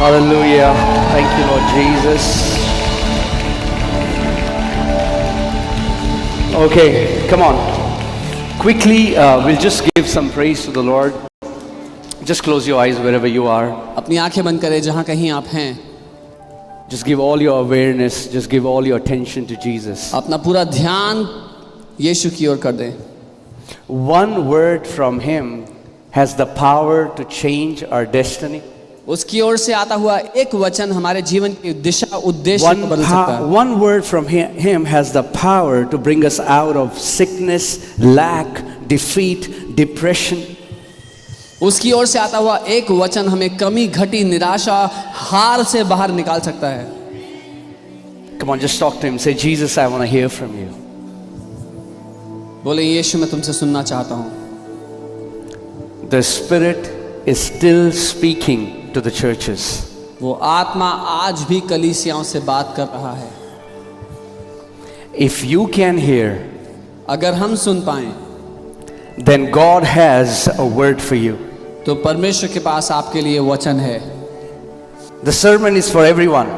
Hallelujah. Thank you, Lord Jesus. Okay, come on. Quickly, we'll just give some praise to the Lord. Just close your eyes wherever you are. अपनी आंखें बंद करें जहां कहीं आप हैं. Just give all your awareness, just give all your attention to Jesus. अपना पूरा ध्यान यीशु की ओर कर दें. One word from Him has the power to change our destiny. उसकी ओर से आता हुआ एक वचन हमारे जीवन की दिशा उद्देश्य को बदल सकता है. One word from Him has the power to bring us out of sickness, lack, defeat, depression. उसकी ओर से आता हुआ एक वचन हमें कमी, घटी, निराशा, हार से बाहर निकाल सकता है. Come on, just talk to Him. Say, Jesus, I want to hear from you. बोले यीशु मैं तुमसे सुनना चाहता हूँ. The Spirit is still speaking to the churches. वो आत्मा आज भी कलीसियाओं से बात कर रहा है. If you can hear, अगर हम सुन पाएं, then God has a word for you. तो परमेश्वर के पास आपके लिए वचन है. The sermon is for everyone.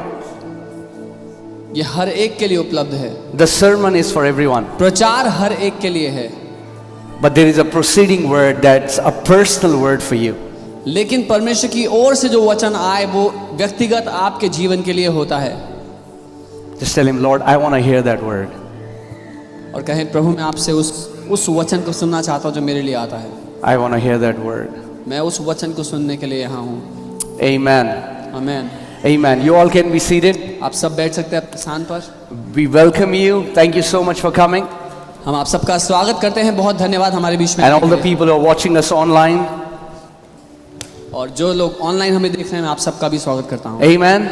ये हर एक के लिए उपलब्ध है. The sermon is for everyone. प्रचार हर एक के लिए है. But there is a preceding word that's a personal word for you. लेकिन परमेश्वर की ओर से जो वचन आए वो व्यक्तिगत आपके जीवन के लिए होता है. Just tell Him, Lord, I want to hear that word. और कहें प्रभु मैं आपसे उस वचन को सुनना चाहता हूँ जो मेरे लिए आता है. I want to hear that word. मैं उस वचन को सुनने के लिए यहाँ हूँ. Amen. आमीन. Amen. You all can be seated. आप सब बैठ सकते हैं अपने स्थान पर. We welcome you. Thank you so much for coming. हम आप सबका स्वागत करते हैं. बहुत धन्यवाद हमारे बीच में. And all the people who are watching us online. और जो लोग ऑनलाइन हमें देख रहे हैं मैं आप सबका भी स्वागत करता हूँ. Amen.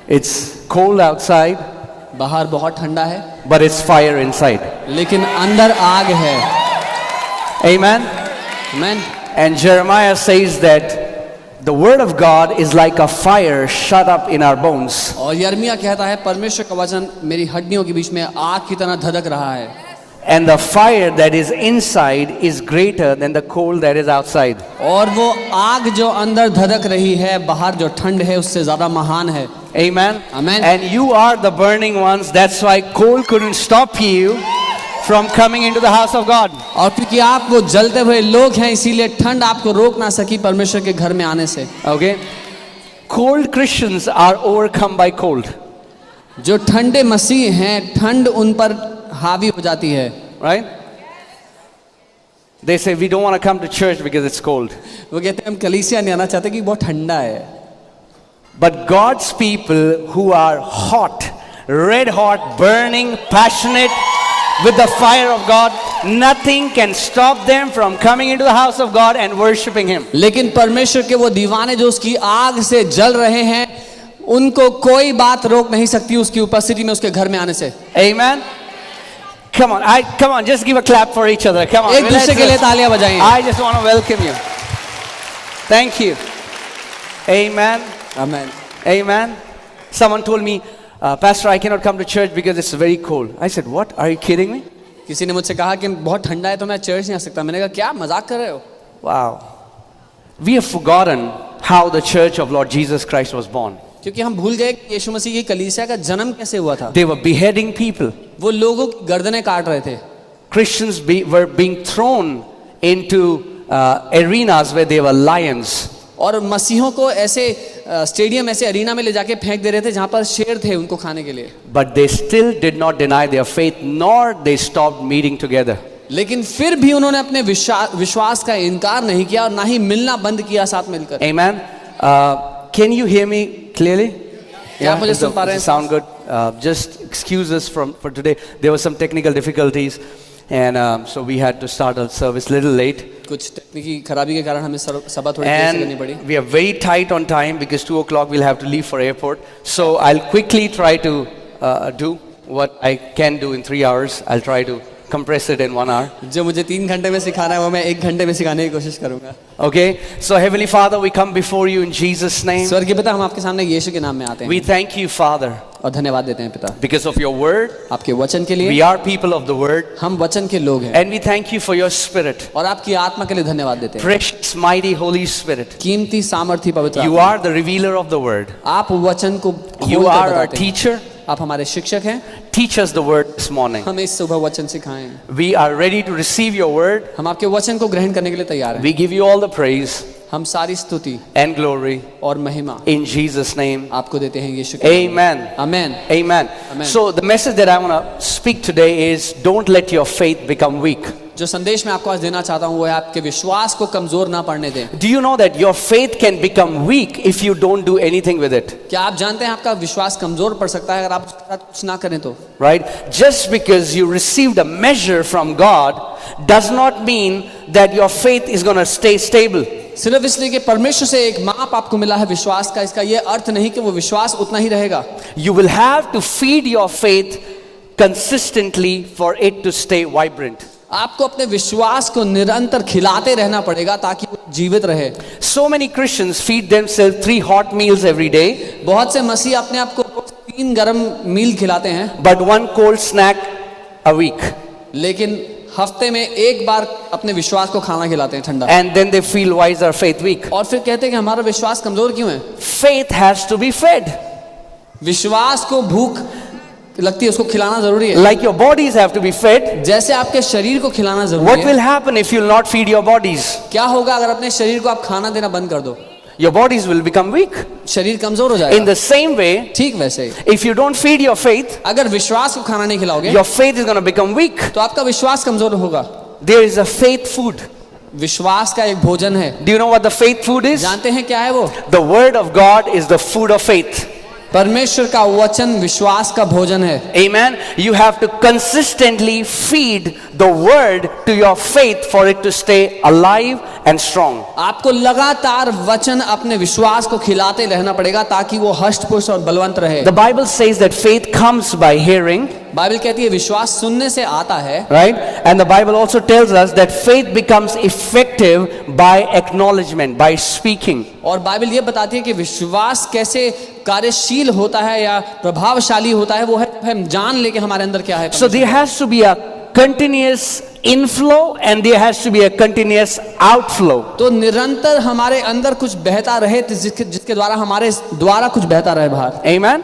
It's cold outside. बाहर बहुत ठंडा है. But it's fire inside. लेकिन अंदर आग है. Amen. Amen. And Jeremiah says that the word of God is like a fire shut up in our bones. और यर्मिया कहता है परमेश्वर का वचन मेरी हड्डियों के बीच में आग की तरह धधक रहा है. And the fire that is inside is greater than the coal that is outside. और वो आग जो अंदर धधक रही है बाहर जो ठंड है उससे ज्यादा महान है. Amen. Amen. And you are the burning ones. That's why coal couldn't stop you from coming into the house of God. और क्योंकि आप वो जलते हुए लोग हैं इसीलिए ठंड आपको रोक ना सकी परमेश्वर के घर में आने से. Okay. Cold Christians are overcome by cold. जो ठंडे मसीह हैं ठंड उन पर हावी हो जाती है. Right? They say we don't want to come to church because it's cold. वो कहते हैं हम कलीसिया नहीं आना चाहते कि बहुत ठंडा है. But God's people who are hot, red hot, burning, passionate with the fire of God, nothing can stop them from coming into the house of God and worshiping Him. लेकिन परमेश्वर के वो दीवाने जो उसकी आग से जल रहे हैं उनको कोई बात रोक नहीं सकती उसकी उपस्थिति में उसके घर में आने से. Amen. Come on, just give a clap for each other. Come on. एक दूसरे के लिए तालियां बजाएं. I just want to welcome you. Thank you. Amen. Amen. Amen. Someone told me, Pastor, I cannot come to church because it's very cold. I said, what? Are you kidding me? किसी ने मुझसे कहा कि बहुत ठंडा है तो मैं चर्च नहीं आ सकता. मैंने कहा क्या मजाक कर रहे हो? Wow. We have forgotten how the church of Lord Jesus Christ was born. क्योंकि हम भूल गए कि यीशु मसीह की कलीसिया का जन्म कैसे हुआ था. They were beheading people. वो लोगों की गर्दनें काट रहे थे. Christians were being thrown into arenas where they were lions. और मसीहों को ऐसे स्टेडियम ऐसे अरीना में ले जाके फेंक दे रहे थे जहां पर शेर थे उनको खाने के लिए. But they still did not deny their faith, nor they stopped meeting together. लेकिन फिर भी उन्होंने अपने विश्वास का इनकार नहीं किया और ना ही मिलना बंद किया साथ मिलकर. Amen. Can you hear me clearly? क्या आप मुझे सुन पा रहे हैं? Sound good. Just excuse us for today. There were some technical difficulties, and so we had to start our service a little late. कुछ तकनीकी खराबी के कारण हमें सभा थोड़ी देर से करनी पड़ी. And we are very tight on time because 2 o'clock we'll have to leave for airport. So I'll quickly try to do what I can do in 3 hours. I'll try to compress it in 1 hour. जो मुझे 3 घंटे में सिखाना है वो मैं 1 घंटे में सिखाने की कोशिश करूंगा. Okay. So Heavenly Father, we come before you in Jesus' name. स्वर्गीय पिता हम आपके सामने यीशु के नाम में आते हैं. We thank you, Father. और धन्यवाद देते हैं पिता because of your word. आपके वचन के We लिए। are people of the word. हम वचन के लोग हैं And we thank you for your spirit. और आपकी आत्मा के लिए धन्यवाद देते हैं। Precious, mighty, Holy Spirit. कीमती सामर्थी पवित्र You आत्मा। are the revealer of the word. आप वचन को You खोलकर are our बताते हैं। teacher. आप हमारे शिक्षक हैं। Teach us the word this morning. हमें इस सुबह वचन सिखाएं। We are ready to receive your word. हम आपके वचन को ग्रहण करने के लिए तैयार हैं। We give you all the praise हम सारी स्तुति and glory और महिमा in Jesus' name. आपको देते हैं यीशु के नाम में। Amen. Amen. Amen. Amen. So the message that I want to speak today is don't let your faith become weak. जो संदेश मैं आपको आज देना चाहता हूँ वो है आपके विश्वास को कमजोर ना पड़ने दें। Do you know that your faith can become weak if you don't do anything with it? क्या आप जानते हैं आपका विश्वास कमजोर पड़ सकता है अगर आप उसके साथ कुछ ना करें तो? Right? Just because you received a measure from God does not mean that your faith is going to stay stable. सिर्फ इसलिए कि परमेश्वर से एक माप आपको मिला है विश्वास का, इसका ये अर्थ नहीं कि वो विश्वास उतना ही रहेगा। You will have to feed your faith consistently for it to stay vibrant. आपको अपने विश्वास को निरंतर खिलाते रहना पड़ेगा ताकि वो जीवित रहे। So many Christians feed themselves 3 hot meals every day, बहुत से मसीह अपने आप को 3 गरम मील खिलाते हैं, but 1 cold snack a week. लेकिन हफ्ते में एक बार अपने विश्वास को खाना खिलाते हैं ठंडा, And then they feel, why is our faith weak? और फिर कहते हैं कि हमारा विश्वास कमजोर क्यों है? Faith has to be fed. विश्वास को भूख लगती है, उसको खिलाना जरूरी है। Like your bodies have to be fed. जैसे आपके शरीर को खिलाना जरूरी What है। will happen if you will not feed your bodies? क्या होगा अगर अपने शरीर को आप खाना देना बंद कर दो? Your bodies will become weak. शरीर कमजोर हो In जाएगा। the same way, ठीक वैसे ही if you don't feed your faith, अगर विश्वास को खाना नहीं खिलाओगे your faith is going to become weak. तो आपका विश्वास कमजोर होगा। There is a faith food. विश्वास का एक भोजन है। Do you know what the faith food is? जानते हैं क्या है वो? The word of God is the food of faith. परमेश्वर का वचन विश्वास का भोजन है। Amen. You have to consistently feed the word to your faith for it to stay alive and strong. आपको लगातार वचन अपने विश्वास को खिलाते रहना पड़ेगा ताकि वो हष्ट-पुष्ट और बलवंत रहे। The Bible says that faith comes by hearing, Bible कहती है विश्वास सुनने से आता है, right? And the Bible also tells us that faith becomes effective by acknowledgement, by speaking. और बाइबल ये बताती है कि विश्वास कैसे कार्यशील होता है या प्रभावशाली होता है, वो है जब हम जान ले कि हमारे अंदर क्या है। So there has to be a continuous inflow and there has to be a continuous outflow. तो निरंतर हमारे अंदर कुछ बहता रहे जिसके द्वारा हमारे द्वारा कुछ बहता रहे बाहर। Amen.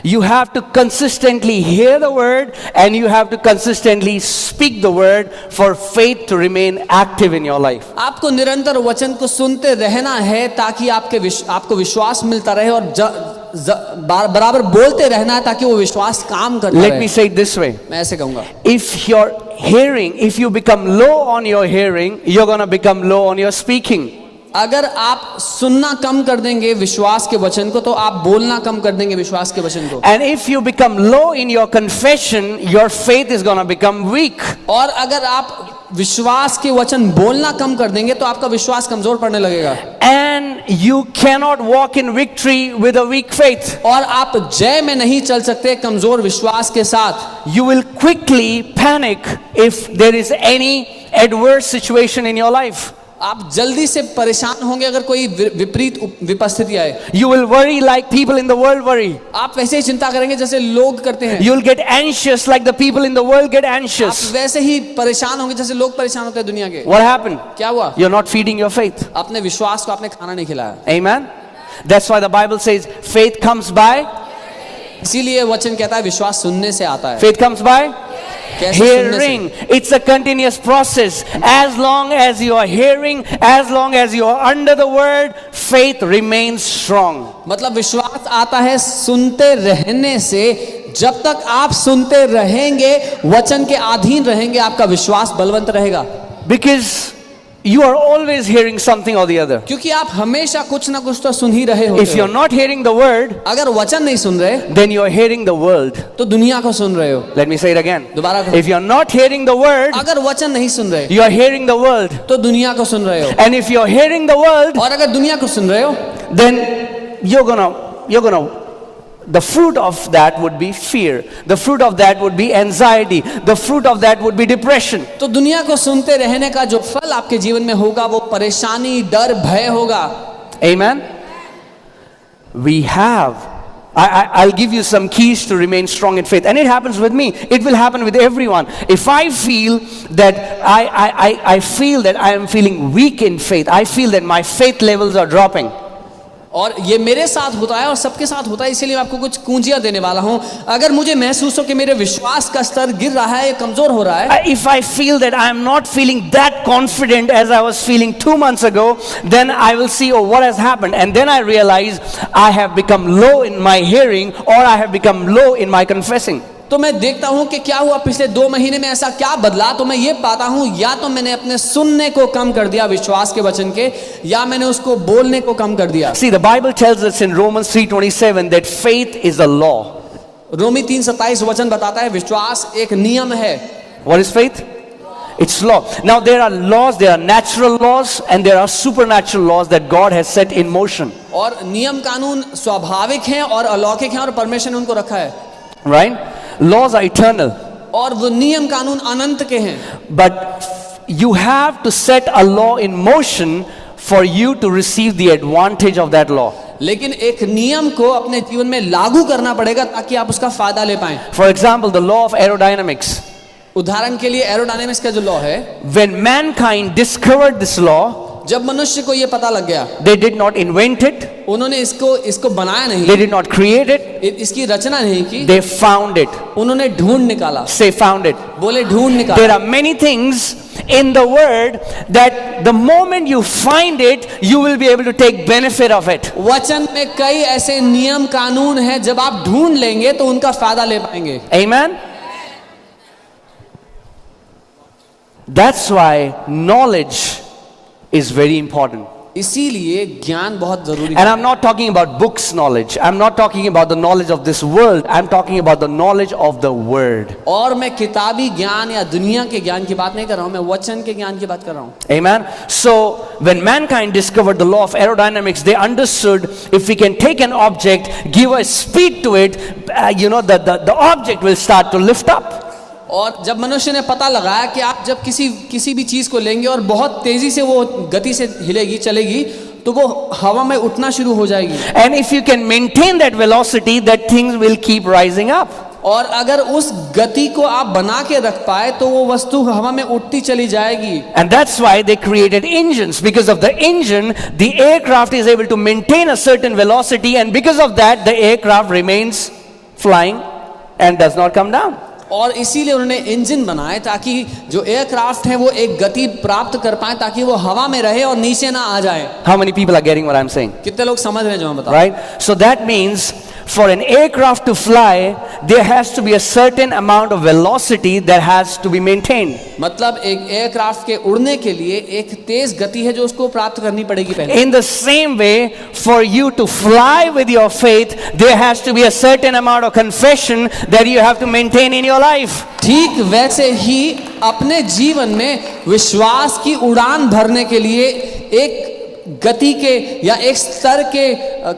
You have to consistently hear the word and you have to consistently speak the word for faith to remain active in your life. आपको निरंतर वचन को सुनते रहना है ताकि आपको विश्वास मिलता रहे और बराबर बोलते रहना है ताकि वो विश्वास काम करता Let रहे। me say it this way. मैं ऐसे कहूंगा, If you become low on your hearing, you're going to become low on your speaking. अगर आप सुनना कम कर देंगे विश्वास के वचन को तो आप बोलना कम कर देंगे विश्वास के वचन को। And if you become low in your confession, your faith is going to become weak. और अगर आप विश्वास के वचन बोलना कम कर देंगे तो आपका विश्वास कमजोर पड़ने लगेगा। And you cannot walk in victory with a weak faith. और आप जय में नहीं चल सकते कमजोर विश्वास के साथ। You will quickly panic if there is any adverse situation in your life. आप जल्दी से परेशान होंगे अगर कोई विपरीत विपस्थिति आए। You will worry like people in the world worry. आप वैसे ही चिंता करेंगे जैसे लोग करते हैं। You will get anxious like the people in the world get आप anxious. वैसे ही परेशान होंगे जैसे लोग परेशान होते हैं दुनिया के। What happened? क्या हुआ? You're not feeding your faith. अपने विश्वास को आपने खाना नहीं खिलाया। Amen. That's why the Bible says faith comes by. इसीलिए वचन कहता है विश्वास सुनने से आता है। Faith comes by कैसे सुनने से? hearing. It's a continuous process. As long as you are hearing, as long as you are under the word, faith remains strong. मतलब विश्वास आता है सुनते रहने से। जब तक आप सुनते रहेंगे, वचन के अधीन रहेंगे, आपका विश्वास बलवंत रहेगा। Because you are always hearing something or the other. क्योंकि आप हमेशा कुछ ना कुछ तो सुन ही रहे If होते you're हो। not hearing the word, अगर वचन नहीं सुन रहे then you are hearing the world. तो दुनिया को सुन रहे हो। Let me say it again. दोबारा कहो। If you're not hearing the word, अगर वचन नहीं सुन रहे you are hearing the world. तो दुनिया को सुन रहे हो। And if you're hearing the world, और अगर दुनिया को सुन रहे हो then you're gonna the fruit of that would be fear. The fruit of that would be anxiety. The fruit of that would be depression. तो दुनिया को सुनते रहने का जो फल आपके जीवन में होगा वो परेशानी, डर, भय होगा। Amen. We have I'll give you some keys to remain strong in faith. And it happens with me. It will happen with everyone. If I feel that I feel that I am feeling weak in faith, I feel that my faith levels are dropping. और ये मेरे साथ होता है और सबके साथ होता है, इसीलिए मैं आपको कुछ कुंजियां देने वाला हूं. अगर मुझे महसूस हो कि मेरे विश्वास का स्तर गिर रहा है या कमजोर हो रहा है, If I feel that I am not feeling that confident as I was feeling 2 months ago, then I will see, oh, what has happened? And then I realize I have become low in my hearing, or I have become low in my confessing. तो मैं देखता हूं कि क्या हुआ पिछले 2 महीने में, ऐसा क्या बदला. तो मैं ये पाता हूं या तो मैंने अपने सुनने को कम कर दिया विश्वास के वचन के, या मैंने उसको बोलने को कम कर दिया. See, the Bible tells us in Romans 3:27 that faith is a law. रोमी 3:27 वचन बताता है विश्वास एक नियम है. What is faith? It's law. Now there are laws, there are natural laws, and there are supernatural laws that God has set in motion. और नियम कानून स्वाभाविक हैं और अलौकिक हैं और परमेश्वर ने उनको रखा है. Right? Laws are eternal. और वो नियम कानून अनंत के हैं. But you have to set a law in motion for you to receive the advantage of that law. लेकिन एक नियम को अपने जीवन में लागू करना पड़ेगा ताकि आप उसका फायदा ले पाएं. For example, the law of aerodynamics. उदाहरण के लिए एरोडायनेमिक्स का जो लॉ है, When mankind discovered this law, जब मनुष्य को ये पता लग गया, they did not invent it, उन्होंने इसको बनाया they नहीं, did not create it, इसकी रचना नहीं की, they found it. उन्होंने ढूंढ निकाला. Say, found it. बोले ढूंढ There निकाला. are many things in the word that the moment you find it, you will be able to take benefit of it. वचन में कई ऐसे नियम कानून हैं, जब आप ढूंढ लेंगे तो उनका फायदा ले पाएंगे. Amen? That's why knowledge is very important. इसीलिए ज्ञान बहुत जरूरी And है. I'm not talking about books knowledge. I'm not talking about the knowledge of this world. I'm talking about the knowledge of the word. और मैं किताबी ज्ञान या दुनिया के ज्ञान की बात नहीं कर रहा हूं, मैं वचन के ज्ञान की बात कर रहा हूं. Amen. So when mankind discovered the law of aerodynamics, they understood if we can take an object, give a speed to it, the object will start to lift up. और जब मनुष्य ने पता लगाया कि आप जब किसी भी चीज को लेंगे और बहुत तेजी से वो गति से हिलेगी चलेगी, तो वो हवा में उठना शुरू हो जाएगी. And if you can maintain that velocity, that things will keep rising up. और अगर उस गति को आप बना के रख पाए तो वो वस्तु हवा में उठती चली जाएगी. And that's why they created engines. Because of the engine, the aircraft is able to maintain a certain velocity, and because of that, the aircraft remains flying and does not come down. और इसीलिए उन्होंने engine बनाए ताकि जो aircraft है वो एक गति प्राप्त कर पाए, ताकि वो हवा में रहे और नीचे ना आ जाए. How many people are getting what I'm saying? कितने लोग समझ रहे हैं जो मैं बता. Right? So that means for an aircraft to fly, there has to be a certain amount of velocity that has to be maintained. मतलब एक एयरक्राफ्ट के उड़ने के लिए एक तेज गति है जो उसको प्राप्त करनी पड़ेगी पहले. In the same way, for you to fly with your faith, there has to be a certain amount of confession that you have to maintain in your life. ठीक वैसे ही अपने जीवन में विश्वास की उड़ान भरने के लिए एक गति के या एक स्तर के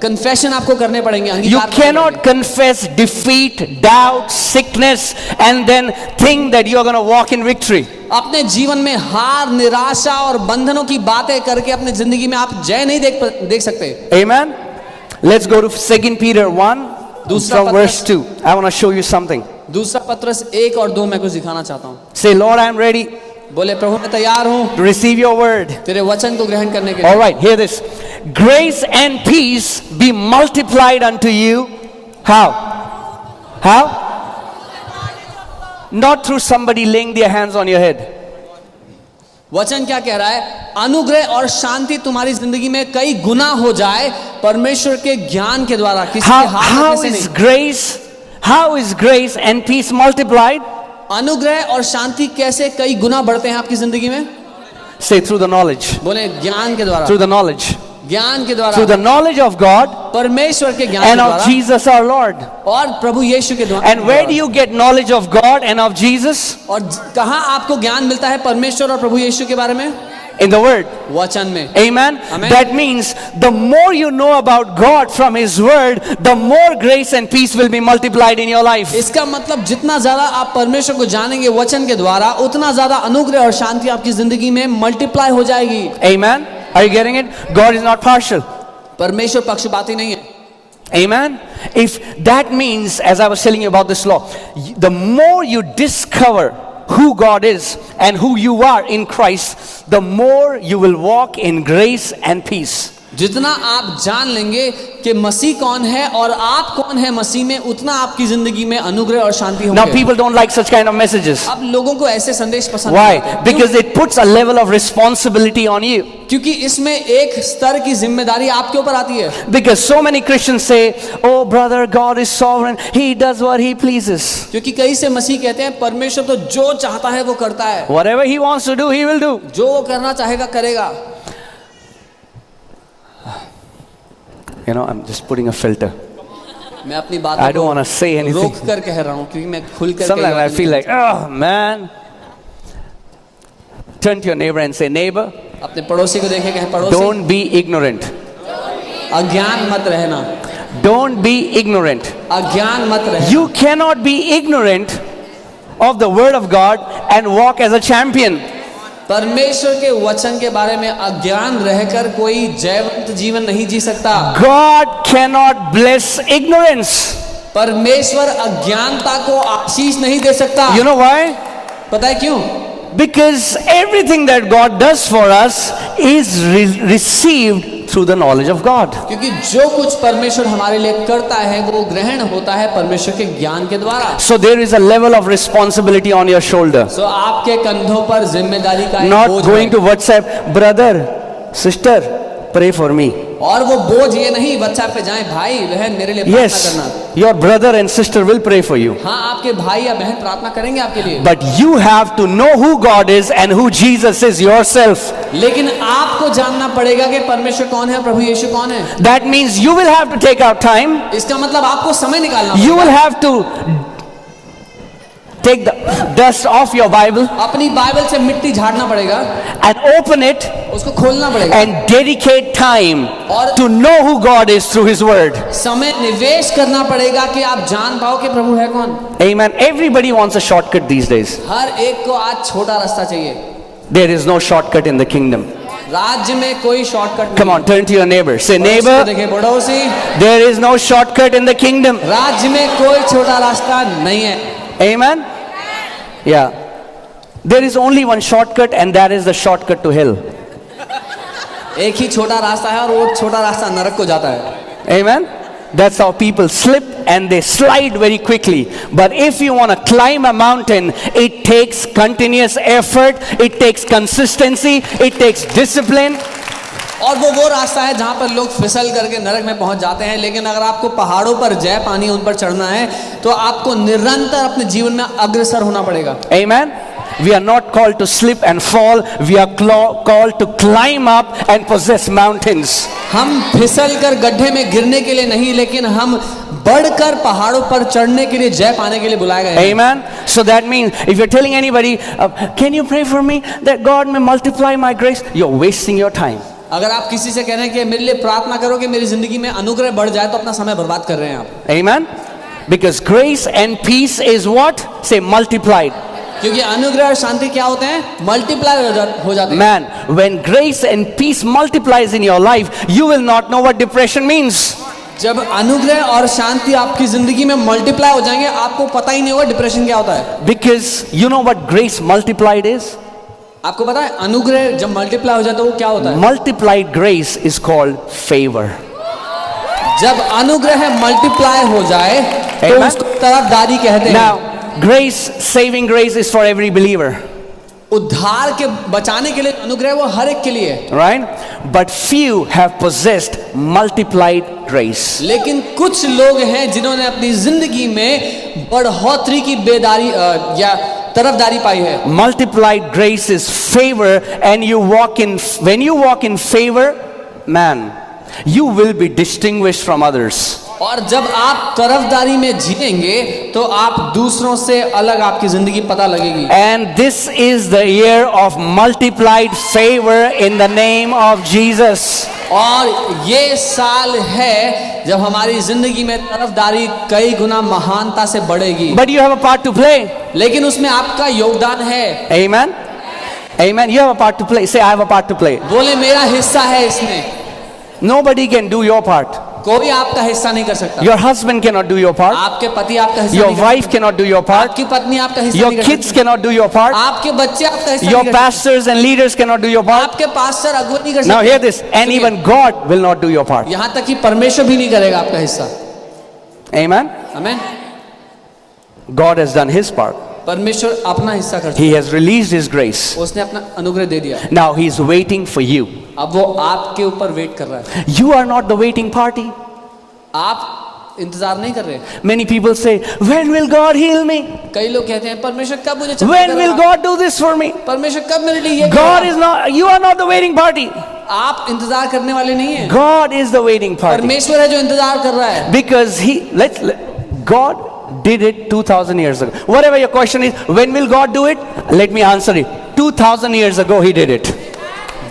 कन्फेशन आपको करने पड़ेंगे. You cannot confess defeat, doubt, sickness, and then think that you are going to walk in victory. अपने जीवन में हार, निराशा और बंधनों की बातें करके अपने जिंदगी में आप जय नहीं देख सकते. Amen. Let's go to 2 Peter 1 from verse 2. I want to show you something. दूसरा पत्रस 1 और 2 मैं कुछ दिखाना चाहता हूँ. Say, Lord, I am ready बोले प्रभु मैं तैयार हूँ to receive your word. तेरे वचन को ग्रहण करने के लिए. All right, hear this. Grace and peace be multiplied unto you. How? How? Not through somebody laying their hands on your head. वचन क्या कह रहा है? अनुग्रह और शांति तुम्हारी जिंदगी में कई गुना हो जाए परमेश्वर के ज्ञान के द्वारा, किसी के हाथ में से नहीं. How is grace and peace multiplied? अनुग्रह और शांति कैसे कई गुना बढ़ते हैं आपकी जिंदगी में? Say, through the knowledge. बोले ज्ञान के द्वारा. Through the knowledge. ज्ञान के द्वारा. Through the knowledge of God परमेश्वर के ज्ञान and के of द्वारा Jesus our Lord. और प्रभु यीशु के द्वारा. And where do you get knowledge of God and of Jesus? और कहाँ आपको ज्ञान मिलता है परमेश्वर और प्रभु यीशु के बारे में? In the word. वचन में. Amen. Amen. That means the more you know about God from His word, the more grace and peace will be multiplied in your life. इसका मतलब जितना ज्यादा आप परमेश्वर को जानेंगे वचन के द्वारा, उतना ज्यादा अनुग्रह और शांति आपकी जिंदगी में मल्टीप्लाई हो जाएगी. Amen. Are you getting it? God is not partial. परमेश्वर पक्षपाती नहीं है. Amen. If that means, as I was telling you about this law, the more you discover who God is and who you are in Christ, the more you will walk in grace and peace. जितना आप जान लेंगे कि मसीह कौन है और आप कौन है मसीह में, उतना आपकी जिंदगी में अनुग्रह और शांति Now होगी। people don't like such kind of messages. अब लोगों को ऐसे संदेश पसंद Why? नहीं आते। Because it puts a level of responsibility on you. क्योंकि इसमें एक स्तर की जिम्मेदारी आपके ऊपर आती है। Because so many Christians say, oh brother, God is sovereign, He does what He pleases. क्योंकि कई से मसीह कहते हैं परमेश्वर तो जो चाहता है वो करता है, Whatever He wants to do, He will do. जो वो करना चाहेगा करेगा। You know, I'm just putting a filter. मैं अपनी I बातों don't want to say को anything. रोक कर कह रहा हूँ क्योंकि मैं खुल कर Sometimes I feel like, oh man. Turn to your neighbor and say, neighbor, अपने पड़ोसी को देखे कहे पड़ोसी don't be ignorant. अज्ञान मत रहना, Don't be ignorant. अज्ञान मत रहना। You cannot be ignorant of the word of God and walk as a champion. परमेश्वर के वचन के बारे में अज्ञान रहकर कोई जयवंत जीवन नहीं जी सकता। God cannot bless ignorance. परमेश्वर अज्ञानता को आशीष नहीं दे सकता। You know why? पता है क्यों? Because everything that God does for us is received through the knowledge of God. क्योंकि जो कुछ परमेश्वर हमारे लिए करता है वो ग्रहण होता है परमेश्वर के ज्ञान के द्वारा। So there is a level of responsibility on your shoulder. सो आपके कंधों पर जिम्मेदारी का एक Not बोझ going है। to WhatsApp, brother, sister, pray for me. और वो बोझ ये नहीं व्हाट्सएप पे जाएं भाई बहन मेरे लिए प्रार्थना Yes, करना। your brother and sister will pray for you. हाँ आपके भाई या बहन प्रार्थना करेंगे आपके लिए। But you have to know who God is and who Jesus is yourself. लेकिन आपको जानना पड़ेगा कि परमेश्वर कौन है, प्रभु यीशु कौन है। That means you will have to take out time. इसका मतलब आपको समय निकालना You will पड़ेगा। have to take the dust off your Bible अपनी बाइबल से मिट्टी झाड़ना पड़ेगा, and open it उसको खोलना पड़ेगा and dedicate time और to know who God is through His Word. समय निवेश करना पड़ेगा कि आप जान पाओ कि प्रभु है कौन। Amen. Everybody wants a shortcut these days. हर एक को आज छोटा रास्ता चाहिए। There is no shortcut in the kingdom. राज्य में कोई shortcut Come on, turn to your neighbor. Say, नहीं। neighbor, देखिए पड़ोसी, there is no shortcut in the kingdom. राज्य में कोई छोटा रास्ता नहीं है। Amen. Yeah. There is only one shortcut, and that is the shortcut to hell. एक ही छोटा रास्ता है और वो छोटा रास्ता नरक को जाता है। Amen. That's how people slip and they slide very quickly. But if you want to climb a mountain, it takes continuous effort, it takes consistency, it takes discipline. और वो रास्ता है जहाँ पर लोग फिसल करके नरक में पहुंच जाते हैं। लेकिन अगर आपको पहाड़ों पर जय पानी उन पर चढ़ना है तो आपको निरंतर अपने जीवन में अग्रसर होना पड़ेगा। Amen. We are not called to slip and fall. We are called to climb up and possess mountains. हम फिसल कर गड्ढे में गिरने के लिए नहीं, लेकिन हम बढ़कर पहाड़ों पर चढ़ने के लिए, जय पाने के लिए बुलाए गए हैं। Amen. So that means if you're telling anybody, can you pray for me that God may multiply my grace? You're wasting your time. अगर आप किसी से कह रहे हैं कि मेरे लिए प्रार्थना करो कि मेरी जिंदगी में अनुग्रह बढ़ जाए, तो अपना समय बर्बाद कर रहे हैं आप। Amen. Because grace and peace is what? Say multiplied. क्योंकि अनुग्रह और शांति क्या होते हैं? मल्टीप्लाई हो जाते हैं। Man, when grace and peace multiplies in your life, you will not know what depression means. जब अनुग्रह और शांति आपकी जिंदगी में मल्टीप्लाई हो जाएंगे, आपको पता ही नहीं होगा डिप्रेशन क्या होता है। Because you know what grace multiplied is? आपको पता है अनुग्रह जब मल्टीप्लाई हो जाता है वो क्या होता है? Multiplied grace is called favor. जब अनुग्रह मल्टीप्लाई हो जाए तो Amen. उसको तरफदारी कहते हैं। Now, grace, saving grace is for every believer. उद्धार के बचाने के लिए अनुग्रह वो हर एक के लिए है। Right? But few have possessed multiplied grace. लेकिन कुछ लोग हैं जिन्होंने अपनी जिंदगी में बढ़ोतरी की बेदारी या तरफदारी पाई है। Multiplied grace is favor, and when you walk in favor, man, you will be distinguished from others. और जब आप तरफदारी में जिएंगे तो आप दूसरों से अलग आपकी जिंदगी पता लगेगी। And this is the year of multiplied favor in the name of Jesus. और ये साल है जब हमारी जिंदगी में तरफदारी कई गुना महानता से बढ़ेगी। But you have a part to play. लेकिन उसमें आपका योगदान है। Amen. Amen. You have a part to play. Say, I have a part to play. बोले मेरा हिस्सा है इसमें। Nobody can do your part. कोई आपका हिस्सा नहीं कर सकता। Your husband cannot do your part. आपके पति आपका हिस्सा Your नहीं कर wife cannot do your सकते। part. आपकी पत्नी आपका हिस्सा Your नहीं कर kids सकती। cannot do your part. आपके बच्चे आपका हिस्सा Your नहीं कर pastors and leaders cannot do your सकते। part. आपके पास्टर अगुवाई नहीं कर Now सकते। hear this, and सुनिए, even God will not do your part. यहाँ तक कि परमेश्वर भी नहीं करेगा आपका हिस्सा। Amen. आमीन। God has done his part. परमेश्वर अपना हिस्सा कर He has released his grace. उसने अपना अनुग्रह दे दिया। Now he is waiting for you. अब वो आपके ऊपर वेट कर रहा है। You are not the waiting party. आप इंतजार नहीं कर रहे। Many people say, when will God heal me? कई लोग कहते हैं परमेश्वर कब मुझे चंगा When will करेगा? God do this for me? परमेश्वर कब मेरे लिए ये God करेगा? is not, you are not the waiting party. आप इंतजार करने वाले नहीं हैं। God is the waiting party. परमेश्वर है जो इंतजार कर रहा है। Because God did it 2000 years ago. Whatever your question is, when will God do it? Let me answer it. 2000 years ago he did it.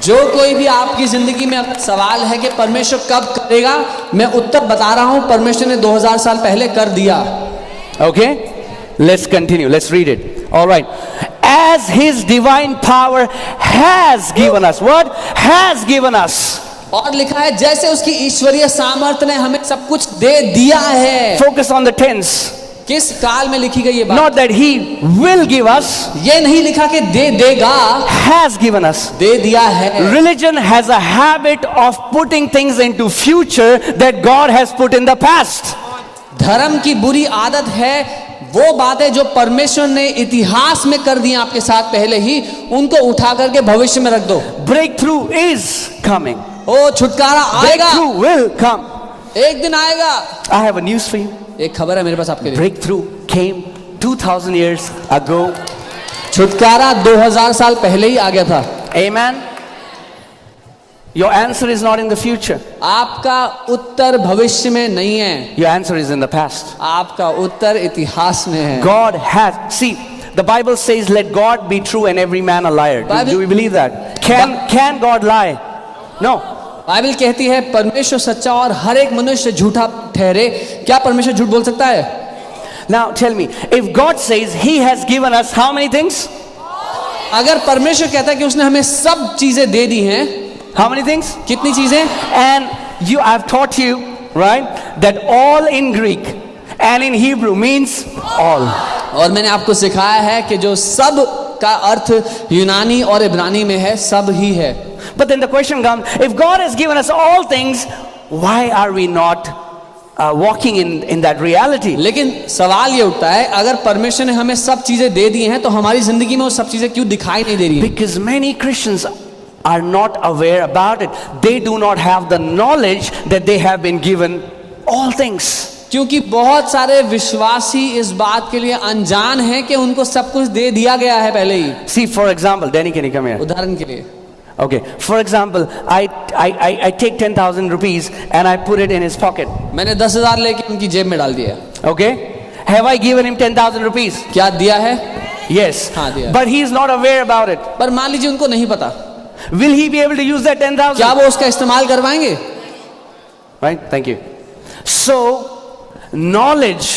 जो कोई भी आपकी जिंदगी में अगर सवाल है कि परमेश्वर कब करेगा, मैं उत्तर बता रहा हूं, परमेश्वर ने 2000 साल पहले कर दिया। Okay? Let's continue. Let's read it. All right. As his divine power has given us. What? Has given us. और लिखा है जैसे उसकी ईश्वरीय सामर्थ्य ने हमें सब कुछ दे दिया है। Focus on the tense. किस काल में लिखी गई ये बात? Not that he will give us. ये नहीं लिखा कि दे देगा, Has given us. दे दिया है। Religion has a habit of putting things into future that God has put in the past. धर्म की बुरी आदत है वो बातें जो परमेश्वर ने इतिहास में कर दी आपके साथ पहले ही, उनको उठा करके भविष्य में रख दो। Breakthrough is coming. ओ छुटकारा आएगा, Breakthrough will come. एक दिन आएगा। I have a news for you. एक खबर है मेरे पास आपके लिए। Breakthrough came 2000 years ago. छुटकारा 2000 साल पहले ही आ गया था। Amen. Your answer is not in the future. आपका उत्तर भविष्य में नहीं है, Your answer is in the past. आपका उत्तर इतिहास में है। God has. See, the Bible says, "Let God be true and every man a liar." Do we believe that? Can God lie? No. Bible कहती है परमेश्वर सच्चा और हर एक मनुष्य झूठा ठहरे। क्या परमेश्वर झूठ बोल सकता है? Now tell me, if God says He has given us how many things? अगर परमेश्वर कहता है कि उसने हमें सब चीजें दे दी हैं, How many things? कितनी चीजें? And I've taught you, right, that all in Greek and in Hebrew means all. और मैंने आपको सिखाया है कि जो सब का अर्थ यूनानी और इब्रानी में है, सब ही है। But then the question comes, if God has given us all things, why are we not walking in that reality? लेकिन सवाल ये उठता है, अगर परमेश्वर ने हमें सब चीजें दे दी हैं तो हमारी जिंदगी में वो सब चीजें क्यों दिखाई नहीं दे रही हैं? Because many Christians are not aware about it. They do not have the knowledge that they have been given all things. क्योंकि बहुत सारे विश्वासी इस बात के लिए अनजान हैं कि उनको सब कुछ दे दिया गया है पहले ही। See, for example, Danny, can you come here? उदाहरण के लिए, Okay, for example, I take 10,000 rupees and I put it in his pocket. मैंने 10,000 लेके उनकी जेब में डाल दिया। Okay, have I given him 10,000 rupees? क्या दिया है? Yes. हाँ, दिया। But he is not aware about it. पर मान लीजिए उनको नहीं पता, Will he be able to use that 10,000? क्या वो उसका इस्तेमाल करवाएंगे? Right? Thank you. So, knowledge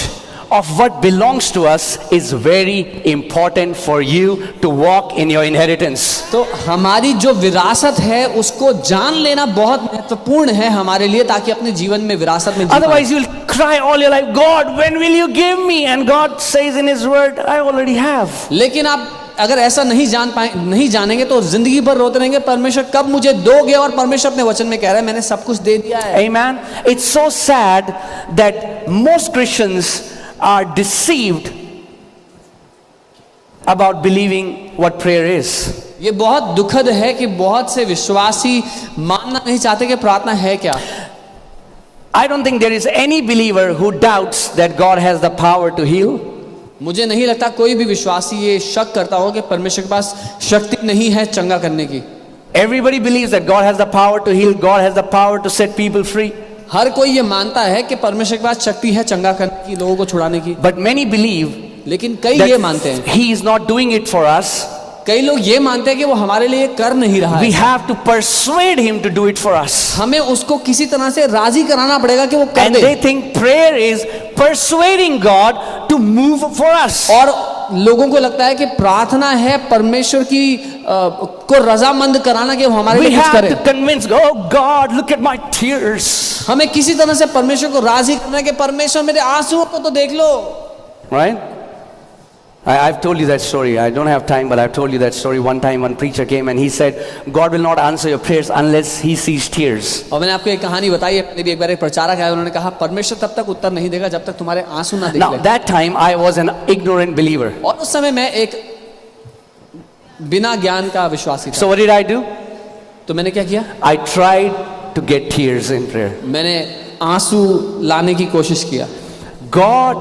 of what belongs to us is very important for you to walk in your inheritance. तो हमारी जो विरासत है उसको जान लेना बहुत महत्वपूर्ण है हमारे लिए, ताकि अपने जीवन में विरासत में जी पाएं। Otherwise, you'll cry all your life, God, when will you give me? And God says in His Word, I already have. लेकिन आप अगर ऐसा नहीं जानेंगे तो जिंदगी भर रोते रहेंगे, परमेश्वर कब मुझे दोगे? और परमेश्वर अपने वचन में कह रहा है मैंने सब कुछ दे दिया है। Amen. It's so sad that most Christians are deceived about believing what prayer is. ये बहुत दुखद है कि बहुत से विश्वासी मानना नहीं चाहते कि प्रार्थना है क्या। I don't think there is any believer who doubts that God has the power to heal. मुझे नहीं लगता कोई भी विश्वासी ये शक करता हो कि परमेश्वर के पास शक्ति नहीं है चंगा करने की। Everybody believes that God has the power to heal, God has the power to set people free. हर कोई ये मानता है कि परमेश्वर के पास शक्ति है चंगा करने की, लोगों को छुड़ाने की। But many believe लेकिन कई ये मानते हैं, He is not doing it for us. कई लोग ये मानते हैं कि वो हमारे लिए कर नहीं रहा We है, have to persuade Him to do it for us. हमें उसको किसी तरह से राजी कराना पड़ेगा कि वो कर And they. they think prayer is persuading God to move for us. और लोगों को लगता है कि प्रार्थना है परमेश्वर की को रजामंद कराना कि वो हमारे We लिए कुछ have करे। to convince God, oh God, look at my tears. हमें किसी तरह से परमेश्वर को राजी करना है कि परमेश्वर मेरे आंसुओं को तो देख लो। Right? I've told you that story. I don't have time, but I've told you that story. One time one preacher came and he said, God will not answer your prayers unless he sees tears. और मैंने आपको एक कहानी बताई है, मैंने भी एक बार एक प्रचारक आया, उन्होंने कहा परमेश्वर तब तक उत्तर नहीं देगा जब तक तुम्हारे आंसू ना देख Now, ले। that time I was an ignorant believer. और उस समय मैं एक बिना ज्ञान का विश्वासी था। So what did I do? तो मैंने क्या किया? I tried to get tears in prayer. मैंने आंसू लाने की कोशिश किया। God,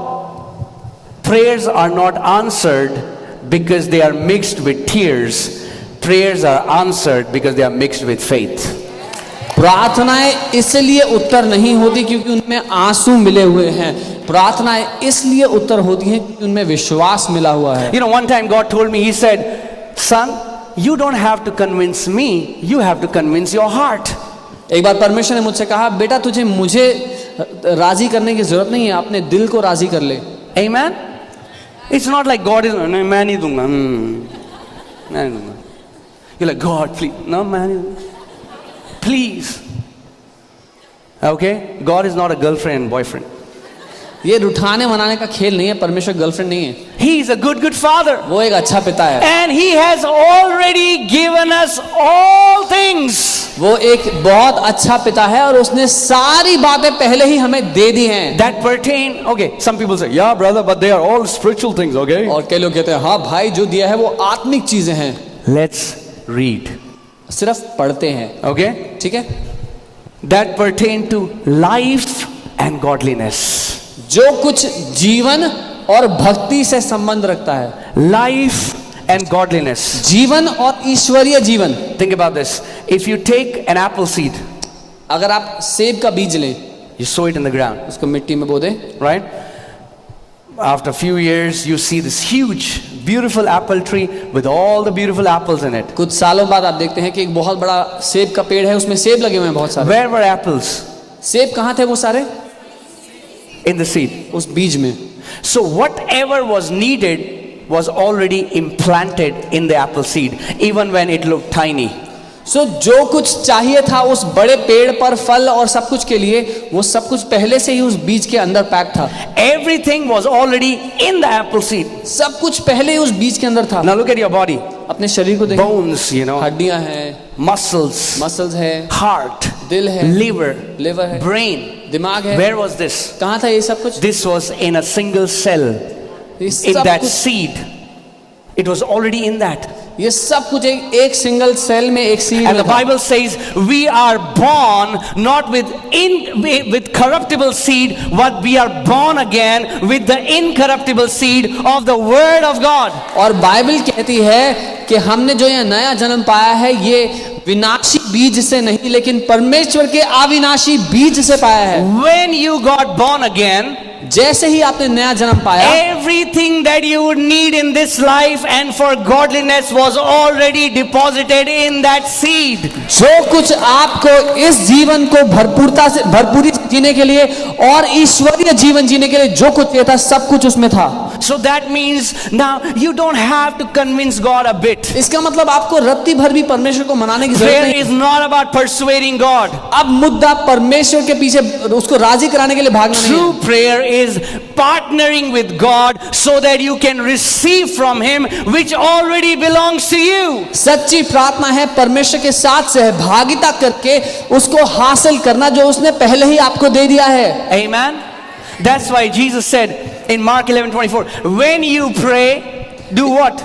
prayers are not answered because they are mixed with tears. Prayers are answered because they are mixed with faith. प्रार्थनाएं इसलिए उत्तर नहीं होती क्योंकि उनमें आंसू मिले हुए हैं। प्रार्थनाएं इसलिए उत्तर होती हैं क्योंकि उनमें विश्वास मिला हुआ है। You know, one time God told me, He said, son, you don't have to convince me, you have to convince your heart. एक बार परमेश्वर ने मुझसे कहा, बेटा तुझे मुझे राजी करने की जरूरत नहीं है, अपने दिल को राजी कर ले। Amen? It's not like God is, no, मैं नहीं दूंगा, मैं नहीं दूंगा. You're like, God, please, no, मैं नहीं दूंगा. Please. Okay? God is not a girlfriend and boyfriend. ये रुठाने मनाने का खेल नहीं है, परमेश्वर गर्लफ्रेंड नहीं है। He is a good father. वो एक अच्छा पिता है। And He has already given us all things. वो एक बहुत अच्छा पिता है और उसने सारी बातें पहले ही हमें दे दी हैं। That pertain, okay, some people say, yeah, brother, but they are all spiritual things, okay? और कई लोग कहते हैं, हाँ भाई जो दिया है वो आत्मिक चीजें हैं। Let's read, सिर्फ पढ़ते हैं, okay? ठीक है? That pertain to life and godliness. जो कुछ जीवन और भक्ति से संबंध रखता है। Life and godliness. जीवन और ईश्वरीय जीवन। Think about this. If you take an apple seed, अगर आप सेब का बीज लें, you sow it in the ground, उसको मिट्टी में बो दें, right? After a few years, you see this huge, beautiful apple tree with all the beautiful apples in it. कुछ सालों बाद आप देखते हैं कि एक बहुत बड़ा सेब का पेड़ है, उसमें सेब लगे हुए हैं बहुत सारे। Where were apples? सेब कहाँ थे वो सारे? In the seed. उस बीज में। So whatever was needed was already implanted in the apple seed, even when it looked tiny. सो जो कुछ चाहिए था उस बड़े पेड़ पर फल और सब कुछ के लिए, वो सब कुछ पहले से ही उस बीज के अंदर पैक था। Everything was already in the apple seed. सब कुछ पहले ही उस बीज के अंदर था। Now look at your body. अपने शरीर को देखो, Bones, you know, हड्डियां हैं, muscles, मसल्स है, heart, दिल है, liver, लिवर है, brain. दिमाग है। Where was this? कहाँ था ये सब कुछ? This was in a single cell, ये in सब that कुछ, seed. It was already in that. ये सब कुछ एक सिंगल सेल में, एक सीड And में the था। Bible says we are born not with corruptible seed, but we are born again with the incorruptible seed of the Word of God. और Bible कहती है कि हमने जो ये नया जन्म पाया है ये विनाशी बीज से नहीं लेकिन परमेश्वर के अविनाशी बीज से पाया है। When you got born again, जैसे ही आपने नया जन्म पाया, everything that you would need in this life and for godliness was already deposited in that seed. जो कुछ आपको इस जीवन को भरपूरी से जीने के लिए और ईश्वरीय जीवन जीने के लिए जो कुछ चाहिए था सब कुछ उसमें था। So that means now you don't have to convince God a bit. इसका मतलब आपको रत्ती भर भी परमेश्वर को मनाने की जरूरत Prayer नहीं। is not about persuading God. अब मुद्दा परमेश्वर के पीछे उसको राजी कराने के लिए भागना नहीं True है। prayer is partnering with God so that you can receive from Him which already belongs to you. सच्ची प्रार्थना है परमेश्वर के साथ सहभागिता करके उसको हासिल करना जो उसने पहले ही आपको दे दिया है। Amen. That's why Jesus said in Mark 11:24, when you pray, do what?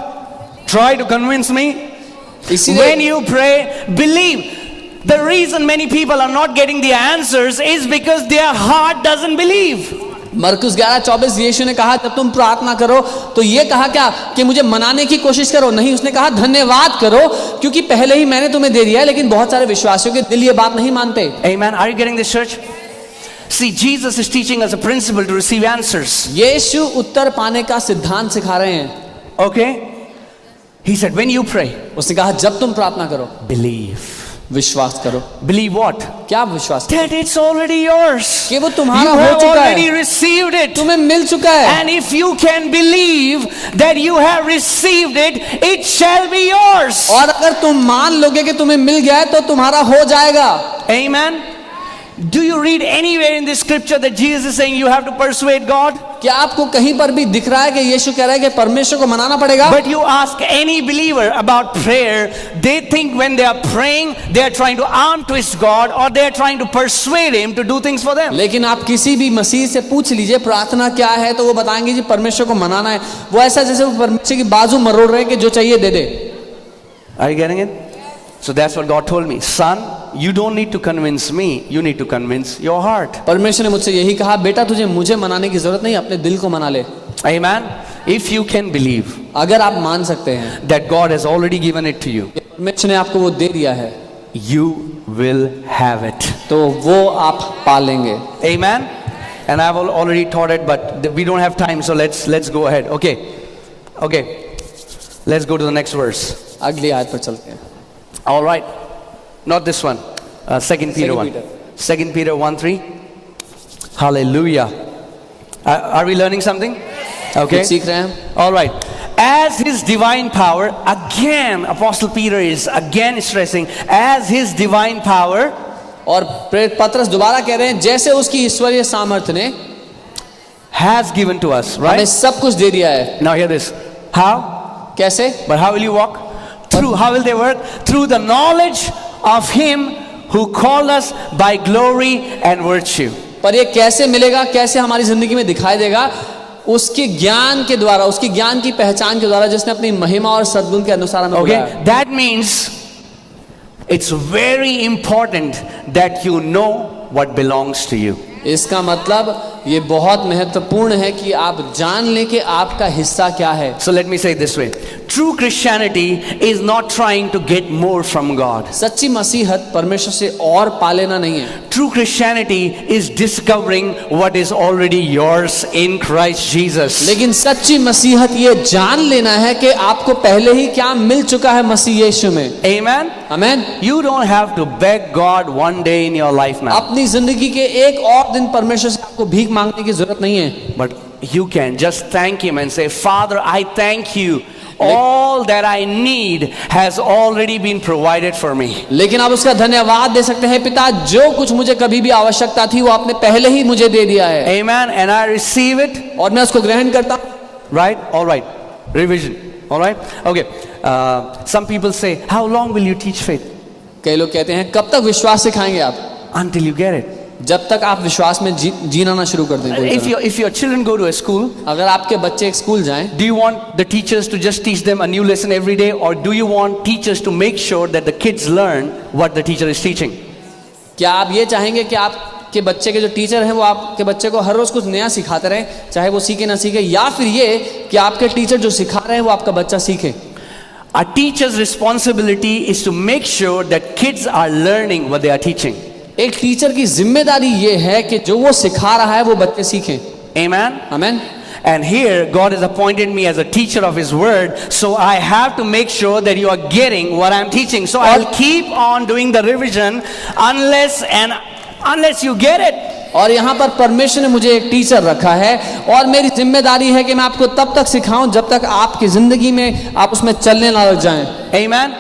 Try to convince me. When इसीलिए you pray, believe. The reason many people are not getting the answers is because their heart doesn't believe. मरकुस 11:24 यीशु ने कहा जब तुम प्रार्थना करो तो ये कहा क्या कि मुझे मनाने की कोशिश करो, नहीं, उसने कहा धन्यवाद करो क्योंकि पहले ही मैंने तुम्हें दे दिया है। लेकिन बहुत सारे विश्वासियों के दिल ये बात नहीं मानते। Amen. Are you getting this, church? See, Jesus is teaching us a principle to receive answers. यीशु उत्तर पाने का सिद्धांत सिखा रहे हैं। Okay? He said, when you pray, उसने कहा जब तुम प्रार्थना करो believe. विश्वास करो। Believe what? क्या विश्वास करो? That it's already yours. कि वो You तुम्हारा हो have चुका already है, received it. तुम्हें मिल चुका है। And if you can believe that you have received it, it shall be yours. और अगर तुम मान लोगे कि तुम्हें मिल गया है तो तुम्हारा हो जाएगा। Amen. Do you read anywhere in this scripture that Jesus is saying you have to persuade God? क्या आपको कहीं पर भी दिख रहा है कि यीशु कह रहा है कि परमेश्वर को मनाना पड़ेगा? But you ask any believer about prayer, they think when they are praying, they are trying to arm twist God or they are trying to persuade Him to do things for them. लेकिन आप किसी भी मसीह से पूछ लीजिए प्रार्थना क्या है तो वो बताएंगे जी परमेश्वर को मनाना है। वो ऐसा जैसे वो परमेश्वर की बाजू मरोड़ रहे हैं कि जो चाहिए दे दे। Are you getting it? So that's what God told me. Son, you don't need to convince me, you need to convince your heart. परमेश्वर ने मुझसे यही कहा, बेटा तुझे मुझे मनाने की जरूरत नहीं, अपने दिल को मना ले। Amen. If you can believe अगर आप मान सकते हैं that God has already given it to you, कि परमेश्वर ने आपको वो दे दिया है, you will have it. तो वो आप पा लेंगे। Amen. And I've already taught it, but we don't have time, so let's go ahead. Okay. Let's go to the next verse. अगली आयत पर चलते हैं। All right. Not this one. 2 Peter 1. 2 Peter 1:3. Hallelujah. Are we learning something? Okay. कुछ सीख रहे हैं? All right. As His divine power, again, Apostle Peter is again stressing, as His divine power, और प्रेरित पत्रस दोबारा कह रहे हैं जैसे उसकी ईश्वरीय सामर्थ्य ने has given to us, हमें right? सब कुछ दे दिया है। Now hear this. How? कैसे? But how will you walk? Through, how will they work? Through the knowledge of Him who called us by glory and virtue. पर ये कैसे मिलेगा, कैसे हमारी जिंदगी में दिखाई देगा? उसके ज्ञान के द्वारा, उसकी ज्ञान की पहचान के द्वारा जिसने अपनी महिमा और सद्गुण के अनुसार हमें बुलाया। Okay, that means it's very important that you know what belongs to you. इसका मतलब ये बहुत महत्वपूर्ण है कि आप जान लें कि आपका हिस्सा क्या है। So let me say it this way. True Christianity is not trying to get more from God. सच्ची मसीहत परमेश्वर से और पा लेना नहीं है। True Christianity is discovering what is already yours in Christ Jesus. लेकिन सच्ची मसीहत ये जान लेना है कि आपको पहले ही क्या मिल चुका है मसीह यीशु में। Amen. Amen. You don't have to beg God one day in your life now. अपनी जिंदगी के एक और दिन परमेश्वर से आपको भीख मांगने की जरूरत नहीं है। But you can just thank Him and say, Father, I thank you. All that I need has already been provided for me. लेकिन आप उसका धन्यवाद दे सकते हैं, पिता जो कुछ मुझे कभी भी आवश्यकता थी वो आपने पहले ही मुझे दे दिया है। Amen. And I receive it. और मैं उसको ग्रहण करता हूं। Right? All right. Revision. All right? Okay. Some people say, how long will you teach faith? कई लोग कहते हैं कब तक विश्वास सिखाएंगे आप? Until you get it. जब तक आप विश्वास में जीना ना शुरू कर दें। If your children go to a school, अगर आपके बच्चे एक स्कूल जाएं, do you want the teachers to just teach them a new lesson every day, or do you want teachers to make sure that the kids learn what the teacher is teaching? क्या आप ये चाहेंगे कि आपके बच्चे के जो teacher हैं वो आपके बच्चे को हर रोज कुछ नया सिखाते रहें, चाहे वो सीखे ना सीखे, या फिर ये कि आपके टीचर जो सिखा रहे हैं वो आपका बच्चा सीखे? A teacher's responsibility is to make sure that kids are learning what they are teaching. एक टीचर की जिम्मेदारी ये है कि जो वो सिखा रहा है वो बच्चे सीखें। Amen. Amen. And here God has appointed me as a teacher of His word, so I have to make sure that you are getting what I'm teaching. So I'll keep on doing the revision unless you get it. और यहाँ पर परमेश्वर ने मुझे एक teacher रखा है और मेरी जिम्मेदारी है कि मैं आपको तब तक सिखाऊं जब तक आपकी जिंदगी में आप उसमें चलने ना लग जाएं। Amen.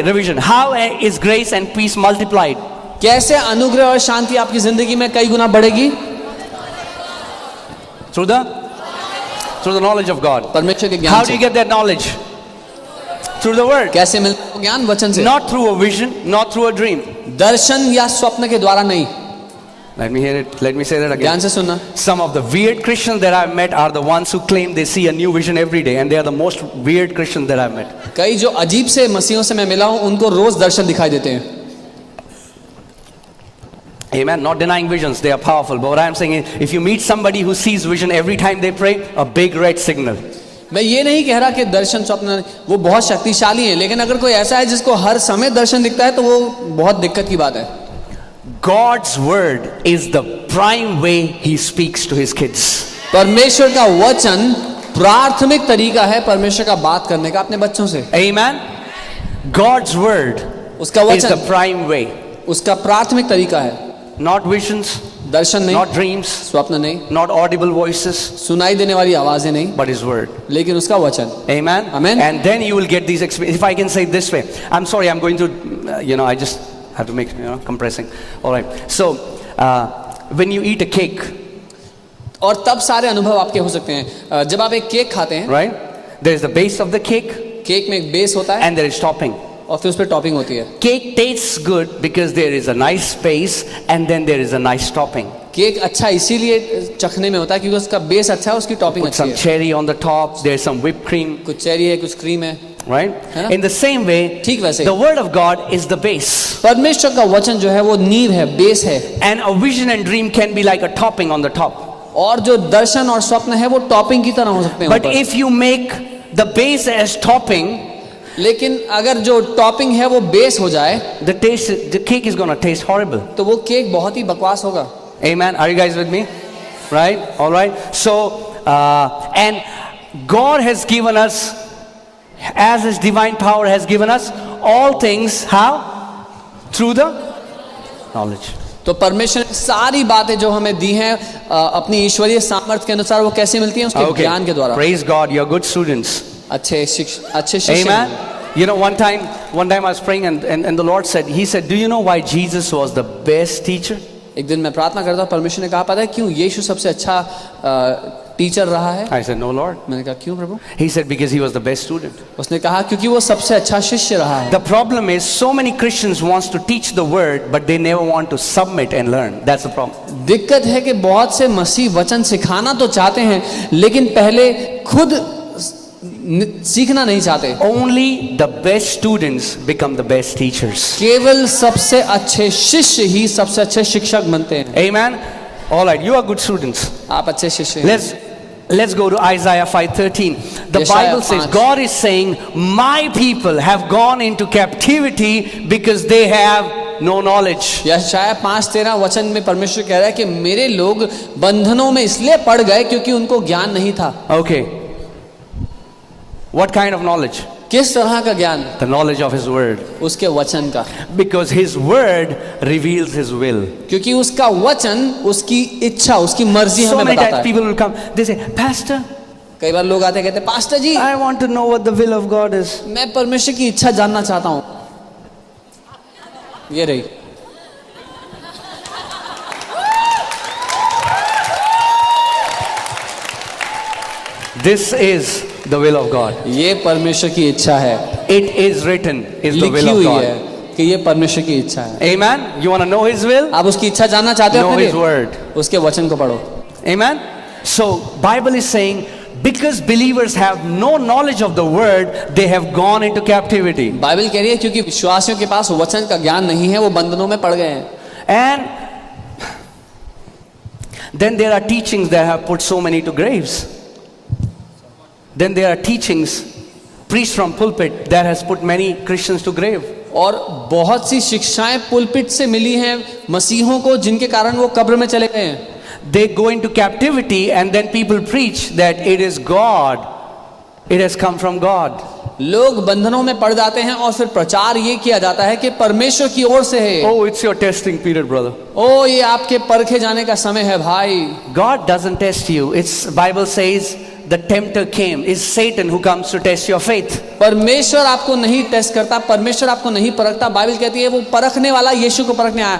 Revision. How is grace and peace multiplied? कैसे अनुग्रह और शांति आपकी जिंदगी में कई गुना बढ़ेगी? Through the knowledge of God. परमेश्वर के ज्ञान How do you से। get that knowledge? Through the word. कैसे मिलता है ज्ञान? वचन से। Not through a vision, not through a dream. दर्शन या स्वप्न के द्वारा नहीं। Let me hear it. Let me say that again. ध्यान से सुनना। Some of the weird Christians that I've met are the ones who claim they see a new vision every day, and they are the most weird Christians that I've met. कई जो अजीब से मसीहों से मैं मिला हूं उनको रोज दर्शन दिखाई देते हैं। Amen. Not denying visions, they are powerful. But what I'm saying is, if you meet somebody who sees vision every time they pray, a big red signal. मैं ये नहीं कह रहा कि दर्शन स्वप्न वो बहुत शक्तिशाली है, लेकिन अगर कोई ऐसा है जिसको हर समय दर्शन दिखता है तो वो बहुत दिक्कत की बात है। God's word is the prime way He speaks to His kids. परमेश्वर का वचन प्राथमिक तरीका है परमेश्वर का बात करने का अपने बच्चों से। Amen. God's word उसका is the वचन prime way. उसका प्राथमिक तरीका है, Not visions, दर्शन नहीं, not dreams, स्वप्न नहीं, not audible voices, सुनाई देने वाली आवाजें नहीं, but His word. लेकिन उसका वचन। Amen. Amen. And then you will get these experiences. If I can say it this way, I'm sorry, I'm going to, I just have to make, compressing. All right. So, when you eat a cake, और तब सारे अनुभव आपके हो सकते हैं। जब आप एक केक खाते हैं, right? There is the base of the cake, cake में एक बेस होता है and there is topping. और फिर उस पर टॉपिंग होती है। Cake tastes good because there is a nice base, and then there is a nice topping. Cake अच्छा इसीलिए चखने में होता है क्योंकि उसका बेस अच्छा है, उसकी टॉपिंग Put अच्छी some है। cherry on the top. There is some whipped cream, कुछ चेरी है, कुछ क्रीम है, right? है ना? In the same way, ठीक वैसे the word of God is the base. परमेश्वर का वचन जो है वो नींव है, बेस है, And a vision and dream can be like a topping on the top. और जो दर्शन और स्वप्न है वो टॉपिंग की तरह हो सकते हैं But ऊपर। if you make the base as topping, लेकिन अगर जो टॉपिंग है वो बेस हो जाए the cake is gonna taste horrible. तो वो केक बहुत ही बकवास होगा। Amen. Are you guys with me? Right? All right. So, and God has given us, as His divine power has given us, all things. How? Through the knowledge. तो परमेश्वर ने सारी बातें जो हमें दी हैं अपनी ईश्वरीय सामर्थ्य के अनुसार वो कैसे मिलती हैं? उसके ज्ञान के द्वारा। Praise God. You're good students. अच्छे शिष्य। Amen. One time I was praying and the Lord said, He said, do you know why Jesus was the best teacher? एक दिन मैं प्रार्थना करता हूँ, परमेश्वर ने कहा पता है क्यों यीशु सबसे अच्छा टीचर रहा है? I said, no Lord. मैंने कहा क्यों प्रभु? He said, because he was the best student. उसने कहा क्योंकि वो सबसे अच्छा शिष्य रहा है। The problem is so many Christians wants to teach the word but they never want to submit and learn. That's the problem. दिक्कत है कि बहुत से मसीह वचन सिखाना तो चाहते हैं लेकिन पहले खुद सीखना नहीं चाहते। Only the best students become the best teachers. केवल सबसे अच्छे शिष्य ही सबसे अच्छे शिक्षक बनते हैं। Amen. All right, you are good students. आप अच्छे शिष्य हैं। Let's go to Isaiah 5:13. The Yeshaya Bible says 5. God is saying, "My people have gone into captivity because they have no knowledge." यशाया 5:13 वचन में परमेश्वर कह रहा है कि मेरे लोग बंधनों में इसलिए पड़ गए क्योंकि उनको ज्ञान नहीं था। Okay. What kind of knowledge? किस तरह का ज्ञान? The knowledge of His word. उसके वचन का। Because His word reveals His will. क्योंकि उसका वचन उसकी इच्छा, उसकी मर्जी So हमें many बताता times है। people will come, they say, "Pastor, कई बार लोग आते कहते pastor ji I want to know what the will of God is." मैं परमेश्वर की इच्छा जानना चाहता हूँ। ये रही। This is the will of God. ये परमेश्वर की इच्छा है। It is written is the लिखी will of हुई God. है कि ये परमेश्वर की इच्छा है। Amen. You want to know His will? आप उसकी इच्छा जानना चाहते हो Know अपने His लिए? word. उसके वचन को पढ़ो। Amen. So Bible is saying because believers have no knowledge of the word, they have gone into captivity. Bible कह रही है क्योंकि विश्वासियों के पास वचन का ज्ञान नहीं है, वो बंधनों में पड़ गए हैं। And then there are teachings that have put so many to graves. Then there are teachings preached from pulpit that has put many Christians to grave. और बहुत सी शिक्षाएं पुलपिट से मिली हैं मसीहों को जिनके कारण वो कब्र में चले गए हैं। They go into captivity and then people preach that it is God. It has come from God. लोग बंधनों में पड़ जाते हैं और फिर प्रचार ये किया जाता है कि परमेश्वर की ओर से है। Oh, it's your testing period, brother. ओ ये आपके परखे जाने का समय है भाई। God doesn't test you. It's Bible says the tempter came. It's Satan who comes to test your faith. परमेश्वर आपको नहीं टेस्ट करता, परमेश्वर आपको नहीं परखता। बाइबल कहती है वो परखने वाला यीशु को परखने आया।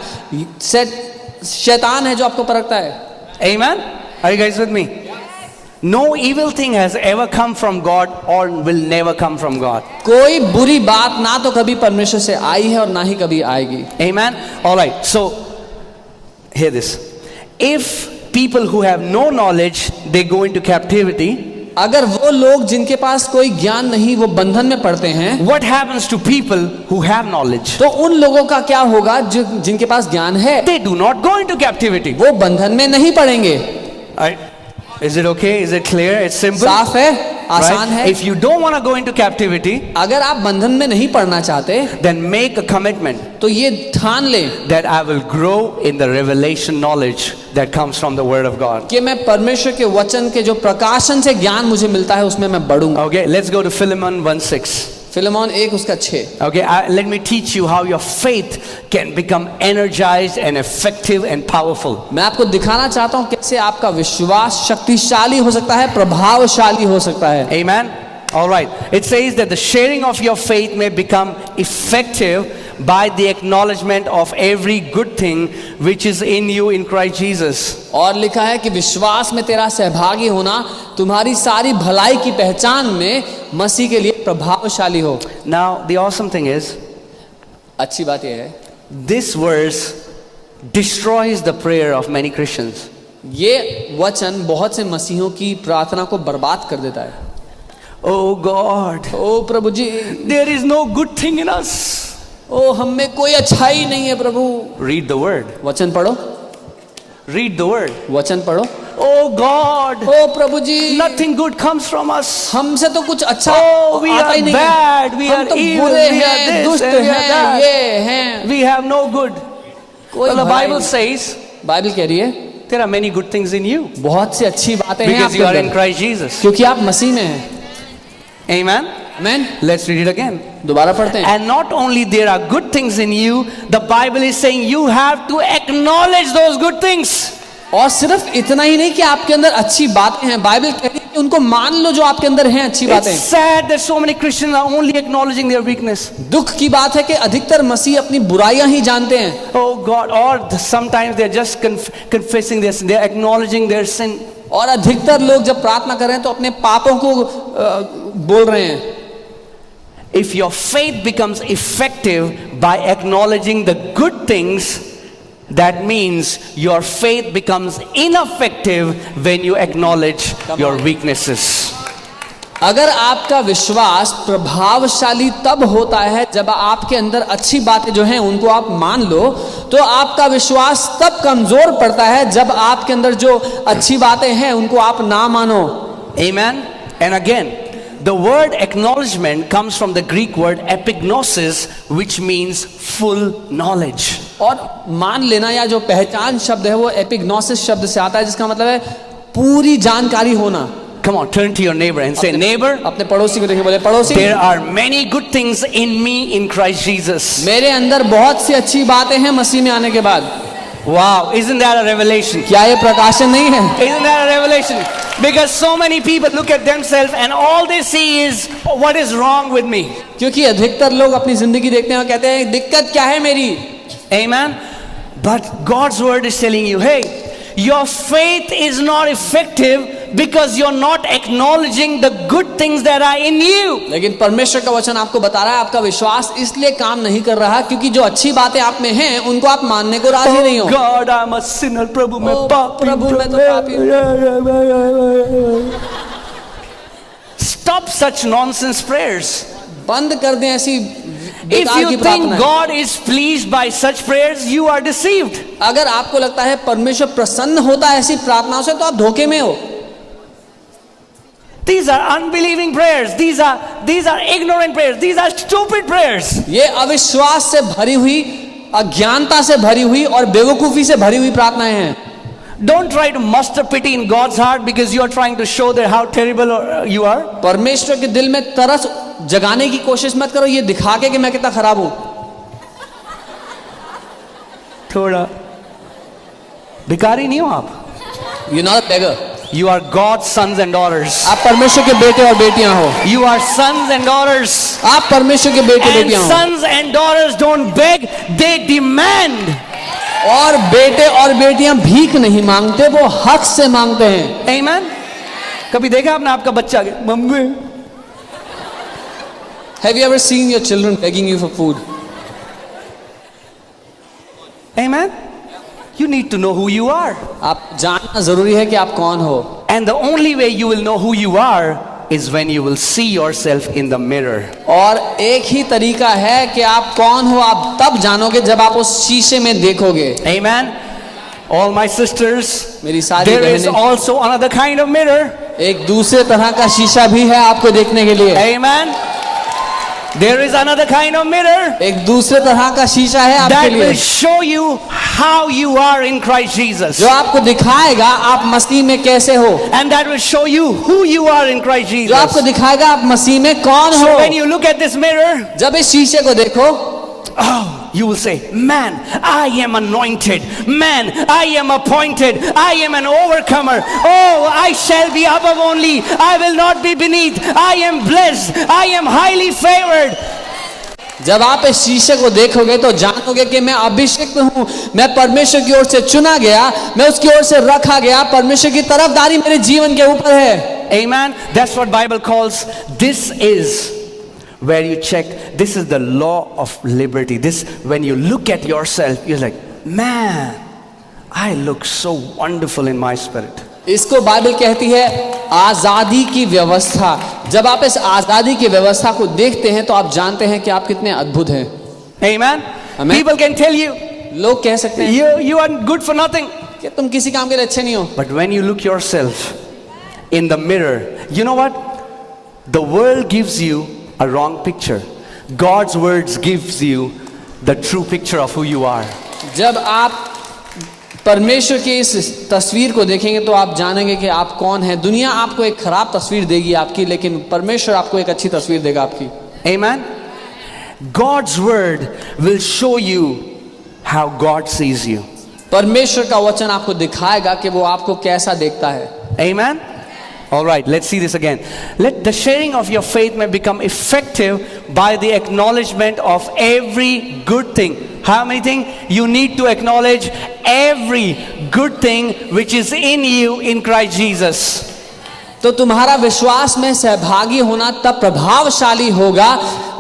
शैतान है जो आपको परखता है। Amen. Are you guys with me? No evil thing has ever come from God or will never come from God. कोई बुरी बात ना तो कभी परमेश्वर से आई है और ना ही कभी आएगी। Amen. All right. So hear this. If people who have no knowledge they go into captivity, अगर वो लोग जिनके पास कोई ज्ञान नहीं वो बंधन में पड़ते हैं, what happens to people who have knowledge? तो उन लोगों का क्या होगा जो जिनके पास ज्ञान है? They do not go into captivity. वो बंधन में नहीं पड़ेंगे। Is it okay? Is it clear? It's simple. साफ है, आसान Right? है। If you don't want to go into captivity, अगर आप बंधन में नहीं पड़ना चाहते then make a commitment तो ये ठान ले that I will grow in the revelation knowledge that comes from the word of God. कि मैं परमेश्वर के वचन के जो प्रकाशन से ज्ञान मुझे मिलता है उसमें मैं बढ़ूंगा। Okay, let's go to Philemon 1:6. Philemon 1 उसका 6। Okay, let me teach you how your faith can become energized and effective and powerful. मैं आपको दिखाना चाहता हूं कैसे आपका विश्वास शक्तिशाली हो सकता है, प्रभावशाली हो सकता है। Amen. All right. It says that the sharing of your faith may become effective by the acknowledgement of every good thing which is in you in Christ Jesus. और लिखा है कि विश्वास में तेरा सहभागी होना तुम्हारी सारी भलाई की पहचान में मसीह के लिए प्रभावशाली हो। Now, the awesome thing is, अच्छी बात यह है, this verse destroys the prayer of many Christians. ये वचन बहुत से मसीहों की प्रार्थना को बर्बाद कर देता है। Oh God, O Prabhu ji, there is no good thing in us. ओ हम में कोई अच्छाई नहीं है प्रभु। Read the word. वचन पढ़ो, Read the word. वचन पढ़ो। Oh God, O Prabhu ji, nothing good comes from us. हमसे तो कुछ अच्छा Oh, we आता ही are नहीं bad, है। we हम are तो evil, बुरे we are हैं, this, दुष्ट and we are हैं, that. ये हैं। We have no good. कोई Well, the भलाई Bible नहीं। says बाइबल कह रही है there are many good things in you बहुत सी अच्छी बातें हैं because you are आपके in अंदर, Christ Jesus. क्योंकि आप मसीह में हैं। Amen. आमीन। Let's read it again. दोबारा पढ़ते हैं। And not only there are good things in you, the Bible is saying you have to acknowledge those good things. और सिर्फ इतना ही नहीं कि आपके अंदर अच्छी बातें हैं, बाइबल कह रही है कि उनको मान लो जो आपके अंदर हैं अच्छी It's बातें। sad that so many Christians are only acknowledging their weakness. दुख की बात है कि अधिकतर मसीह अपनी बुराइयां ही जानते हैं। Oh God, or sometimes they're just confessing their sin, they're acknowledging their sin. और अधिकतर लोग जब प्रार्थना कर रहे हैं तो अपने पापों को बोल रहे हैं। If your faith becomes effective by acknowledging the good things, that means your faith becomes ineffective when you acknowledge your weaknesses. अगर आपका विश्वास प्रभावशाली तब होता है जब आपके अंदर अच्छी बातें जो हैं उनको आप मान लो, तो आपका विश्वास तब कमजोर पड़ता है जब आपके अंदर जो अच्छी बातें हैं उनको आप ना मानो। Amen. And again, the word acknowledgement comes from the Greek word epignosis, which means full knowledge. और मान लेना या जो पहचान शब्द है वो एपिग्नोसिस शब्द से आता है, जिसका मतलब है पूरी जानकारी होना। Come on, turn to your neighbor and say, neighbor, अपने पड़ोसी को देखिए, बोले पड़ोसी, there are many good things in me in Christ Jesus. मेरे अंदर बहुत सी अच्छी बातें हैं मसीह में आने के बाद। Wow, isn't that a revelation? क्या ये प्रकाशन नहीं है? Isn't that a revelation? Because so many people look at themselves and all they see is what is wrong with me. क्योंकि अधिकतर लोग अपनी जिंदगी देखते हैं और कहते हैं दिक्कत क्या है मेरी। Amen. But God's word is telling you, hey, your faith is not effective because you're not acknowledging the good things that are in you. लेकिन परमेश्वर का वचन आपको बता रहा है आपका विश्वास इसलिए काम नहीं कर रहा क्योंकि जो अच्छी बातें आप में हैं उनको आप मानने को राजी नहीं हो। God, I'm a sinner. प्रभु मैं पापी। प्रभु मैं तो पापी हूं। Stop such nonsense prayers. बंद कर दें ऐसी If बेकार की you think प्रार्थना। God is pleased by such prayers, you are deceived. अगर आपको लगता है परमेश्वर प्रसन्न होता है ऐसी प्रार्थनाओं से तो आप धोखे में हो। These are unbelieving prayers. These are ignorant prayers. These are stupid prayers. ये अविश्वास से भरी हुई, अज्ञानता से भरी हुई और बेवकूफी से भरी हुई प्रार्थनाएं हैं। Don't try to muster pity in God's heart because you are trying to show that how terrible you are. परमेश्वर के दिल में तरस जगाने की कोशिश मत करो ये दिखा के कि मैं कितना खराब हूं। थोड़ा भिखारी नहीं हो आप। You're not a beggar. You are God's sons and daughters. आप परमेश्वर के बेटे और बेटियां हो। You are sons and daughters. आप परमेश्वर के बेटे And बेटियां हो। sons and daughters don't beg, they demand. और बेटे और बेटियां भीख नहीं मांगते, वो हक से मांगते हैं। Amen. कभी देखा आपने आपका बच्चा mummy? Have you ever seen your children begging you for food? Amen. You need to know who you are. आप जानना जरूरी है कि आप कौन हो। And the only way you will know who you are is when you will see yourself in the mirror. और एक ही तरीका है कि आप कौन हो आप तब जानोगे जब आप उस शीशे में देखोगे। Amen. All my sisters, मेरी सारी there is बहनें, also another kind of mirror. एक दूसरे तरह का शीशा भी है आपको देखने के लिए। Amen. There is another kind of mirror एक दूसरे तरह का शीशा है आपके that लिए, will show you how you are in Christ Jesus. जो आपको दिखाएगा आप मसीह में कैसे हो, And that will show you who you are in Christ जो आपको Jesus. दिखाएगा आप मसीह में कौन So हो। when you look at this mirror, जब इस शीशे को देखो, oh, you will say, man, I am anointed. Man, I am appointed. I am an overcomer. Oh, I shall be above only. I will not be beneath. I am blessed. I am highly favored. जब आप इस शीशे को देखोगे तो जानोगे कि मैं अभिषिक्त हूँ, मैं परमेश्वर की ओर से चुना गया, मैं उसकी ओर से रखा गया, परमेश्वर की तरफदारी मेरे जीवन के ऊपर है। Amen. That's what Bible calls. This is where you check. This is the law of liberty. This, when you look at yourself, you're like, man, I look so wonderful in my spirit. इसको Bible कहती है आजादी की व्यवस्था। जब आप इस आजादी की व्यवस्था को देखते हैं तो आप जानते हैं कि आप कितने अद्भुत हैं। Amen. Amen. People can tell you, लोग कह सकते हैं you are good for nothing. कि तुम किसी काम के लिए अच्छे नहीं हो, But when you look yourself in the mirror, you know what? The world gives you a wrong picture. God's words gives you the true picture of who you are. जब आप परमेश्वर की इस तस्वीर को देखेंगे तो आप जानेंगे कि आप कौन हैं। दुनिया आपको एक खराब तस्वीर देगी आपकी, लेकिन परमेश्वर आपको एक अच्छी तस्वीर देगा आपकी। Amen. God's word will show you how God sees you. परमेश्वर का वचन आपको दिखाएगा कि वो आपको कैसा देखता है। Amen. All right, let's see this again. Let the sharing of your faith may become effective by the acknowledgement of every good thing. How many things? You need to acknowledge every good thing which is in you in Christ Jesus. तो तुम्हारा विश्वास में सहभागी होना तब प्रभावशाली होगा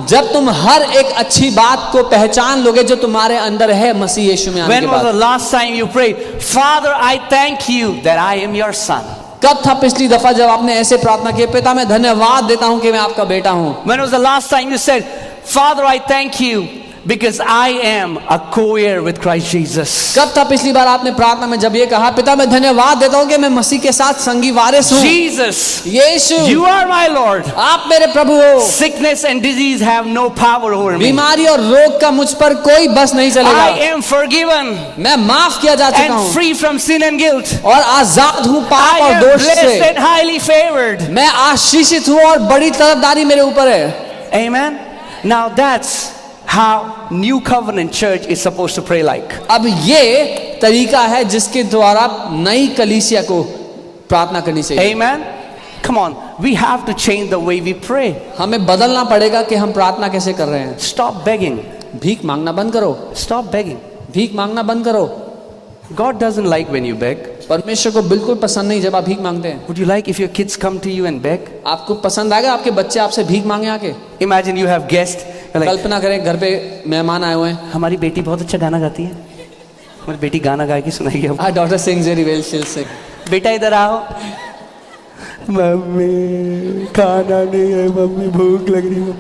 जब तुम हर एक अच्छी बात को पहचान लोगे जो तुम्हारे अंदर है मसीह यीशु में आने When के was the बाद। last time you prayed, Father, I thank you that I am your son? कब था पिछली दफा जब आपने ऐसे प्रार्थना की, पिता मैं धन्यवाद देता हूं कि मैं आपका बेटा हूं। When was the last time you said, Father, I thank you because I am a co-heir with Christ Jesus? कब था पिछली बार आपने प्रार्थना में जब ये कहा, पिता मैं धन्यवाद देता हूं कि मैं मसीह के साथ संगी वारिस हूं। Jesus, Yeshu, you are my Lord. आप मेरे प्रभु हो। Sickness and disease have no power over me. बीमारी और रोग का मुझ पर कोई बस नहीं चलेगा। I am forgiven मैं माफ किया जा चुका and हूं free from sin and guilt. और आजाद हूं पाप I और am दोष blessed से। and highly favored. मैं आशीषित हूं और बड़ी तरफदारी मेरे ऊपर है। Amen. Now that's how New Covenant Church is supposed to pray like. अब ये तरीका है जिसके द्वारा नई कलीसिया को प्रार्थना करनी चाहिए। Amen. Come on, we have to change the way we pray. हमें बदलना पड़ेगा कि हम प्रार्थना कैसे कर रहे हैं। Stop begging. भीख मांगना बंद करो, Stop begging. भीख मांगना बंद करो। God doesn't like when you beg. परमेश्वर को बिल्कुल पसंद नहीं जब आप भीख मांगते हैं। Would you like if your kids come to you and beg? आपको पसंद आएगा आपके बच्चे आपसे भीख मांगे आके? Imagine you have guests. You're like, कल्पना करें घर पे मेहमान आए हुए हैं। हमारी बेटी बहुत अच्छा गाना गाती है, हमारी बेटी गाना गा के सुनाएगी हम। Our daughter sings very well, she'll sing. बेटा इधर आओ। मम्मी खाना नहीं है, मम्मी भूख लग रही है।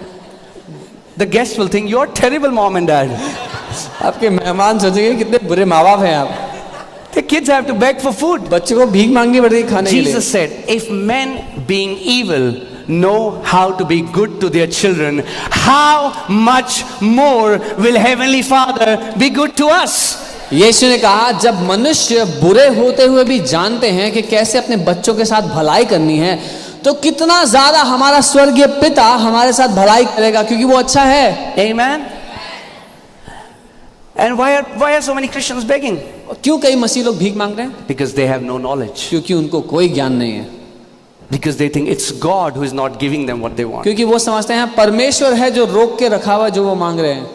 The guest will think you are terrible mom and dad. आपके मेहमान सोचेंगे कितने बुरे माँ बाप हैं आप। The kids have to beg for food. बच्चों को भीख मांगनी पड़ती है खाने के लिए। Jesus said, if men being evil know how to be good to their children, how much more will Heavenly Father be good to us? यीशु ने कहा जब मनुष्य बुरे होते हुए भी जानते हैं कि कैसे अपने बच्चों के साथ भलाई करनी है, तो कितना ज्यादा हमारा स्वर्गीय पिता हमारे साथ भलाई करेगा, क्योंकि वो अच्छा है। Amen. And why are so many Christians begging? क्यों कई मसीह लोग भीख मांग रहे हैं? Because they have no knowledge. क्योंकि उनको कोई ज्ञान नहीं है। Because they think it's God who is not giving them what they want. क्योंकि वो समझते हैं परमेश्वर है जो रोक के रखा हुआ जो वो मांग रहे हैं।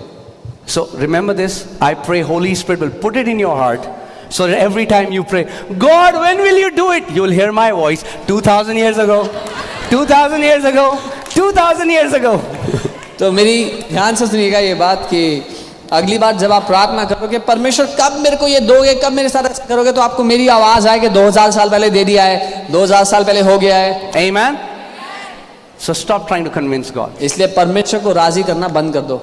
So remember this. I pray Holy Spirit will put it in your heart, so that every time you pray, God, when will you do it? You'll hear my voice 2,000 years ago, 2,000 years ago, 2,000 years ago. तो मेरी ध्यान से सुनिएगा ये बात कि अगली बार जब आप प्रार्थना करोगे परमेश्वर कब मेरे को ये दोगे, कब मेरे साथ ऐसा करोगे, तो आपको मेरी आवाज आए कि 2000 साल पहले दे दिया है, 2000 साल पहले हो गया है। Amen. So stop trying to convince God. इसलिए परमेश्वर को राजी करना बंद कर दो,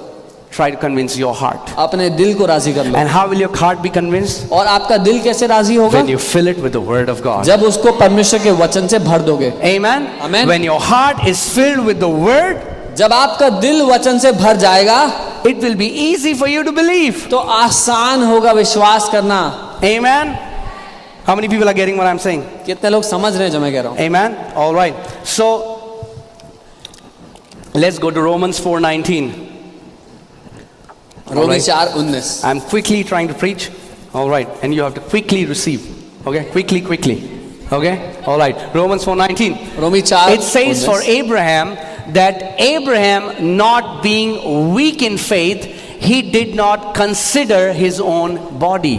Try to convince your heart. अपने दिल को राजी कर लो। And how will your heart be convinced? और आपका दिल कैसे राजी होगा? When you fill it with the Word of God. जब उसको परमेश्वर के वचन से भर दोगे। Amen. Amen. When your heart is filled with the Word, जब आपका दिल वचन से भर जाएगा, it will be easy for you to believe. तो आसान होगा विश्वास करना. Amen. How many people are getting what I'm saying? कितने लोग समझ रहे हैं जो मैं कह रहा हूं? Amen. All right. So let's go to Romans 4:19. Romi 4:19. I'm quickly trying to preach. All right. And you have to quickly receive. Okay? Quickly. Okay? All right. Romans 4:19. Romi 4. It says for Abraham that Abraham, not being weak in faith, he did not consider his own body.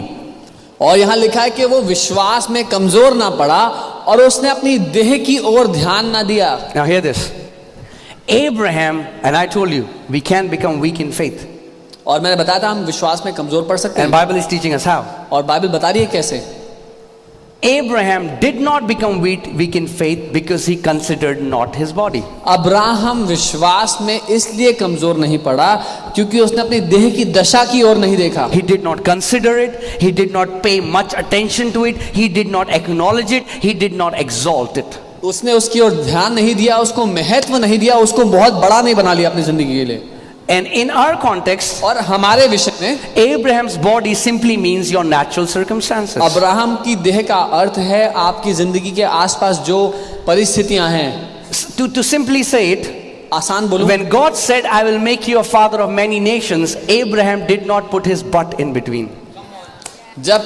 और यहाँ लिखा है कि वो विश्वास में कमजोर ना पड़ा और उसने अपनी देह की ओर ध्यान ना दिया. Now hear this. Abraham, and I told you, we can become weak in faith. और मैंने बताया था हम विश्वास में कमजोर पड़ सकते And हैं. Bible is teaching us how. और बाइबल बता रही है कैसे. Abraham did not become weak in faith because he considered not his body. Abraham विश्वास में इसलिए कमजोर नहीं पड़ा क्योंकि उसने अपनी देह की दशा की ओर नहीं देखा. He did not consider it. He did not pay much attention to it. He did not acknowledge it. He did not exalt it. उसने उसकी ओर ध्यान नहीं दिया, उसको महत्व नहीं दिया, उसको बहुत बड़ा नहीं बना लिया अपनी जिंदगी के लिए. And in our context, और हमारे विषय में Abraham's body simply means your natural circumstances. Abraham की देह का अर्थ है आपकी जिंदगी के आसपास जो परिस्थितियां हैं. To simply say it, आसान बोलूं, when God said, I will make you a father of many nations, Abraham did not put his butt in between. जब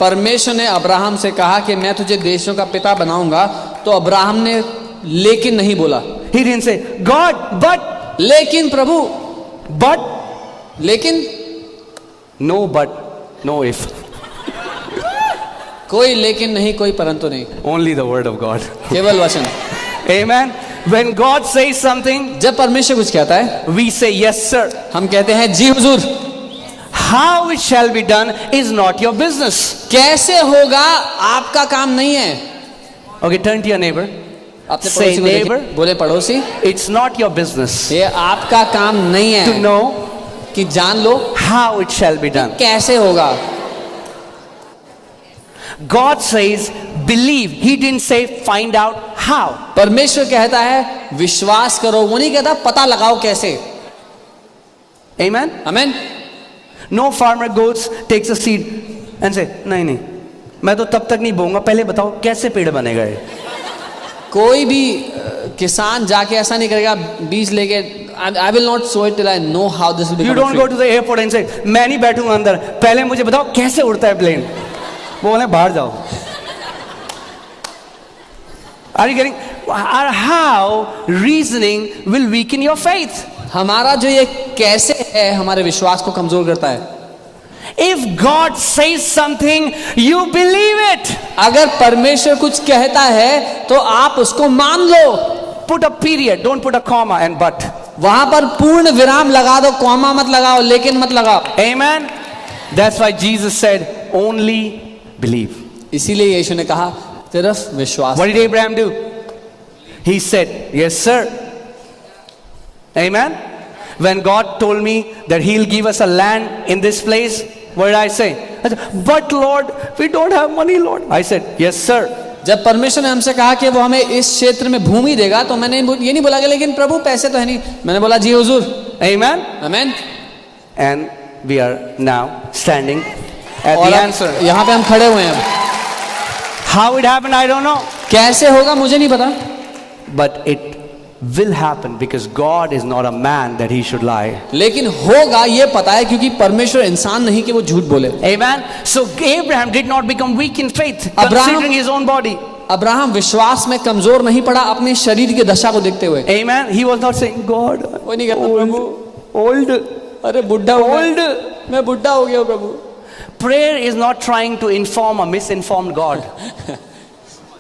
परमेश्वर ने अब्राहम से कहा कि मैं तुझे देशों का पिता बनाऊंगा, तो अब्राहम ने लेकिन नहीं बोला. He didn't say, God, but, लेकिन प्रभु, but, लेकिन, no but, no if. कोई लेकिन नहीं, कोई परंतु नहीं, Only the word of God. केवल वचन. Amen. When God says something, जब परमेश्वर कुछ कहता है, we say yes sir. हम कहते हैं जी हुजूर. How it shall be done is not your business. कैसे होगा आपका काम नहीं है. Okay, turn to your neighbor. अपने Say पड़ोसी को देखिए, neighbor. बोले पड़ोसी, It's not your business ये आपका काम नहीं to है know कि जान लो how it shall be done. कैसे होगा. God says, believe. He didn't say find out how. परमेश्वर कहता है विश्वास करो, वो नहीं कहता पता लगाओ कैसे. Amen. आमीन. No farmer goes, takes a seed and say, नहीं, मैं तो तब तक नहीं बोऊंगा, पहले बताओ कैसे पेड़ बनेगा ये. कोई भी किसान जाके ऐसा नहीं करेगा बीज लेके I will not sow it till I know how this will become You a don't tree. go to the airport and say, मैं नहीं बैठूंगा अंदर, पहले मुझे बताओ कैसे उड़ता है प्लेन. वो बोले बाहर जाओ. Are you getting? How reasoning will weaken your faith? हमारा जो ये कैसे है हमारे विश्वास को कमजोर करता है. If God says something, you believe it. अगर परमेश्वर कुछ कहता है तो आप उसको मान लो. Put a period, don't put a comma and but. वहां पर पूर्ण विराम लगा दो, कॉमा मत लगाओ, लेकिन मत लगाओ. Amen. That's why Jesus said, only believe. इसीलिए यीशु ने कहा सिर्फ विश्वास. What did Abraham do? He said, yes sir. Amen. When God told me that he'll give us a land in this place, what did I say? I said, but Lord, we don't have money, Lord. I said, yes sir. जब परमेश्वर ने हमसे कहा कि वो हमें इस क्षेत्र में भूमि देगा, तो मैंने ये नहीं बोला कि लेकिन प्रभु पैसे तो है नहीं. मैंने बोला जी हुजूर. Amen. आमीन. And we are now standing at और the अब answer. यहाँ पे हम खड़े हुए हैं. How it happened, I don't know. कैसे होगा मुझे नहीं पता, But it will happen because God is not a man that he should lie. लेकिन होगा ये पता है क्योंकि परमेश्वर इंसान नहीं कि वो झूठ बोले. Amen. So Abraham did not become weak in faith, Abraham- considering his own body. Abraham विश्वास में कमजोर नहीं पड़ा अपने शरीर की दशा को देखते हुए. Amen. He was not saying, God, वो नहीं कहता प्रभु, old. अरे बुढ़ा हो गया, Old. मैं बुढ़ा हो गया हूँ प्रभु. Prayer is not trying to inform a misinformed God.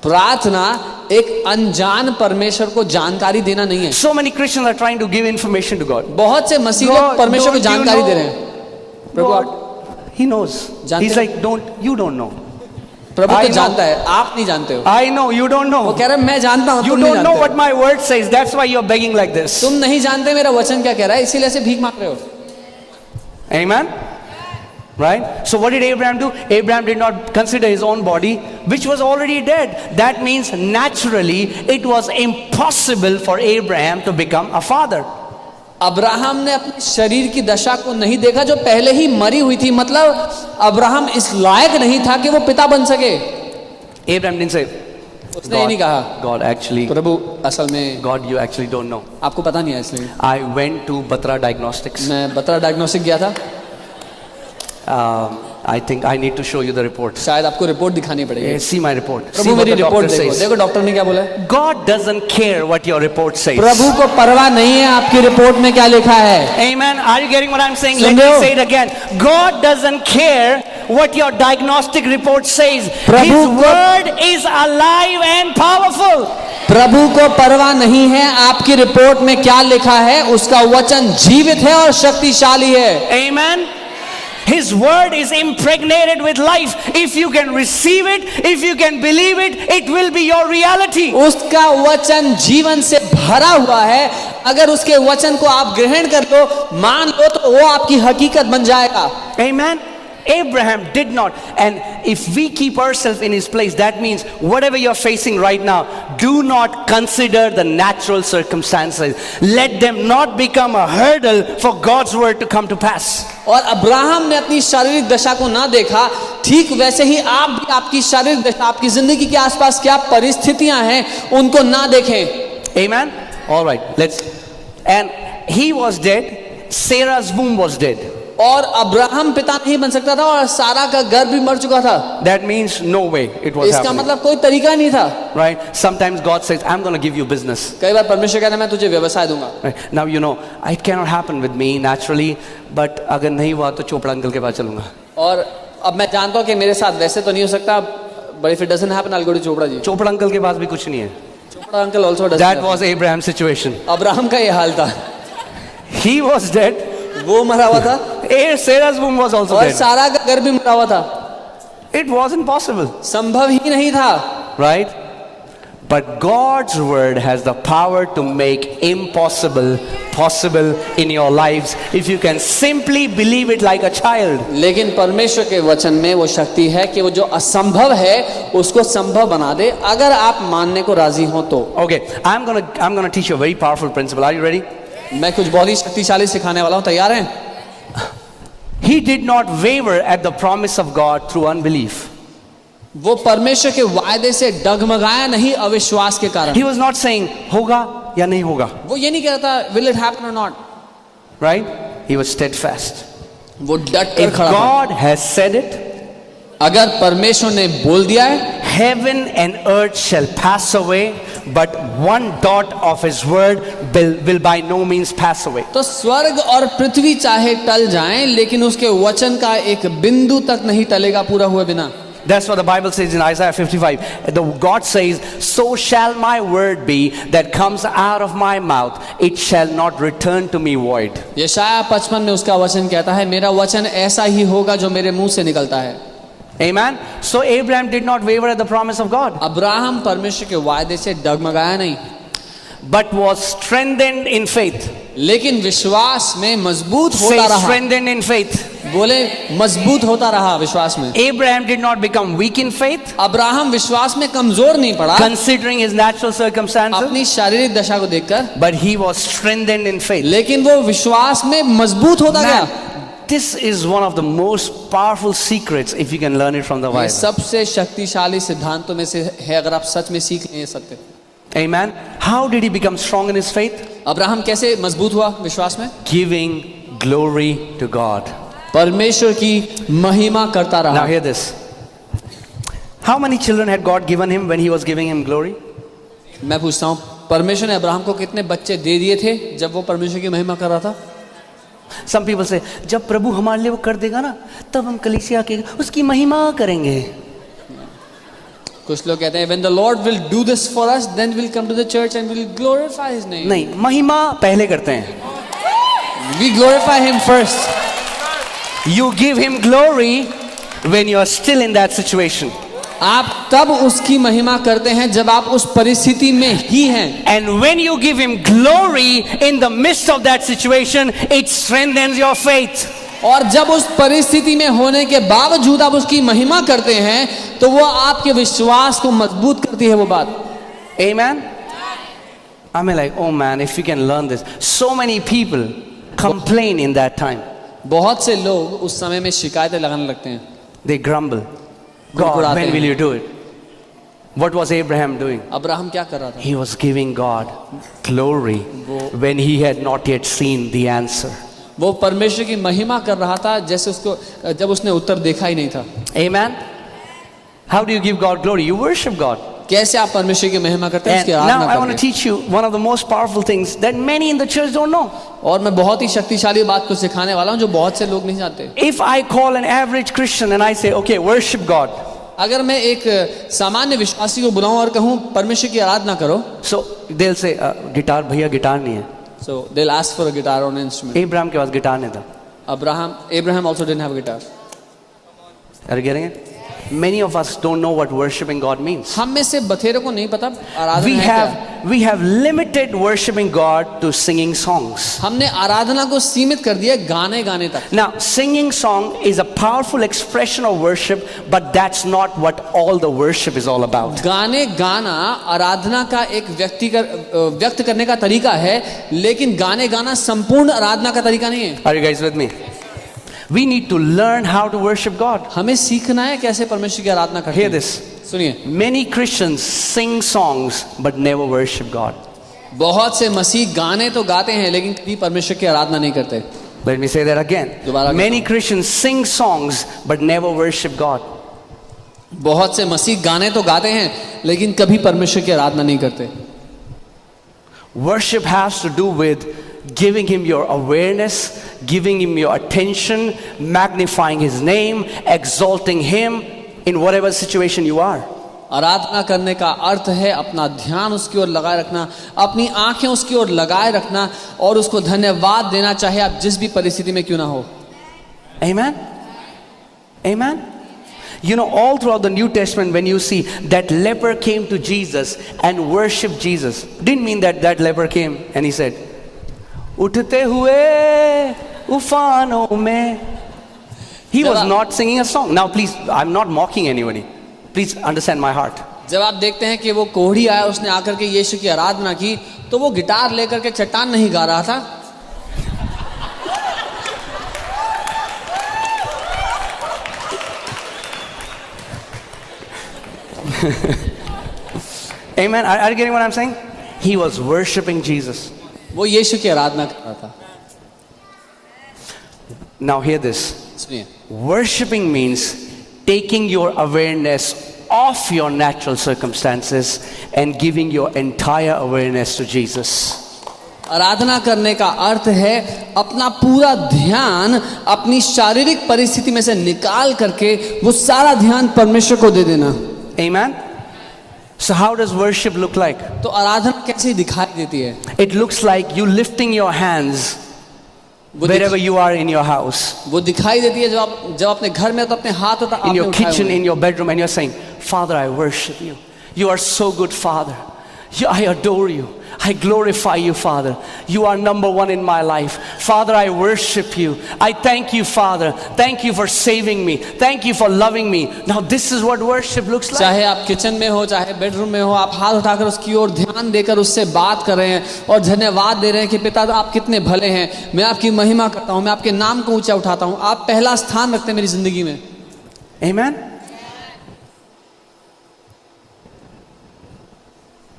प्रार्थना एक अनजान परमेश्वर को जानकारी देना नहीं है. So many Christians are trying to give information to God. बहुत से मसीह God, लोग परमेश्वर को don't you जानकारी know? दे रहे हैं. प्रभु God, आप, he knows. जानते He's हो? like, you don't know. Prabhu I तो know. जानता है, आप नहीं जानते हो. I know, you don't वो know. कह रहे हैं मैं जानता हूँ, You तुम नहीं don't know जानते what हो. my word says. That's why you're begging like this. तुम नहीं जानते मेरा वचन क्या कह रहा है, इसीलिए से भीख मांग रहे हो. Amen. Right? So what did Abraham do? Abraham did not consider his own body, which was already dead. That means naturally it was impossible for Abraham to become a father. Abraham ने अपने शरीर की दशा को नहीं देखा जो पहले ही मरी हुई थी, मतलब अब्राहम इस लायक नहीं था कि वो पिता बन सके। Abraham didn't say, उसने ये नहीं कहा, God actually, प्रभु असल में God, you actually don't know. आपको पता नहीं है इसलिए। I went to Batra Diagnostics. मैं बत्रा डायग्नोस्टिक गया था, I think I need to show you the report. शायद आपको रिपोर्ट दिखानी पड़ेगी। See my report. See Prabhu what मेरी the रिपोर्ट doctor देखो, says. देखो डॉक्टर ने क्या बोला है। God doesn't care what your report says. प्रभु को परवाह नहीं है आपकी रिपोर्ट में क्या लिखा है। Amen. Are you getting what I'm saying? Soon Let रहे me हो? say it again. God doesn't care what your diagnostic report says. Prabhu His को- word is alive and powerful. प्रभु को परवाह नहीं है आपकी रिपोर्ट में क्या लिखा है, उसका वचन जीवित है और शक्तिशाली है। Amen. His word is impregnated with life. If you can receive it, if you can believe it, it will be your reality. उसका वचन जीवन से भरा हुआ है, अगर उसके वचन को आप ग्रहण कर लो, मान लो, तो वो आपकी हकीकत बन जाएगा। Amen. Abraham did not. And if we keep ourselves in his place, that means whatever you're facing right now, do not consider the natural circumstances. Let them not become a hurdle for God's word to come to pass. और Abraham ने अपनी शारीरिक दशा को ना देखा, ठीक वैसे ही आप भी आपकी शारीरिक दशा, आपकी जिंदगी के आसपास क्या परिस्थितियां हैं, उनको ना देखें। Amen. All right, let's. And he was dead. Sarah's womb was dead. और अब्राहम पिता नहीं बन सकता था और सारा का गर्भ भी मर चुका था। That means no way it was इसका happening. मतलब कोई तरीका नहीं था। Right? Sometimes God says, I'm going to give you business. कई बार परमेश्वर कहता है मैं तुझे व्यवसाय दूंगा। Right? Now you know, it cannot happen with me naturally, but अगर नहीं हुआ तो चोपड़ा अंकल के पास चलूंगा। और अब मैं जानता हूँ कि मेरे साथ वैसे तो नहीं हो सकता, but if it doesn't happen, I'll go to Chopra ji. Chopra uncle के पास भी कुछ नहीं है। Chopra uncle also doesn't That happen। was Abraham's situation. Abraham का ये हाल था, He was dead. वो मरा हुआ था Sarah's womb was also और dead. सारा का गर्भ भी मरा हुआ था। It wasn't possible. संभव ही नहीं था। Right? But God's word has the power to make impossible possible in your lives if you can simply believe it like a child. लेकिन परमेश्वर के वचन में वो शक्ति है कि वो जो असंभव है उसको संभव बना दे, अगर आप मानने को राजी हो तो। Okay, I'm gonna teach you a very powerful principle. Are you ready? मैं कुछ बहुत ही शक्तिशाली सिखाने वाला हूँ, तैयार हैं? He did not waver at the promise of God through unbelief. वो परमेश्वर के वायदे से डगमगाया नहीं अविश्वास के कारण। He was not saying होगा या नहीं होगा. वो ये नहीं कह रहा था will it happen or not, Right? He was steadfast. वो डट कर If खड़ा था। God has said it, अगर परमेश्वर ने बोल दिया है, heaven and earth shall pass away, but one dot of his word will by no means pass away. तो स्वर्ग और पृथ्वी चाहे टल जाएं, लेकिन उसके वचन का एक बिंदु तक नहीं टलेगा पूरा हुए बिना। That's what the Bible says in Isaiah 55. God says, so shall my word be that comes out of my mouth. It shall not return to me void. यशाया 55 में उसका वचन कहता है, मेरा वचन ऐसा ही होगा जो मेरे मुंह से निकलता है। Amen. So Abraham did not waver at the promise of God, Abraham परमेश्वर के वायदे से डगमगाया नहीं, but was strengthened in faith. लेकिन विश्वास में मजबूत Say होता रहा। strengthened in faith. बोले मजबूत होता रहा विश्वास में। Abraham did not become weak in faith, Abraham विश्वास में कमजोर नहीं पड़ा considering his natural circumstances, अपनी शारीरिक दशा को देखकर, but he was strengthened in faith. लेकिन वो विश्वास में मजबूत होता गया। Man, this is one of the most powerful secrets if you can learn it from the ये Bible. सबसे शक्तिशाली सिद्धांतों में से है, अगर आप सच में सीख लें ये सत्य। Amen. How did he become strong in his faith? Abraham कैसे मजबूत हुआ विश्वास में? Giving glory to God. परमेश्वर की महिमा करता Now रहा। hear this. How many children had God given him when he was giving him glory? मैं पूछता हूँ, परमेश्वर ने अब्राहम को कितने बच्चे दे दिए थे जब वो परमेश्वर की महिमा कर रहा था? Some people say, जब प्रभु हमारे लिए वो कर देगा ना, तब हम कलीसिया के उसकी महिमा करेंगे. कुछ लोग कहते हैं when the Lord will do this for us, then we'll come to the church and we'll glorify His name. नहीं, महिमा पहले करते हैं. We glorify Him first. You give him glory when you are still in that situation. आप तब उसकी महिमा करते हैं जब आप उस परिस्थिति में ही हैं। And when you give him glory in the midst of that situation, it strengthens your faith. और जब उस परिस्थिति में होने के बावजूद आप उसकी महिमा करते हैं तो वो आपके विश्वास को मजबूत करती है वो बात। Amen. I mean, like, oh man, if we can learn this. So many people complain in that time. बहुत से लोग उस समय में शिकायतें लगाने लगते हैं, They grumble. God, when will you do it? What was Abraham doing? Abraham क्या कर रहा था? He was giving God glory when he had not yet seen the answer. वो परमेश्वर की महिमा कर रहा था जैसे उसको जब उसने उत्तर देखा ही नहीं था। Amen? How do you give God glory? You worship God. कैसे आप परमेश्वर की महिमा करते हैं? And उसकी now I Aradhana want to करते teach you one of the most powerful things that many in the church don't know. हैं। और मैं बहुत ही शक्तिशाली बात को सिखाने वाला हूँ जो बहुत से लोग नहीं जानते। If I call an average Christian and I say, okay, worship God. अगर मैं एक सामान्य विश्वासी को बुलाऊं और कहूं परमेश्वर की आराधना करो, So they'll say, गिटार भैया गिटार नहीं है. so they'll ask for a guitar or an instrument. Abraham के पास गिटार नहीं था. Abraham also didn't have a guitar. Are you getting it? Many of us don't know what worshiping God means. हम में से बथेरों को नहीं पता आराधना है क्या। We have limited worshiping God to singing songs. हमने आराधना को सीमित कर दिया गाने गाने तक। Now, singing song is a powerful expression of worship, but that's not what all the worship is all about. गाने गाना आराधना का एक व्यक्त करने का तरीका है, लेकिन गाने गाना संपूर्ण आराधना का तरीका नहीं है। Are you guys with me? We need to learn how to worship God. हमें सीखना है कैसे परमेश्वर की आराधना करते Hear हैं। this. सुनिए, Many Christians sing songs but never worship God. बहुत से मसीह गाने तो गाते हैं लेकिन कभी परमेश्वर की आराधना नहीं करते। Let me say that again. दोबारा Many Christians sing songs but never worship God. बहुत से मसीह गाने तो गाते हैं लेकिन कभी परमेश्वर की आराधना नहीं करते। Worship has to do with giving him your awareness, giving him your attention, magnifying his name, exalting him in whatever situation you are. आराधना करने का अर्थ है अपना ध्यान उसकी ओर लगाए रखना, अपनी आंखें उसकी ओर लगाए रखना और उसको धन्यवाद देना, चाहे आप जिस भी परिस्थिति में क्यों ना हो। Amen? Amen? You know, all throughout the New Testament, when you see that leper came to Jesus and worshiped Jesus, didn't mean that that leper came and he said, उठते हुए उफानों में. He was not singing a song. Now please, I'm not mocking anybody. Please understand my heart. जब आप देखते हैं कि वो कोढ़ी आया, उसने आकर के यीशु की आराधना की, तो वो गिटार लेकर के चट्टान नहीं गा रहा था। Amen. Are you getting what I'm saying? He was worshiping Jesus. वो यीशु की आराधना कर रहा था। Now hear this. सुनिए, Worshipping means taking your awareness off your natural circumstances and giving your entire awareness to Jesus. आराधना करने का अर्थ है अपना पूरा ध्यान अपनी शारीरिक परिस्थिति में से निकाल करके वो सारा ध्यान परमेश्वर को दे देना। Amen. So how does worship look like? तो आराधना कैसे दिखाई देती है? It looks like you lifting your hands wherever you are in your house, वो दिखाई देती है जब अपने घर में, तो अपने हाथ होता in your kitchen, in your bedroom, and you're saying, Father, I worship you. You are so good, Father. I adore you. I glorify you, Father. You are number one in my life. Father, I worship you. I thank you, Father. Thank you for saving me. Thank you for loving me. Now this is what worship looks like. चाहे आप kitchen में हो, चाहे bedroom में हो, आप हाथ उठाकर उसकी ओर ध्यान देकर उससे बात कर रहे हैं और धन्यवाद दे रहे हैं कि पिता आप कितने भले हैं, मैं आपकी महिमा करता हूँ, मैं आपके नाम को ऊंचा उठाता हूँ, आप पहला स्थान रखते हैं मेरी जिंदगी में। Amen.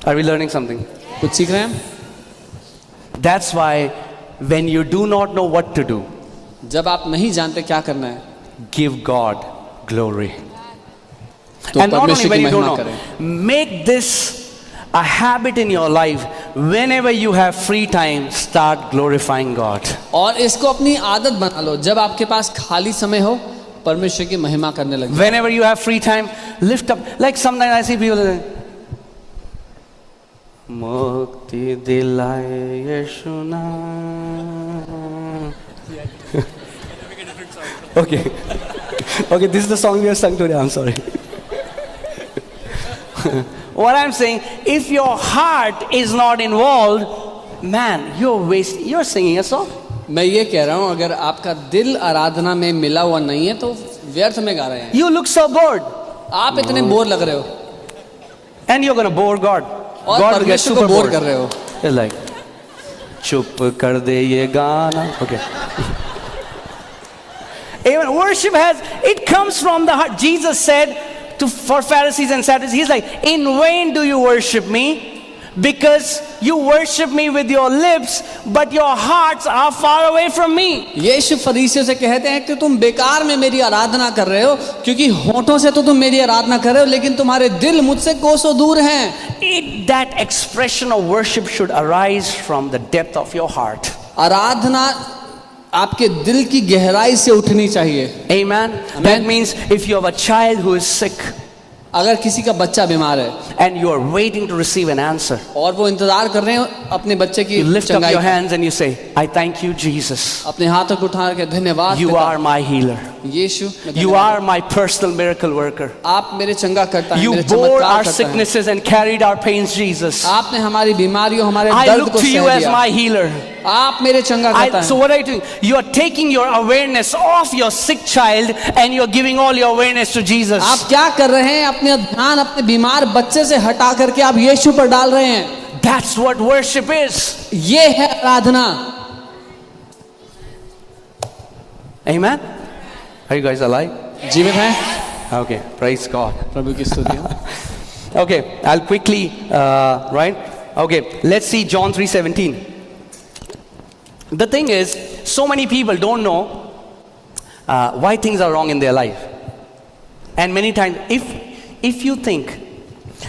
Are we learning something? कुछ सीख रहे हैं? That's why when you do not know what to do, जब आप नहीं जानते क्या करना है, give God glory. तो And not only परमेश्वर when की you don't महिमा know, करें। make this a habit in your life. Whenever you have free time, start glorifying God. और इसको अपनी आदत बना लो, जब आपके पास खाली समय हो परमेश्वर की महिमा करने लगे। Whenever you have free time, lift up. Like sometimes I see people saying, मुक्ति दिलाए यीशु नाम. Okay. Okay, this is the song we have sung today. I'm sorry. What I'm saying, if your heart is not involved, man, you're singing a song. मैं ये कह रहा हूँ, अगर आपका दिल आराधना में मिला हुआ नहीं है तो व्यर्थ में गा रहे हैं। You look so bored. आप इतने बोर लग रहे हो And you're going to bore God. और God will get परमेश्वर को super बोर bored. कर रहे हो। It's like, chup kar de ye gana. Okay. Amen. Worship it comes from the heart. Jesus said for Pharisees and Sadducees, he's like, in vain do you worship me, because you worship me with your lips, but your hearts are far away from me. यीशु फरीसियों से कहते हैं कि तुम बेकार में मेरी आराधना कर रहे हो, क्योंकि होठों से तो तुम मेरी आराधना कर रहे हो, लेकिन तुम्हारे दिल मुझसे कोसों दूर हैं. That expression of worship should arise from the depth of your heart. आराधना आपके दिल की गहराई से उठनी चाहिए. Amen. That means if you have a child who is sick, अगर किसी का बच्चा बीमार है and you are waiting to receive an answer, और वो इंतजार कर रहे हैं अपने बच्चे की you lift up चंगाई, your hands and you say, I thank you, Jesus. अपने हाथों को उठा के धन्यवाद. You are my healer. Yeshu, You are my personal miracle worker. आप मेरे चंगा करता है, You मेरे bore चमत्कार our करता है. sicknesses and carried our pains, Jesus. आपने हमारी बीमारियों, हमारे I दर्द look को to you सह as दिया. my healer. आप मेरे चंगा करता So है. what are you doing? You are taking your awareness off your sick child and you are giving all your awareness to Jesus. आप क्या कर रहे हैं? अपने ध्यान अपने बीमार बच्चे से हटा करके आप यीशु पर डाल रहे हैं. That's what worship is. ये है आराधना. Amen. Are you guys alive? जीवित हैं? Okay, praise God. प्रभु की स्तुति हो. Okay, I'll quickly, right? Okay, let's see John 3:17. The thing is, so many people don't know why things are wrong in their life. And many times, if you think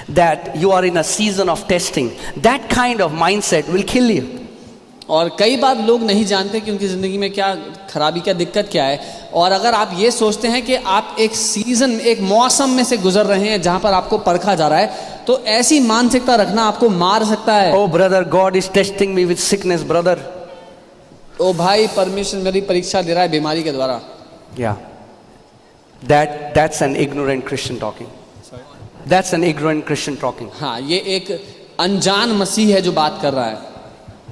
that you are in a season of testing, that kind of mindset will kill you. और कई बार लोग नहीं जानते कि उनकी ज़िंदगी में क्या खराबी, क्या दिक्कत क्या है. और अगर आप ये सोचते हैं कि आप एक सीज़न, एक मौसम में से गुजर रहे हैं जहाँ पर आपको परखा जा रहा है, तो ऐसी मानसिकता रखना आपको मार सकता है. Oh brother, God is testing me with sickness, brother. ओ भाई, परमेश्वर मेरी परीक्षा ले रहा है बीमारी के द्वारा. Yeah. That's an ignorant Christian talking. That's an ignorant Christian talking. हाँ, ये एक अनजान मसीह है जो बात कर रहा है,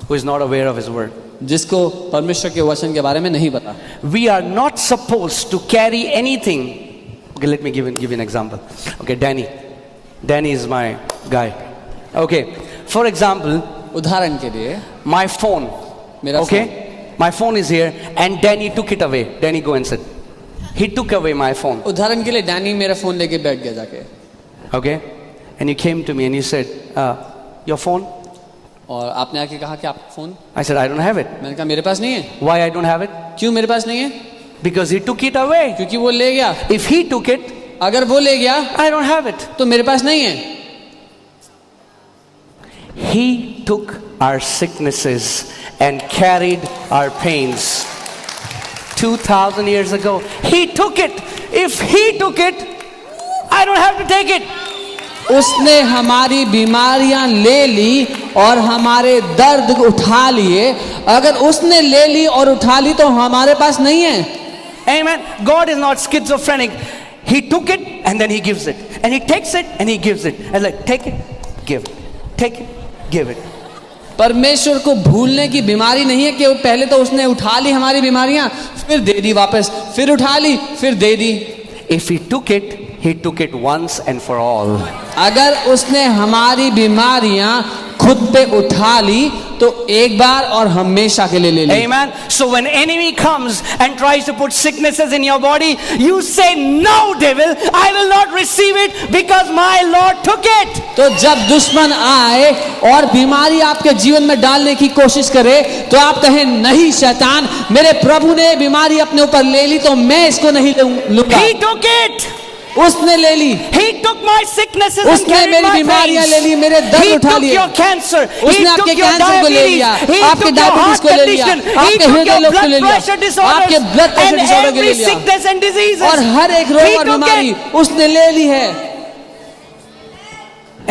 Who is not aware of his word. जिसको परमेश्वर के वचन के बारे में नहीं पता. We are not supposed to carry anything. Okay, let me give you an example. Okay, Danny is my guy. Okay, for example, उदाहरण के लिए my phone. मेरा Okay, my phone is here and Danny took it away. Danny, go and sit. He took away my phone. उदाहरण के लिए Danny मेरा phone लेके बैठ गया जाके. Okay, and you came to me and you said, your phone? और आपने आके कहा कि आपका phone. I said, I don't have it. मैंने कहा मेरे पास नहीं है. Why I don't have it? क्यों मेरे पास नहीं है? Because he took it away. क्योंकि वो ले गया. If he took it, अगर वो ले गया I don't have it. तो मेरे पास नहीं है. He took our sicknesses and carried our pains 2,000 years ago. He took it. If he took it, I don't have to take it. उसने हमारी बीमारियां ले ली और हमारे दर्द उठा लिए. अगर उसने ले ली और उठा ली तो हमारे पास नहीं है. Amen. God is not schizophrenic. He took it and then he gives it. And he takes it and he gives it. And like, take it, give it. Take it, give it. परमेश्वर को भूलने की बीमारी नहीं है कि पहले तो उसने उठा ली हमारी बीमारियां, फिर दे दी वापस, फिर उठा ली, फिर दे दी. If he took it once and for all. अगर उसने हमारी बीमारियां खुद पे उठा ली तो एक बार और हमेशा के लिए ले ली. Amen. So when enemy comes and tries to put sicknesses in your body, you say, no devil, I will not receive it because my Lord took it. तो जब दुश्मन आए और बीमारी आपके जीवन में डालने की कोशिश करे तो आप कहें, नहीं शैतान, मेरे प्रभु ने बीमारी अपने ऊपर ले ली तो मैं इसको नहीं लूंगा. He took it. उसने ले ली. He took my sicknesses and उसने carried मेरी my बीमारियां pains. ले ली, मेरे दर्द He उठा took लिए. your cancer. उसने He आपके took your कैंसर को ले लिया, diabetes. He आपके took your डायबिटीज heart को ले लिया, condition. He आपके took हृदय your रोग को blood ले लिया, pressure disorders आपके ब्लड प्रेशर and डिसऑर्डर को ले every लिया. sickness and diseases. और हर एक रोग He और took बीमारी it. उसने ले ली है.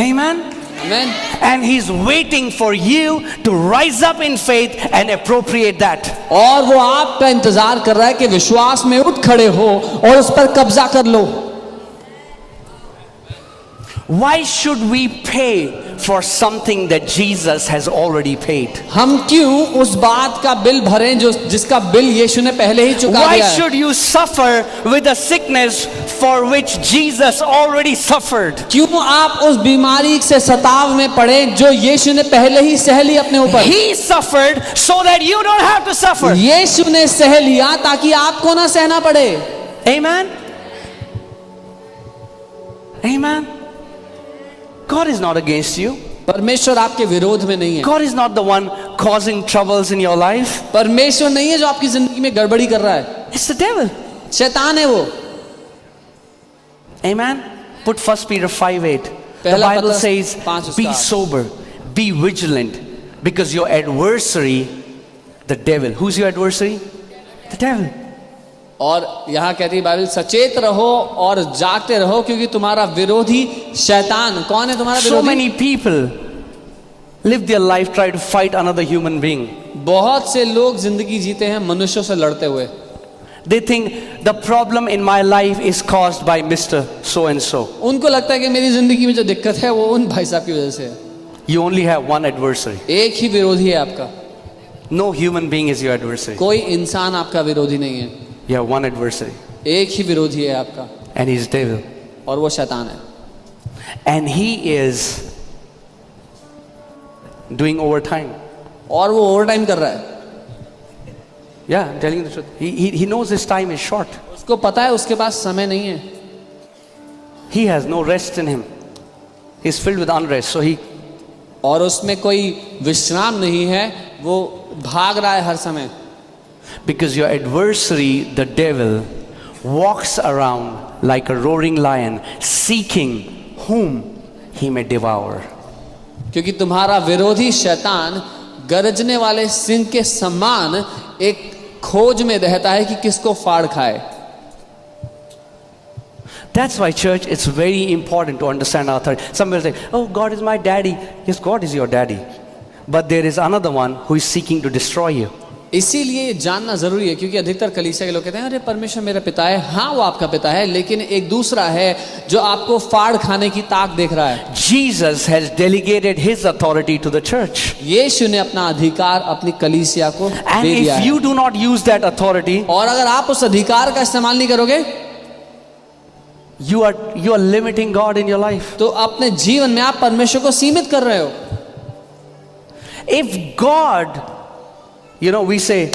Amen. Amen. And he's waiting for you to rise up in faith and appropriate that. और वो आपका इंतजार कर रहा है कि विश्वास में उठ खड़े हो और उस पर कब्जा कर लो. Why should we pay for something that Jesus has already paid? हम क्यों उस बात का बिल भरें जो जिसका बिल यीशु ने पहले ही चुका Why दिया है? should you suffer with a sickness for which Jesus already suffered? क्यों आप उस बीमारी से सताव में पड़े जो यीशु ने पहले ही सह ली अपने ऊपर? He suffered so that you don't have to suffer. यीशु ने सह लिया ताकि आपको ना सहना पड़े। Amen? Amen? God is not against you. परमेश्वर आपके विरोध में नहीं है। God is not the one causing troubles in your life. परमेश्वर नहीं है जो आपकी जिंदगी में गड़बड़ी कर रहा है, It's the devil. शैतान है वो। Amen? Put 1 Peter 5:8. The पहला Bible पत्रस says, 5 be उसका। sober, be vigilant, because your adversary, the devil. Who's your adversary? The devil. और यहाँ कहती है बाइबल, सचेत रहो और जागते रहो क्योंकि तुम्हारा विरोधी शैतान। कौन है तुम्हारा So विरोधी? many people live their life try to fight another human being. बहुत से लोग जिंदगी जीते हैं मनुष्यों से लड़ते हुए। They think the problem in my life is caused by Mr. So and so. उनको लगता है कि मेरी जिंदगी में जो दिक्कत है वो उन भाई साहब की वजह से है। You only have one adversary. एक ही विरोधी है आपका, No human being is your adversary. कोई इंसान आपका विरोधी नहीं है। You have one adversary, एक ही विरोधी है आपका, and he's devil. और वो शैतान है। And he is doing overtime. और वो ओवर टाइम कर रहा है। Yeah, I'm telling you the truth. He knows his time is short. उसको पता है उसके पास समय नहीं है। He has no rest in him. He's filled with unrest. So he, और उसमें कोई विश्राम नहीं है, वो भाग रहा है हर समय। because your adversary, the devil, walks around like a roaring lion, seeking whom he may devour. क्योंकि तुम्हारा विरोधी शैतान गरजने वाले सिंह के समान एक खोज में रहता है कि किसको फाड़ खाए। That's why, church, it's very important to understand our authority. Some will say, oh, God is my daddy. Yes, God is your daddy. But there is another one who is seeking to destroy you. इसीलिए जानना जरूरी है, क्योंकि अधिकतर कलीसिया के लोग कहते हैं अरे परमेश्वर मेरा पिता है। हाँ, वो आपका पिता है, लेकिन एक दूसरा है जो आपको फाड़ खाने की ताक देख रहा है। Jesus has delegated his authority to the church. यीशु ने अपना अधिकार अपनी कलीसिया को And दे दिया if है। you do not use that authority, और अगर आप उस अधिकार का इस्तेमाल नहीं करोगे you are limiting God in your life. तो अपने जीवन में आप परमेश्वर को सीमित कर रहे हो। If God, we say,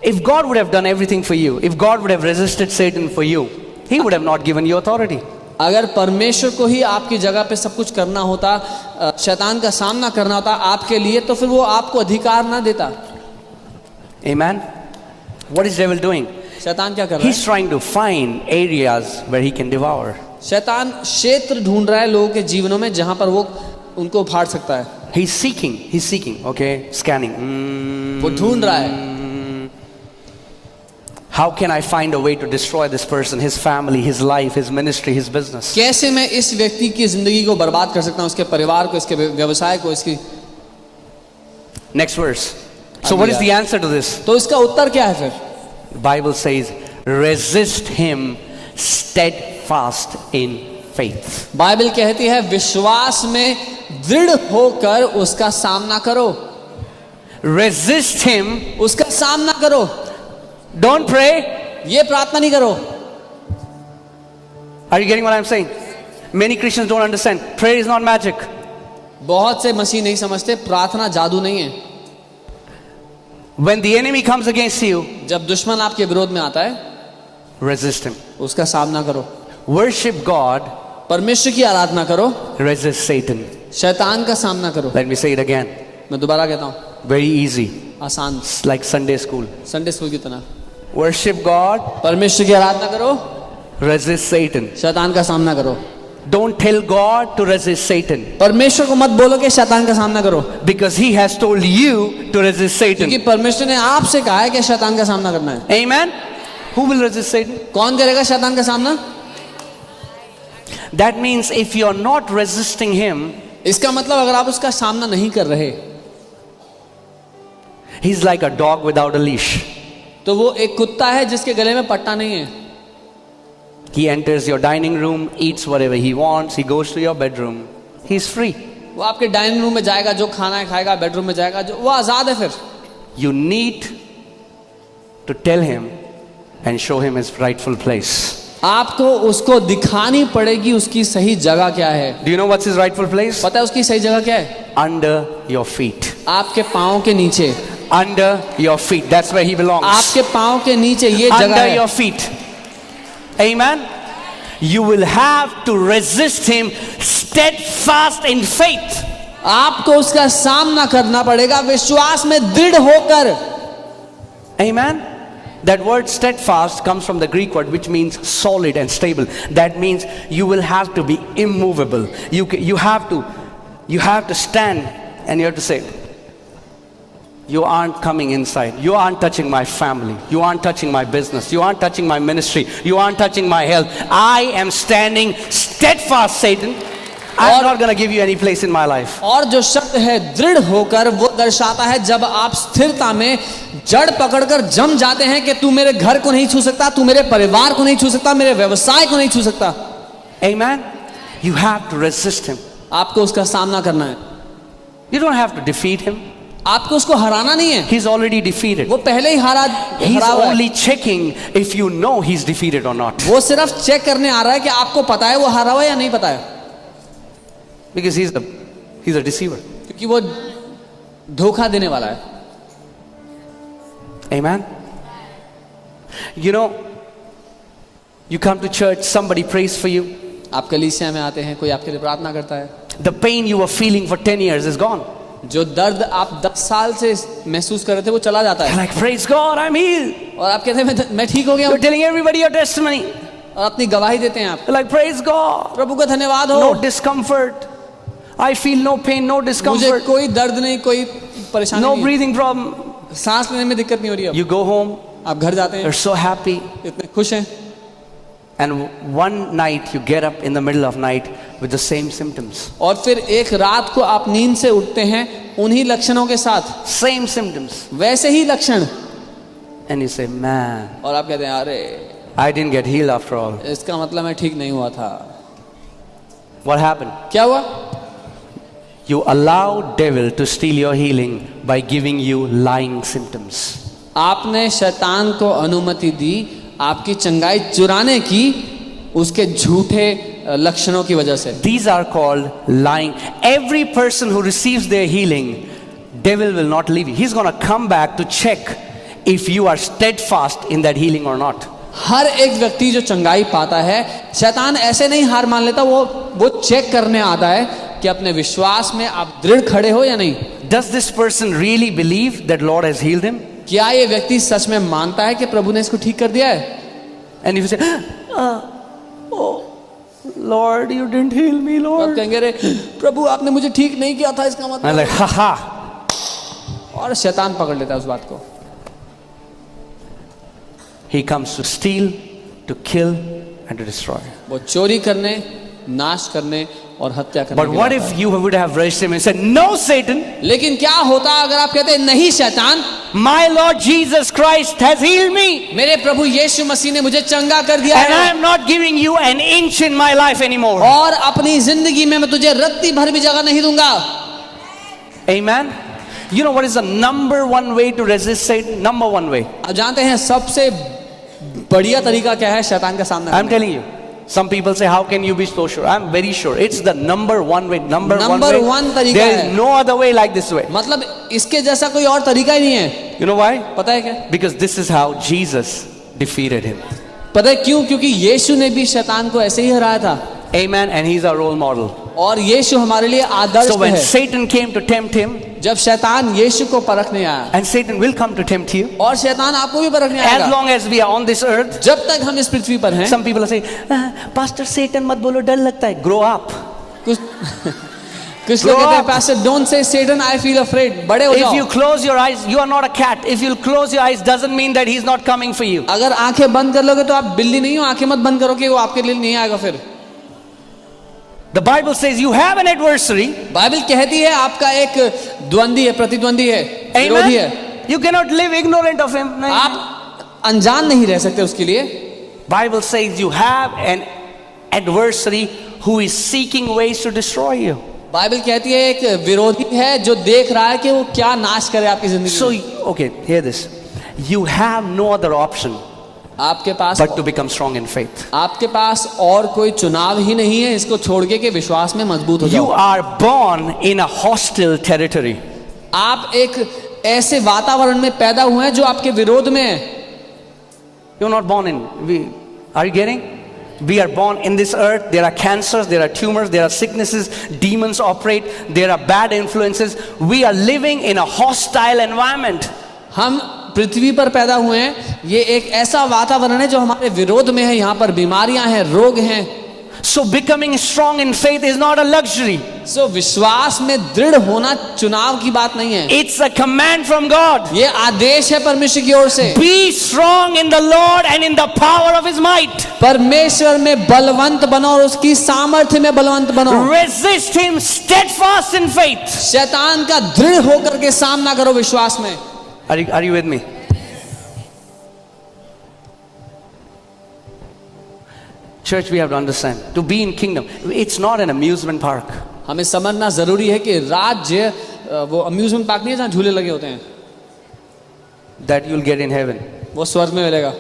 if God would have done everything for you, if God would have resisted Satan for you, he would have not given you authority. अगर परमेश्वर को ही आपकी जगह पे सब कुछ करना होता, शैतान का सामना करना होता आपके लिए, तो फिर वो आपको अधिकार ना देता। Amen. What is devil doing? शैतान क्या कर रहा है? He's trying to find areas where he can devour. शैतान क्षेत्र ढूंढ रहा है लोगों के जीवनों में जहां पर वो उनको फाड़ सकता है। He's seeking, okay, scanning. वो ढूंढ रहा है, How can I find a way to destroy this person, his family, his life, his ministry, his business? कैसे मैं इस व्यक्ति की जिंदगी को बर्बाद कर सकता हूं, उसके परिवार को, इसके व्यवसाय को, इसकी। Next verse. So what is the answer to this? तो इसका उत्तर क्या है फिर? The Bible says, resist him steadfast in faith. Bible कहती है विश्वास में दृढ़ होकर उसका सामना करो। Resist him. उसका सामना करो। Don't pray. ये प्रार्थना नहीं करो। Are you getting what I'm saying? Many Christians don't understand. Prayer is not magic. बहुत से मसीह नहीं समझते प्रार्थना जादू नहीं है। When the enemy comes against you, जब दुश्मन आपके विरोध में आता है, resist him. उसका सामना करो। Worship God. परमेश्वर की आराधना करो, Resist Satan. शैतान का सामना करो। Let me say it again. मैं दोबारा कहता हूँ, Very easy. आसान, It's like Sunday school. Sunday school की तरह। Worship God. परमेश्वर की आराधना करो, Resist Satan. शैतान का सामना करो। Don't tell God to resist Satan, परमेश्वर को मत बोलो कि शैतान का सामना करो, because he has told you to resist Satan. क्योंकि परमेश्वर ने आपसे कहा है कि शैतान का सामना करना है। Amen. Who will resist Satan? कौन करेगा शैतान का सामना? That means if you're not resisting him, इसका मतलब अगर आप उसका सामना नहीं कर रहे, he's like a dog without a leash. तो वो एक कुत्ता है जिसके गले में पट्टा नहीं है। He enters your dining room, eats whatever he wants, he goes to your bedroom. He's free. वो आपके डाइनिंग रूम में जाएगा, जो खाना है खाएगा, बेडरूम में जाएगा, जो वो आजाद है। फिर You need to tell him and show him his rightful place. आपको उसको दिखानी पड़ेगी उसकी सही जगह क्या है। Do you know what's his rightful place? पता है उसकी सही जगह क्या है? Under your feet. आपके पाँव के नीचे। Under your feet. That's where he belongs. आपके पाँव के नीचे ये जगह Under है। your feet. Amen. You will have to resist him steadfast in faith. आपको उसका सामना करना पड़ेगा विश्वास में दृढ़ होकर। Amen. That word steadfast comes from the Greek word which means solid and stable. That means you will have to be immovable. You have to stand and you have to say, you aren't coming inside. You aren't touching my family. You aren't touching my business. You aren't touching my ministry. You aren't touching my health. I am standing steadfast, Satan. I'm not going to give you any place in my life. और जो शब्द है दृढ़ होकर, वो दर्शाता है जब आप स्थिरता में जड़ पकड़कर जम जाते हैं कि तू मेरे घर को नहीं छू सकता, तू मेरे परिवार को नहीं छू सकता, मेरे व्यवसाय को नहीं छू सकता। Amen. You have to resist him. आपको उसका सामना करना है। You don't have to defeat him. आपको उसको हराना नहीं है। He's already defeated. वो पहले ही He's हरा हुआ है। only checking if you know he's defeated or not. वो सिर्फ चेक करने आ रहा है कि आपको पता है वो हरा हुआ है या नहीं पता है। Because he's a deceiver. क्योंकि वो धोखा देने वाला है। Amen. You know, you come to church, somebody prays for you. आप कलीसिया में आते हैं, कोई आपके लिए प्रार्थना करता है। The pain you were feeling for 10 years is gone. जो दर्द आप 10 साल से महसूस कर रहे थे वो चला जाता You're है। like, praise God, I'm healed. और आप कहते हैं मैं ठीक हो गया You're हूँ। telling everybody your testimony. और अपनी गवाही देते हैं आप। You're like, praise God. प्रभु का धन्यवाद हो। No discomfort. I feel no pain, no मुझे discomfort, कोई दर्द नहीं, कोई परेशानी no नहीं, breathing problem. सांस लेने में दिक्कत नहीं हो रही अब। You go home, आप घर जाते हैं, you're so happy. इतने खुश हैं, And one night you get up in the middle of night with the same symptoms. और फिर एक रात को आप नींद से उठते हैं उन्हीं लक्षणों के साथ, Same symptoms. वैसे ही लक्षण। And you say, man, और आप कहते हैं अरे I didn't get healed after all. इसका मतलब मैं ठीक नहीं हुआ था। What happened? क्या हुआ? You allow devil to steal your healing by giving you lying symptoms. आपने शैतान को अनुमति दी आपकी चंगाई चुराने की उसके झूठे लक्षणों की वजह से। These are called lying. Every person who receives their healing, devil will not leave you. He's going to come back to check if you are steadfast in that healing or not. हर एक व्यक्ति जो चंगाई पाता है, शैतान ऐसे नहीं हार मान लेता, वो चेक करने आता है कि अपने विश्वास में आप दृढ़ खड़े हो या नहीं। Does this person really believe that Lord has healed him? क्या ये व्यक्ति सच में मानता है कि प्रभु ने इसको ठीक कर दिया है? And if you say, oh, Lord, you didn't heal me, आप Lord. कहेंगे रे प्रभु आपने मुझे ठीक नहीं किया था, इसका I'm मतलब। like, ha ha. और शैतान पकड़ लेता है उस बात को। He comes to steal, to kill, and to destroy. वो चोरी करने, नाश करने और हत्या करने But के लिए what आता if है। you would have raised him and said, no, Satan, लेकिन क्या होता अगर आप कहते नहीं शैतान, my Lord Jesus Christ has healed me, मेरे प्रभु यीशु मसीह ने मुझे चंगा कर दिया and I है am not giving you an inch in my life anymore. और अपनी जिंदगी में मैं तुझे रत्ती भर भी जगह नहीं दूंगा। Amen. You know what is the number one way to resist Satan? Number one way. आप जानते हैं सबसे बढ़िया तरीका क्या है शैतान का सामना I'm करने telling you. Some people say, how can you be so sure? I'm very sure. It's the number one way. Number one way. तरीका There है। is no other way like this way. मतलब इसके जैसा कोई और तरीका ही नहीं है। You know why? पता है क्या? Because this is how Jesus defeated him. पता है क्यों? क्योंकि यीशु ने भी शैतान को ऐसे ही हराया था। Amen. And he's our role model. और यीशु हमारे लिए आदर्श So when है। Satan came to tempt him, जब शैतान यीशु को परखने आया, and Satan will come to tempt you, और शैतान आपको भी परखने as आएगा। long as we are on this earth. जब तक हम इस पृथ्वी पर हैं, Some people are saying, Pastor Satan मत बोलो, डर लगता है. Grow up. कुछ कुछ लोग कहते हैं pastor don't say Satan I feel afraid, बड़े हो If you जाओ। close your eyes, you are not a cat. If you close your eyes, doesn't mean that he's not coming for you. अगर आंखें बंद कर लोगे तो आप बिल्ली नहीं हो, आंखें मत बंद करो कि वो आपके लिए नहीं आएगा फिर। The Bible says you have an adversary. Bible कहती है आपका एक द्वंदी है, प्रतिद्वंदी है, विरोधी है। Amen. You cannot live ignorant of him. आप अनजान नहीं रह सकते उसके लिए। Bible says you have an adversary who is seeking ways to destroy you. Bible कहती है एक विरोधी है जो देख रहा है कि वो क्या नाश करे आपकी जिंदगी So, में। okay, hear this. You have no other option आपके पास but to become strong in faith. आपके पास और कोई चुनाव ही नहीं है इसको छोड़ के विश्वास में मजबूत हो You जाओ। are born in a hostile territory. आप एक ऐसे वातावरण में पैदा हुए हैं जो आपके विरोध में है। You're not born in. Are you getting? We are born in this earth. There are cancers, there are tumors, there are sicknesses, demons operate, there are bad influences. We are living in a hostile environment. हम पृथ्वी पर पैदा हुए हैं, ये एक ऐसा वातावरण है जो हमारे विरोध में है। यहाँ पर बीमारियां हैं, रोग हैं। So becoming strong in faith is not a luxury. सो विश्वास में दृढ़ होना चुनाव की बात नहीं है, It's a command from God. ये आदेश है परमेश्वर की ओर से। Be strong in the Lord and in the power of His might. परमेश्वर में बलवंत बनो और उसकी सामर्थ्य में बलवंत बनो। Resist Him steadfast in faith. शैतान का दृढ़ होकर के सामना करो विश्वास में। Are you with me? Church, we have to understand. To be in kingdom, it's not an amusement park. हमें समझना जरूरी है कि राज्य वो अम्यूजमेंट पार्क नहीं है जहाँ झूले लगे होते हैं, That you'll get in heaven. वो स्वर्ग में मिलेगा।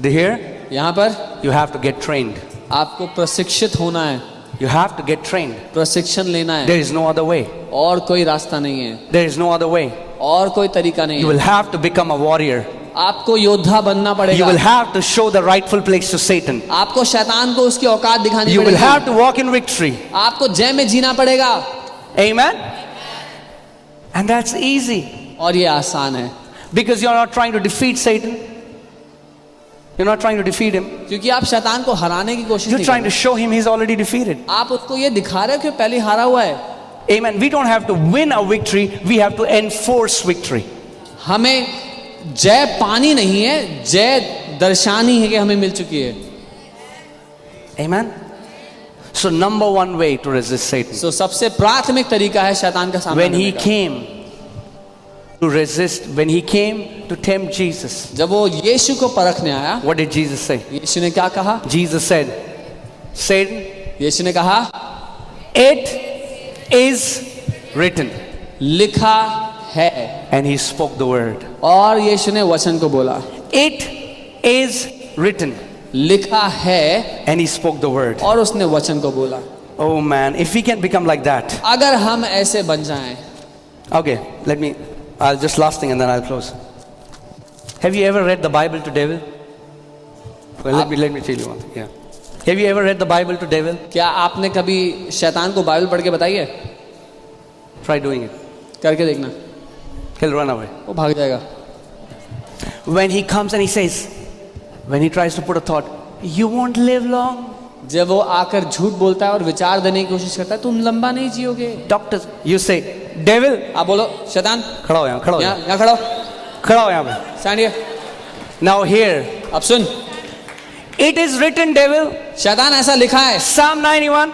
Here, यहाँ पर you have to get trained. आपको प्रशिक्षित होना है, You have to get trained. प्रशिक्षण लेना है, There is no other way. और कोई रास्ता नहीं है, There is no other way. और कोई तरीका नहीं You है। will have to become a warrior. आपको योद्धा बनना You पड़ेगा। will have to show the rightful place to Satan. आपको शैतान को उसकी औकात दिखानी You will have पड़ेगी। to walk in victory. आपको जय में जीना पड़ेगा, Amen? And that's easy. और ये आसान है Because you're not trying to defeat Satan. You're not trying to defeat him. क्योंकि आप शैतान को हराने की कोशिश You're नहीं trying कर to show him he's already defeated. रहे। आप उसको ये दिखा रहे हो कि पहले हारा हुआ है। Amen. We don't have to win a victory. We have to enforce victory. हमें जय पानी नहीं है, जय दर्शानी है कि हमें मिल चुकी है। Amen. So number one way to resist Satan. तो सबसे प्राथमिक तरीका है शैतान का सामना When he करने का। came to resist, when he came to tempt Jesus, जब वो यीशु को परखने आया, what did Jesus say? यीशु ने क्या कहा? Jesus said, Satan, यीशु ने कहा, it is written. लिखा है। And he spoke the word. और यीशु ने वचन को बोला, It is written. लिखा है, And he spoke the word. और उसने वचन को बोला। Oh man, if we can become like that. अगर हम ऐसे बन जाएं। Okay, I'll just last thing and then I'll close. Have you ever read the Bible to devil? Well, let me tell you one thing. Yeah. Have you ever read the Bible to devil? क्या आपने कभी शैतान को Bible पढ़ के बताई है? Try doing it. करके देखना, He'll run away. वो भाग जाएगा। When he comes and he says, when he tries to put a thought, you won't live long. जब वो आकर झूठ बोलता है और विचार देने की कोशिश करता है, तुम लंबा नहीं जियोगे। Doctors, you say, devil. आप बोलो शैतान, खड़ा हो यहाँ, खड़ा हो यहाँ, यहाँ खड़ा हो, खड़ा हो यहाँ पे. Stand here. Now here, अब सुन, it is written, devil. शैतान ऐसा लिखा है, Psalm 91,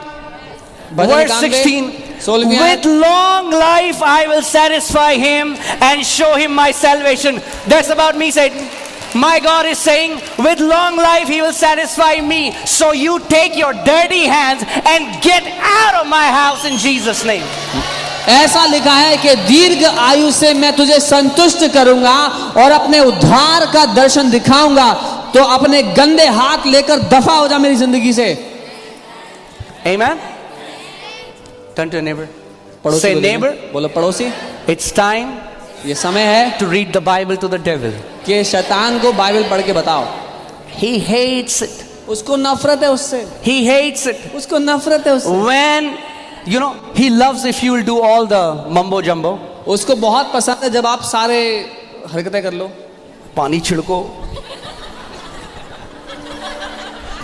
bhajan verse 91, 16. 16 With long life I will satisfy him and show him my salvation. That's about me, Satan. My God is saying, with long life he will satisfy me. So you take your dirty hands and get out of my house in Jesus' name. ऐसा लिखा है कि दीर्घ आयु से मैं तुझे संतुष्ट करूंगा और अपने उद्धार का दर्शन दिखाऊंगा, तो अपने गंदे हाथ लेकर दफा हो जा मेरी जिंदगी से। Amen. Turn to your neighbor. पड़ोसी Say, को देखो, neighbor, बोलो पड़ोसी, it's time ये समय है to read the Bible to the devil. कि शैतान को बाइबल पढ़ के बताओ। He hates it. उसको नफरत है उससे, He hates it. उसको नफरत है उससे। When, he loves if you will do all the mumbo jumbo. उसको बहुत पसंद है जब आप सारे हरकतें कर लो। पानी छिड़को.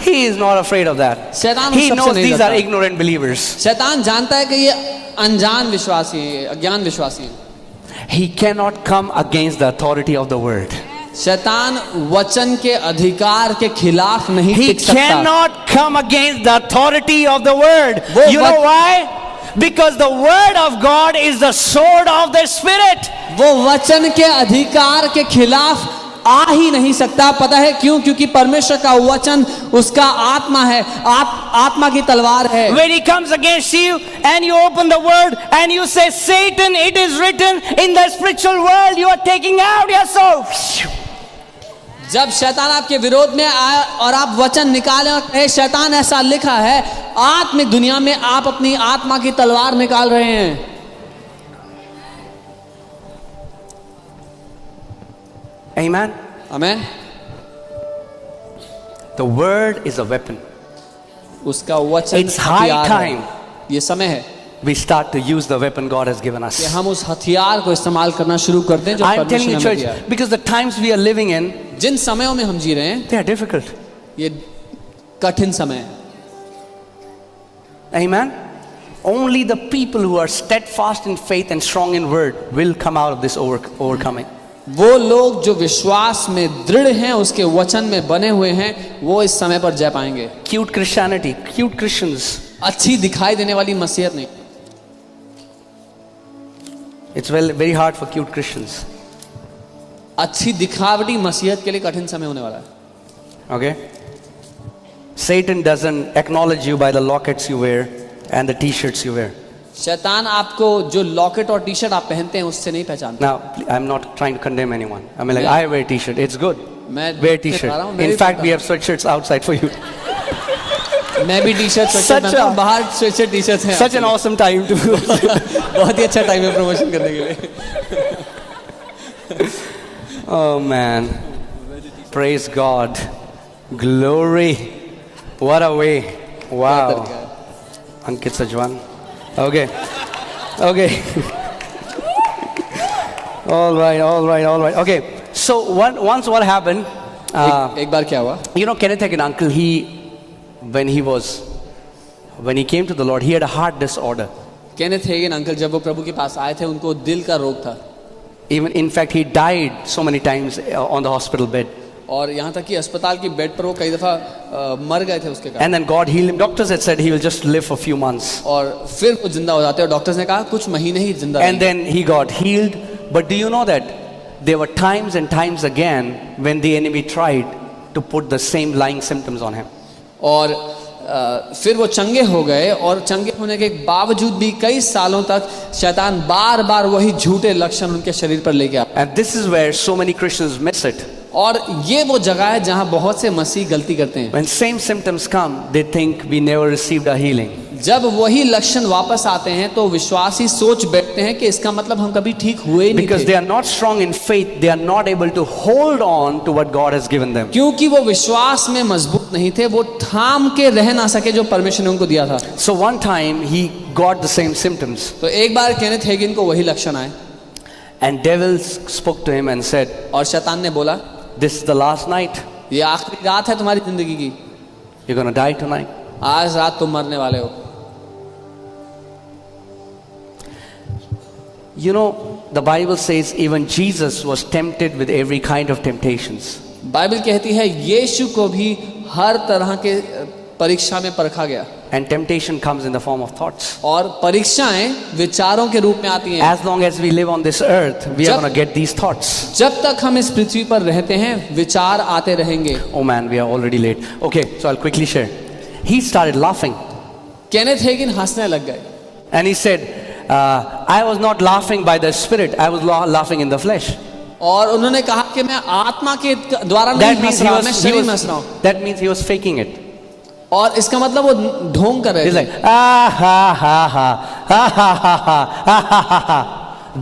He is not afraid of that. शैतान He सबसे knows नहीं these डरता। are ignorant believers. शैतान जानता है कि ये अनजान विश्वासी हैं, अज्ञान विश्वासी हैं। He cannot come against the authority of the word. शैतान वचन के अधिकार के खिलाफ नहीं He टिक सकता। cannot come against the authority of the word. वो You know why? Because the word of God is the sword of the spirit. वो वचन के अधिकार के खिलाफ आ ही नहीं सकता। पता है क्यों? क्योंकि परमेश्वर का वचन उसका आत्मा है, आत्मा की तलवार है। When he comes against you and you open the word and you say, Satan, it is written in the spiritual world, you are taking out your soul. जब शैतान आपके विरोध में आए और आप वचन निकालें और कहे शैतान ऐसा लिखा है, आत्मिक दुनिया में आप अपनी आत्मा की तलवार निकाल रहे हैं। Amen. Amen. The word is a weapon. उसका वचन It's high हथियार time है। ये समय है we start to use the weapon God has given us. कि हम उस हथियार को इस्तेमाल करना शुरू कर दें जो I'm telling परमेश्वर you, ने church, दिया है। because the times we are living in, जिन समयों में हम जी रहे हैं they are difficult. ये कठिन समय है। Amen. Only the people who are steadfast in faith and strong in word will come out of this overcoming. वो लोग जो विश्वास में दृढ़ हैं, उसके वचन में बने हुए हैं, वो इस समय पर जय पाएंगे। Cute Christianity, cute Christians. अच्छी दिखाई देने वाली मसीहत नहीं। It's very hard for cute Christians. अच्छी दिखावटी मसीहत के लिए कठिन समय होने वाला है। Okay? Satan doesn't acknowledge you by the lockets you wear and the t-shirts you wear. शैतान आपको जो लॉकेट और टी शर्ट आप पहनते हैं उससे नहीं पहचानता। Now, I'm not trying to condemn anyone. I mean, like, I wear t-shirt. It's good. मैं Wear दिखा t-shirt. रहा हूँ, मैं In भी fact, we पहनता have sweatshirts outside for you. मैं भी टी शर्ट Such पहनता हूँ, a- बाहर स्वेटशर्ट टी शर्ट है। Such an awesome time to. बहुत ही अच्छा टाइम है प्रमोशन करने के लिए। Oh man. Praise God. Glory. What a way. Wow. Ankit Sajwan. Okay. Okay. All right. Okay. So once what happened? एक बार क्या हुआ? You know, Kenneth Hagin uncle, when he came to the Lord, he had a heart disorder. Kenneth Hagin uncle जब वो प्रभु के पास आए थे, उनको दिल का रोग था। Even in fact, he died so many times on the hospital bed. और यहाँ तक कि अस्पताल की बेड पर वो कई दफा मर गए थे उसके कारण। And then God healed him. Doctors had said he will just live for a few months. और फिर वो जिंदा हो जाते हैं और डॉक्टर्स ने कहा कुछ महीने ही जिंदा And then he got healed. But do you know that there were times and times again when the enemy tried to put the same lying symptoms on him. और फिर वो चंगे हो गए और चंगे होने के बावजूद भी कई सालों तक शैतान बार बार वही झूठे लक्षण उनके शरीर पर लेके आया। And this is where so many Christians miss it. और ये वो जगह है जहां बहुत से मसीह गलती करते हैं। When same symptoms come, they think we never received a healing. जब वही लक्षण वापस आते हैं तो विश्वासी सोच बैठते हैं कि इसका मतलब हम कभी ठीक हुए ही नहीं Because थे। they are not strong in faith, they are not able to hold on to what God has given them. क्योंकि वो विश्वास में मजबूत नहीं थे, वो थाम के रह ना सके जो परमेश्वर ने उनको दिया था। So one time he got the same symptoms. तो एक बार केनेथ हेगिन को वही लक्षण आए And devils spoke to him and said, और शैतान ने बोला, this is the last night. ये आखिरी रात है तुम्हारी जिंदगी की, You're going to die tonight. आज रात तुम मरने वाले हो। You know, the Bible says even Jesus was tempted with every kind of temptations. Bible कहती है यीशु को भी हर तरह के परीक्षा में परखा गया। And temptation comes in the form of thoughts. और परीक्षाएं विचारों के रूप में आती हैं। As long as we live on this earth, we are जब- going to get these thoughts. जब तक हम इस पृथ्वी पर रहते हैं विचार आते रहेंगे। Oh man, we are already late. Okay, so I'll quickly share. He started laughing. Kenneth Hagin हंसने लग गए And he said, I was not laughing by the spirit, I was laughing in the flesh. और उन्होंने कहा कि मैं आत्मा के द्वारा That नहीं means हंस रहा, मैं शरीर में हंस रहा हूँ। that means he was faking it. और इसका मतलब वो ढोंग कर रहे He's थे। like, ah ha ha ha ha ha ha ha ha ha ha,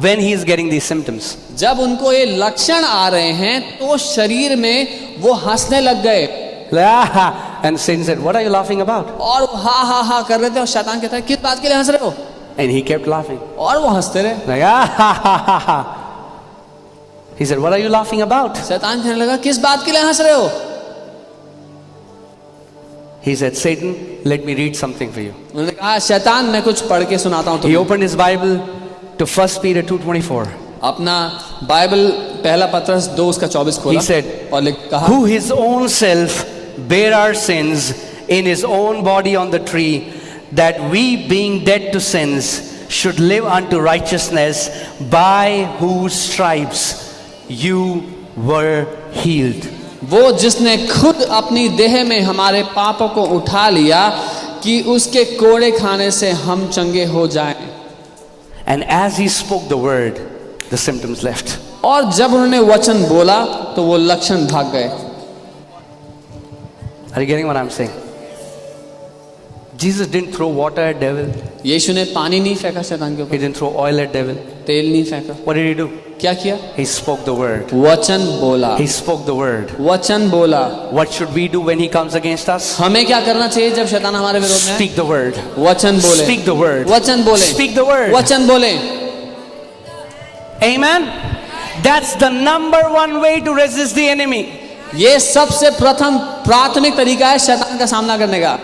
when he is getting these symptoms. जब उनको ये लक्षण आ रहे हैं तो शरीर में वो हंसने लग गए Ah, ha. And Satan said, what are you laughing about? और वो हा हा हा कर रहे थे और शैतान कहता है किस बात के लिए हंस रहे हो? And he kept laughing. और वो हंसते रहे। Like, ah ha ha ha ha. He said, what are you laughing about? शैतान कहने लगा किस बात के लिए हंस रहे हो? He said, Satan, let me read something for you. उन्होंने कहा शैतान मैं कुछ पढ़ के सुनाता हूँ He तुम्हें। opened his Bible to 1 Peter 2:24. अपना बाइबल पहला पत्रस 2 उसका 24 खोला He said, और कहा who his own self bare our sins in his own body on the tree, that we being dead to sins should live unto righteousness, by whose stripes you were healed. वो जिसने खुद अपनी देह में हमारे पापों को उठा लिया कि उसके कोड़े खाने से हम चंगे हो जाएं। And as he spoke the word, the symptoms left. और जब उन्होंने वचन बोला तो वो लक्षण भाग गए। Are you getting what I'm saying? Jesus didn't throw water at devil. यीशु ने पानी नहीं फेंका शैतान के He ऊपर, didn't throw oil at devil. तेल नहीं फेंका। What did he do? क्या किया? He spoke the word. वचन बोला। He spoke the word. वचन बोला। What should we do when he comes against us? हमें क्या करना चाहिए जब शैतान हमारे विरोध में आए? Speak the word. वचन बोले। Speak the word. वचन बोले। Speak the word. वचन बोले। Amen. That's the number one way to resist the enemy. ये सबसे प्रथम प्राथमिक तरीका है शैतान का सामना करने का।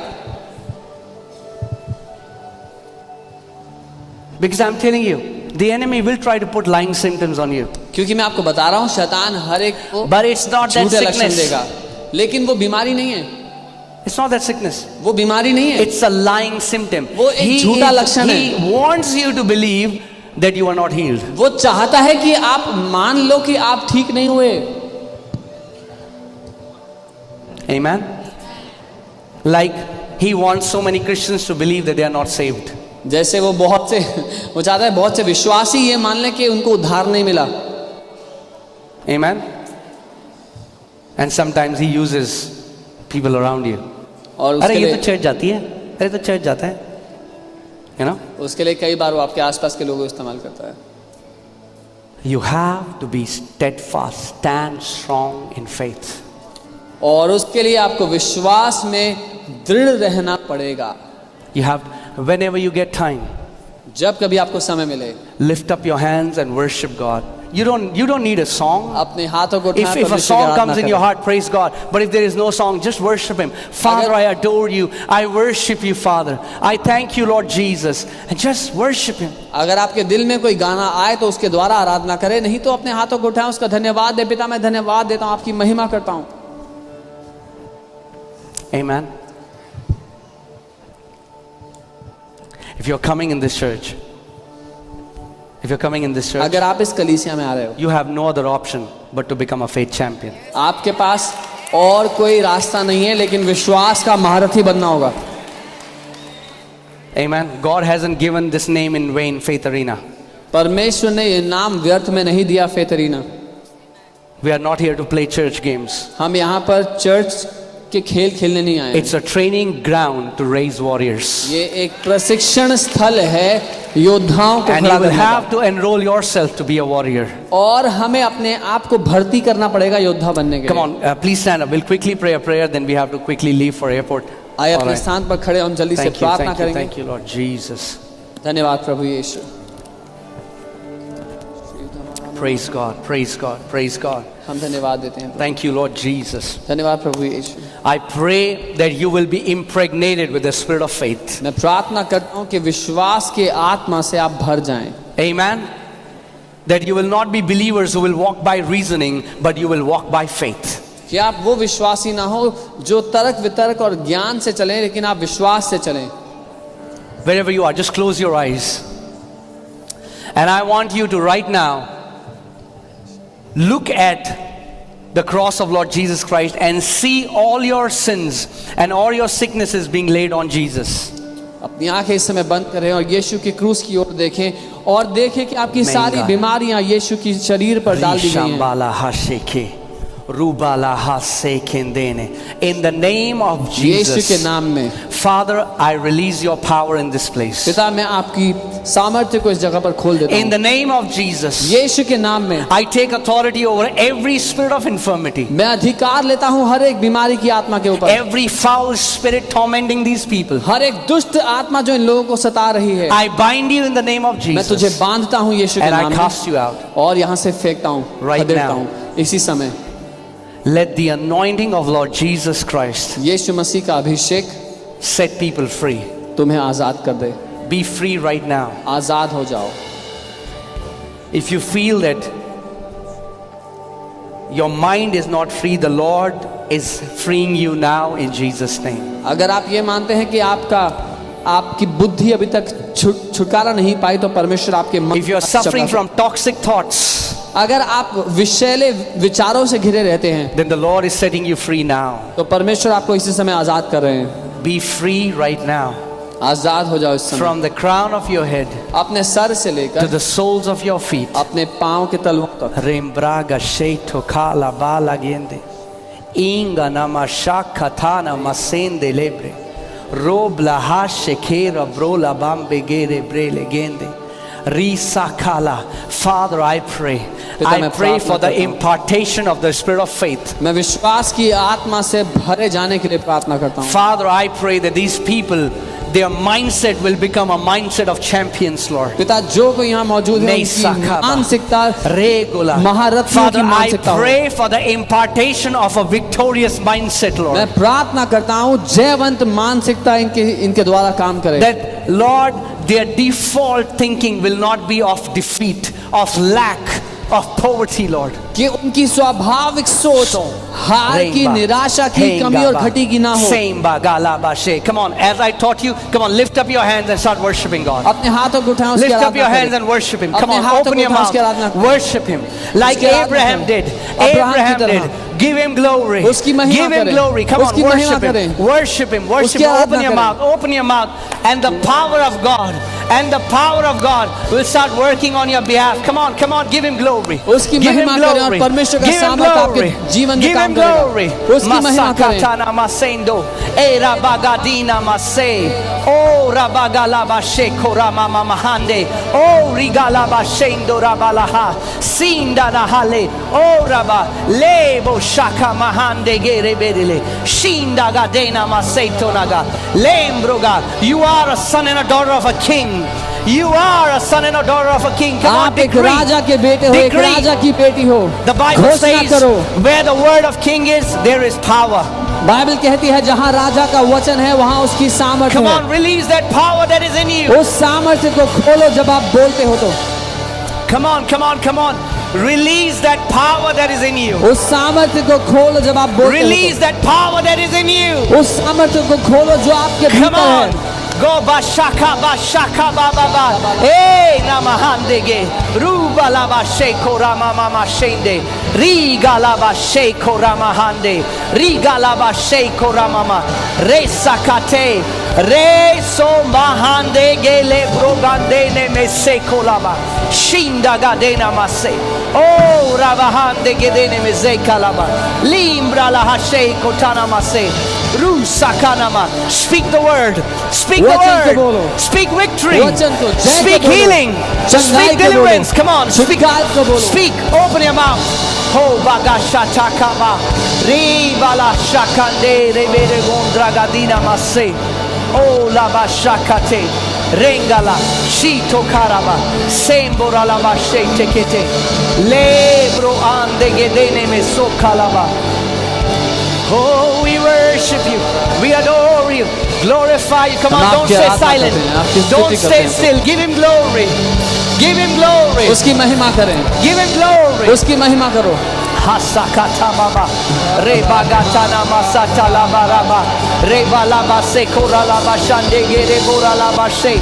Because I'm telling you, the enemy will try to put lying symptoms on you. क्योंकि मैं आपको बता रहा हूँ शैतान हर एक को But it's not that झूठे लक्षण sickness. देगा, लेकिन वो बीमारी नहीं है। It's not that sickness. वो बीमारी नहीं है, It's a lying symptom. वो एक झूठा लक्षण है। He wants you to believe that you are not healed. वो चाहता है कि आप मान लो कि आप ठीक नहीं हुए। Amen. Like he wants so many Christians to believe that they are not saved. जैसे वो चाहता है बहुत से विश्वासी ये मान लें कि उनको उद्धार नहीं मिला। Amen. And sometimes he uses people around you. और अरे उसके ये लिए तो चर्च जाती है, अरे तो चर्च जाता है, you know. उसके लिए कई बार वो आपके आसपास के लोगों को इस्तेमाल करता है। You have to be steadfast, stand strong in faith. और उसके लिए आपको विश्वास में दृढ़ रहना पड़ेगा। You have, whenever you get time, जब कभी आपको समय मिले, lift up your hands and worship God. You don't need a song. अपने हाथों को If उठाकर a परमेश्वर की song Aradhana comes in your करें। heart, praise God. But if there is no song, just worship Him. Father, I adore you. I worship you, Father. I thank you, Lord Jesus. And just worship Him. अगर आपके दिल में कोई गाना आए तो उसके द्वारा आराधना करें, नहीं तो अपने हाथों को उठाएं, उसका धन्यवाद दे। पिता मैं धन्यवाद देता हूँ, आपकी महिमा करता हूँ। Amen. If you're coming in this church, अगर आप इस कलीसिया में आ रहे हो, you have no other option but to become a faith champion. आपके पास और कोई रास्ता नहीं है लेकिन विश्वास का महारथी बनना होगा। Amen. God hasn't given this name in vain, Faith Arena. परमेश्वर ने ये नाम व्यर्थ में नहीं दिया, Faith Arena. We are not here to play church games. हम यहाँ पर चर्च के खेल खेलने नहीं आए। It's a training ground to raise warriors. ये एक प्रशिक्षण स्थल है योद्धाओं को And खड़ा you will करने का। have to enroll yourself to be a warrior. और हमें अपने आप को भर्ती करना पड़ेगा योद्धा बनने के Come लिए। on, please stand up. We'll quickly pray a prayer, then we have to quickly leave for airport. आइए All अपने right. स्थान पर खड़े हम जल्दी से Thank you, प्रार्थना thank you, करेंगे। thank you, Lord Jesus. धन्यवाद प्रभु यीशु। Praise God, praise God, praise God. हम धन्यवाद देते हैं। Thank you, Lord Jesus. धन्यवाद प्रभु यीशु। I pray that you will be impregnated with the spirit of faith. मैं प्रार्थना करता हूँ कि विश्वास के आत्मा से आप भर जाएं। Amen. That you will not be believers who will walk by reasoning, but you will walk by faith. कि आप वो विश्वासी ना हो जो तर्क वितर्क और ज्ञान से चलें, लेकिन आप विश्वास से चलें। Wherever you are, just close your eyes. And I want you to right now look at the cross of Lord Jesus Christ and see all your sins and all your sicknesses being laid on Jesus. अपनी आंखें इस समय बंद करें और यीशु की क्रूस की ओर देखें और देखें कि आपकी सारी बीमारियां यीशु की शरीर पर डाल दी गई हैं। In the name of यीशु के Jesus, नाम में Father, I release your power in this place. पिता मैं आपकी सामर्थ्य को इस जगह पर खोल देता In हूँ। the name of Jesus, यीशु के नाम में I take authority over every spirit of infirmity, मैं अधिकार लेता हूँ हर एक बीमारी की आत्मा के ऊपर, every foul spirit tormenting these people. हर एक दुष्ट आत्मा जो इन लोगों को सता रही है। I bind you in the name of मैं तुझे Jesus बांधता हूँ यीशु के and I नाम में cast you out. और यहाँ से फेंकता हूँ, Right खदेड़ता now. हूँ। इसी समय Let the anointing of Lord Jesus Christ यीशु मसीह का अभिषेक set people free. तुम्हें आजाद कर दे। Be free right now. आजाद हो जाओ। If you feel that your mind is not free, the Lord is freeing you now in Jesus' name. अगर आप ये मानते हैं कि आपकी बुद्धि अभी तक छुटकारा नहीं पाई, तो परमेश्वर आपके मन If you are suffering from toxic thoughts, अगर आप विषैले विचारों से घिरे रहते हैं then the Lord is setting you free now. तो परमेश्वर आपको इसी समय आजाद कर रहे हैं। Be free right now. आजाद हो जाओ इस समय, From the crown of your head अपने सर से to लेकर the soles of your feet. अपने पांव के तलवों तक। Rembraga sheto kala bala gende. Inga nama shakatana masende lebre. Robla hashekera brola bambe gere brele gende. Risakala. Father, I pray. I pray for the impartation of the spirit of faith. मैं विश्वास की आत्मा से भरे जाने के लिए प्रार्थना करता हूँ। Father, I pray that these people, their mindset will become a mindset of champions, Lord. पिता जो कोई यहाँ मौजूद है उनकी मानसिकता Regula. महारथियों Father, की I मानसिकता हो। pray for the impartation of a victorious mindset, मैं Lord. प्रार्थना करता हूँ जयवंत मानसिकता इनके द्वारा काम करे। That, Lord, their default thinking will not be of defeat, of lack, of poverty, Lord. कि उनकी स्वाभाविक सोच हार की, निराशा की, कमी और घटी की ना हो। Come on, as I taught you, come on, lift up your hands and start worshiping God. अपने हाथों को उठाएं, उसकी Lift up your Aradhana hands करें। and worship Him. Come अपने on, हाथों open को your उठाएं, mouth. उसकी आराधना करें। Worship Him like उसकी आराधना Abraham करें। did. अब्राहम की Abraham तरह। did. Give Him glory. उसकी महिमा Give Him करें। glory. Come on, उसकी महिमा worship Him. करें। Worship Him. Worship उसकी Him. Open आराधना your करें। mouth. Open your mouth. And the power of God. And the power of God will start working on your behalf. Come on, come on. Give Him glory. उसकी Give Him महिमा करें और glory. परमेश्वर का Give Him सामर्थ आपके glory. जीवन में Give काम Him करेगा। glory. उसकी महिमा करें। Masakatana masendo. Era bagadina mase. Oh rabagala bashe korama mamahande. Oh rigala bashendo rabalaha. Sinda nahale. Oh raba lebo shaka mahande gere bedele. Shinda gadena maseto naga. Lembroga. You are a son and a daughter of a king. You are a son and a daughter of a king. Come on, आप एक decree. राजा के बेटे हो, एक Decree. राजा की बेटी हो। The Bible घोषणा says, करो। where the word of king is, there is power. Bible कहती है जहाँ राजा का वचन है वहाँ उसकी सामर्थ्य Come है। on, release that power that is in you. उस सामर्थ्य को खोलो जब आप बोलते हो तो। Come on, come on, come on. Release that power that is in you. उस सामर्थ्य को खोलो जब आप बोलते Release that power that is in you. हो तो। उस सामर्थ्य को खोलो जो आपके Come भीतर on. है। Go bashaka ba ba ba. Hey namahandege. Ruba la ba sheko rama mama shende. Riga la ba sheko rama hande. Riga la ba sheko rama ma. Re sakate. Re so mahande gele brogande ne me seko laba. Shinda gadena mase. Oh rabahande gedene me zekalaba. Limbra la hashe kotana mase. Rusakanama. Speak the word. Speak the वचन को word. बोलो। Speak victory. वचन को जय को Speak बोलो। healing. चंगाई Speak को बोलो। deliverance. Come on. Speak. छुटकारा को बोलो। Speak. Open your mouth. Ho bagashatakaba. Ribala shakande rebere gondragadina mase. Oh la bashakate. Rengala. Shito karaba. Sembora la bashete kete. Lebro ande gedene meso kalaba. Oh, we worship you. We adore you. Glorify you. Come on, हम don't आपकी stay आराधना silent. करते हैं, आपकी स्तुति Don't करते stay हैं। still. Give Him glory. Give Him glory. उसकी महिमा करें। Give Him glory. उसकी महिमा करो। Hasakata baba. Reba gatana masata laba raba. Reba laba sekora laba shande gere bora laba she.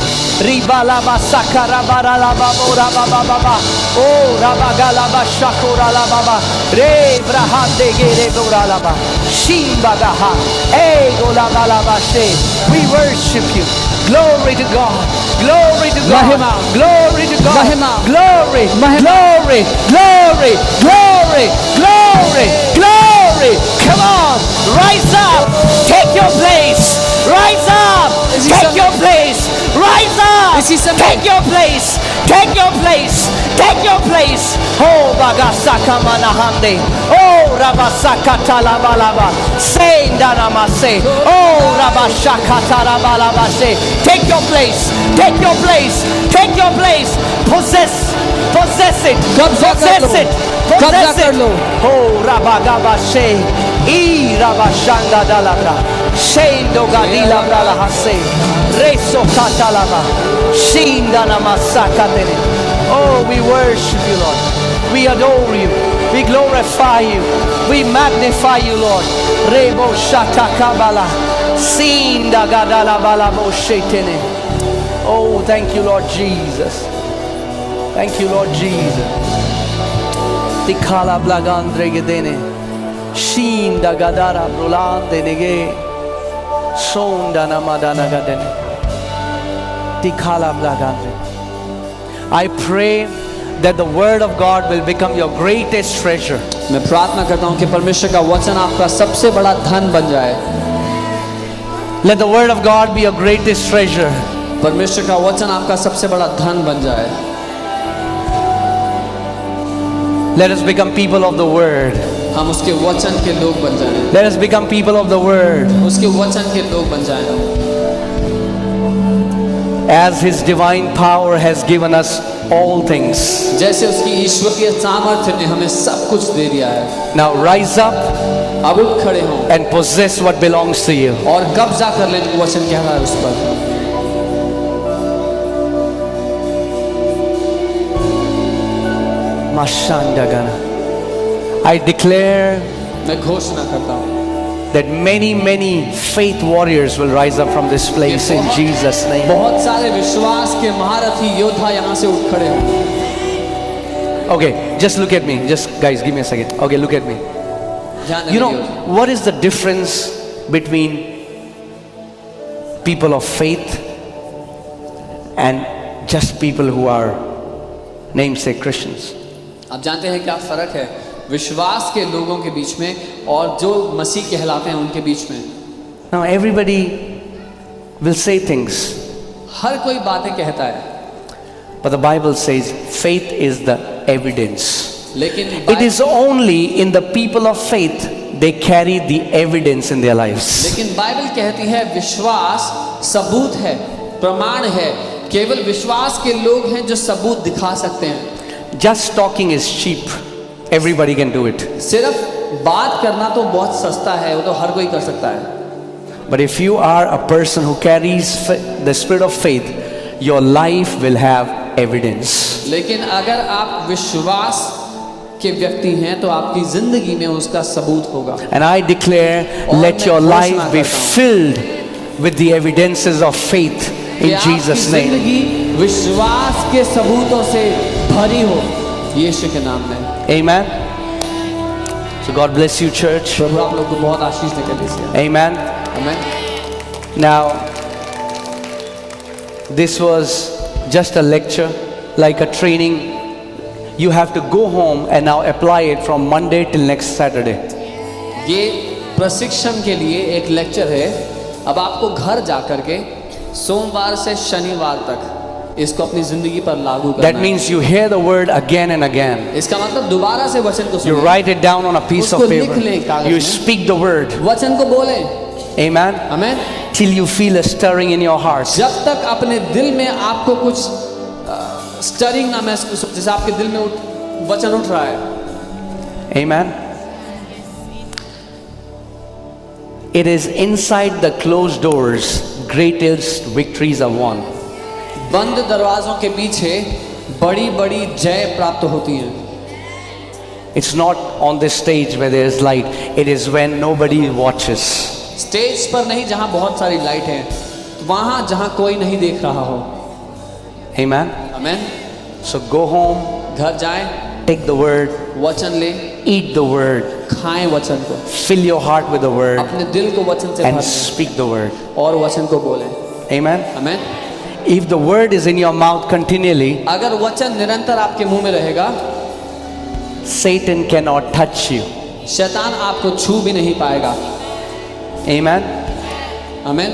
Riba laba sakara bara laba bora baba baba. Oh raba galaba shakora laba baba. Re brahande gere bora laba. Shimba gaha. Ego laba laba she. We worship you. Glory to God. Glory to God. Mahima. Glory to God. Mahima. Glory. Mahima. Glory. Glory. Glory. Glory. Glory. Come on. Rise up. Take your place. Rise up. इसी Take समय- your place. Rise up. इसी समय- Take your place. Take your place. Take your place. Oh bagasaka manahande. Oh rabasaka talabalaba. Sendanamase. Oh rabashaka talabalabase. Take your place. Take your place. Take your place. Possess. Possess it. कब्जा कर लो। Possess it. कब्जा Possess कर it. Low. Oh rabagabashe. I rabashanga dalabra. Shendo gadila brala hase. Reso katalaba. Shindana masakatene. Oh, we worship you, Lord. We adore you. We glorify you. We magnify you, Lord. Rebo shata kabala. Sinda gadala bala bo shetene. Oh, thank you, Lord Jesus. Thank you, Lord Jesus. Tikhala blagandre gedene. Shinda gadara brulande nege. Sonda namadana gadene. Tikhala blagandre. I pray that the word of God will become your greatest treasure. मैं प्रार्थना करता हूँ कि परमेश्वर का वचन आपका सबसे बड़ा धन बन जाए। Let the word of God be your greatest treasure. परमेश्वर का वचन आपका सबसे बड़ा धन बन जाए। Let us become people of the word. हम उसके वचन के लोग बन जाएं। Let us become people of the word. उसके वचन के लोग बन जाएं। As his divine power has given us all things. जैसे उसकी ईश्वरीय सामर्थ्य ने हमें सब कुछ दे दिया है। Now rise up अब उठ खड़े हों and possess what belongs to you. और कब्जा कर लें जो वचन कह रहा है उस पर। Mashandagana. I declare मैं घोषणा करता हूँ that many faith warriors will rise up from this place in Jesus' name. बहुत सारे विश्वास के महारथी योद्धा यहाँ से उठ खड़े हों। Okay, just look at me. Just guys, give me a second. Okay, look at me. ध्यान You know देंगे। what is the difference between people of faith and just people who are namesake Christians? आप जानते हैं क्या फर्क है विश्वास के लोगों के बीच में और जो मसीह कहलाते हैं उनके बीच में? Now everybody will say things, हर कोई बातें कहता है, but the Bible says faith is the evidence. लेकिन It is only in the people of faith they carry the evidence in their lives. लेकिन बाइबल कहती है विश्वास सबूत है, प्रमाण है। केवल विश्वास के लोग हैं जो सबूत दिखा सकते हैं। Just talking is cheap. Everybody can do it. सिर्फ बात करना तो बहुत सस्ता है, वो तो हर कोई कर सकता है। But if you are a person who carries the spirit of faith, your life will have evidence. लेकिन अगर आप विश्वास के व्यक्ति हैं तो आपकी जिंदगी में उसका सबूत होगा। And I declare, let your life be filled with the evidences of faith in Jesus' name. जिंदगी विश्वास के सबूतों से भरी हो यीशु के नाम में। Amen. So God bless you, church. प्रभु आप लोग को बहुत आशीष देकर दीजिए। Amen. आमीन। Now, this was just a lecture, like a training. You have to go home and now apply it from Monday till next Saturday. ये प्रशिक्षण के लिए एक लेक्चर है। अब आपको घर जाकर के सोमवार से शनिवार तक इसको अपनी जिंदगी पर लागू करना That means you hear the word again and again. है। इसका मतलब दोबारा से वचन को You सुनें, write it down on a piece of उसको लिख paper. लें कागज You में। speak the word. वचन को बोलें। Amen. आमीन। Till you feel a stirring in your heart. जब तक अपने दिल में आपको कुछ स्टरिंग ना महसूस हो, जैसे आपके दिल में वचन उठ रहा है। Amen. It is inside the closed doors greatest victories are won. बंद दरवाजों के पीछे बड़ी बड़ी जय प्राप्त होती हैं। It's not on this stage where there is light. It is when nobody watches. Stage पर नहीं जहां बहुत सारी लाइट है, वहां जहां कोई नहीं देख रहा हो। Amen. आमीन। So go home, घर जाएं, take the word, वचन लें, eat the word, खाएं वचन को, fill your heart with the word, अपने दिल को वचन से and भर दें speak the word. और वचन को बोलें। Amen. आमीन। If the word is in your mouth continually, अगर वचन निरंतर आपके मुंह में रहेगा, Satan cannot touch you. शैतान आपको छू भी नहीं पाएगा। Amen. आमीन।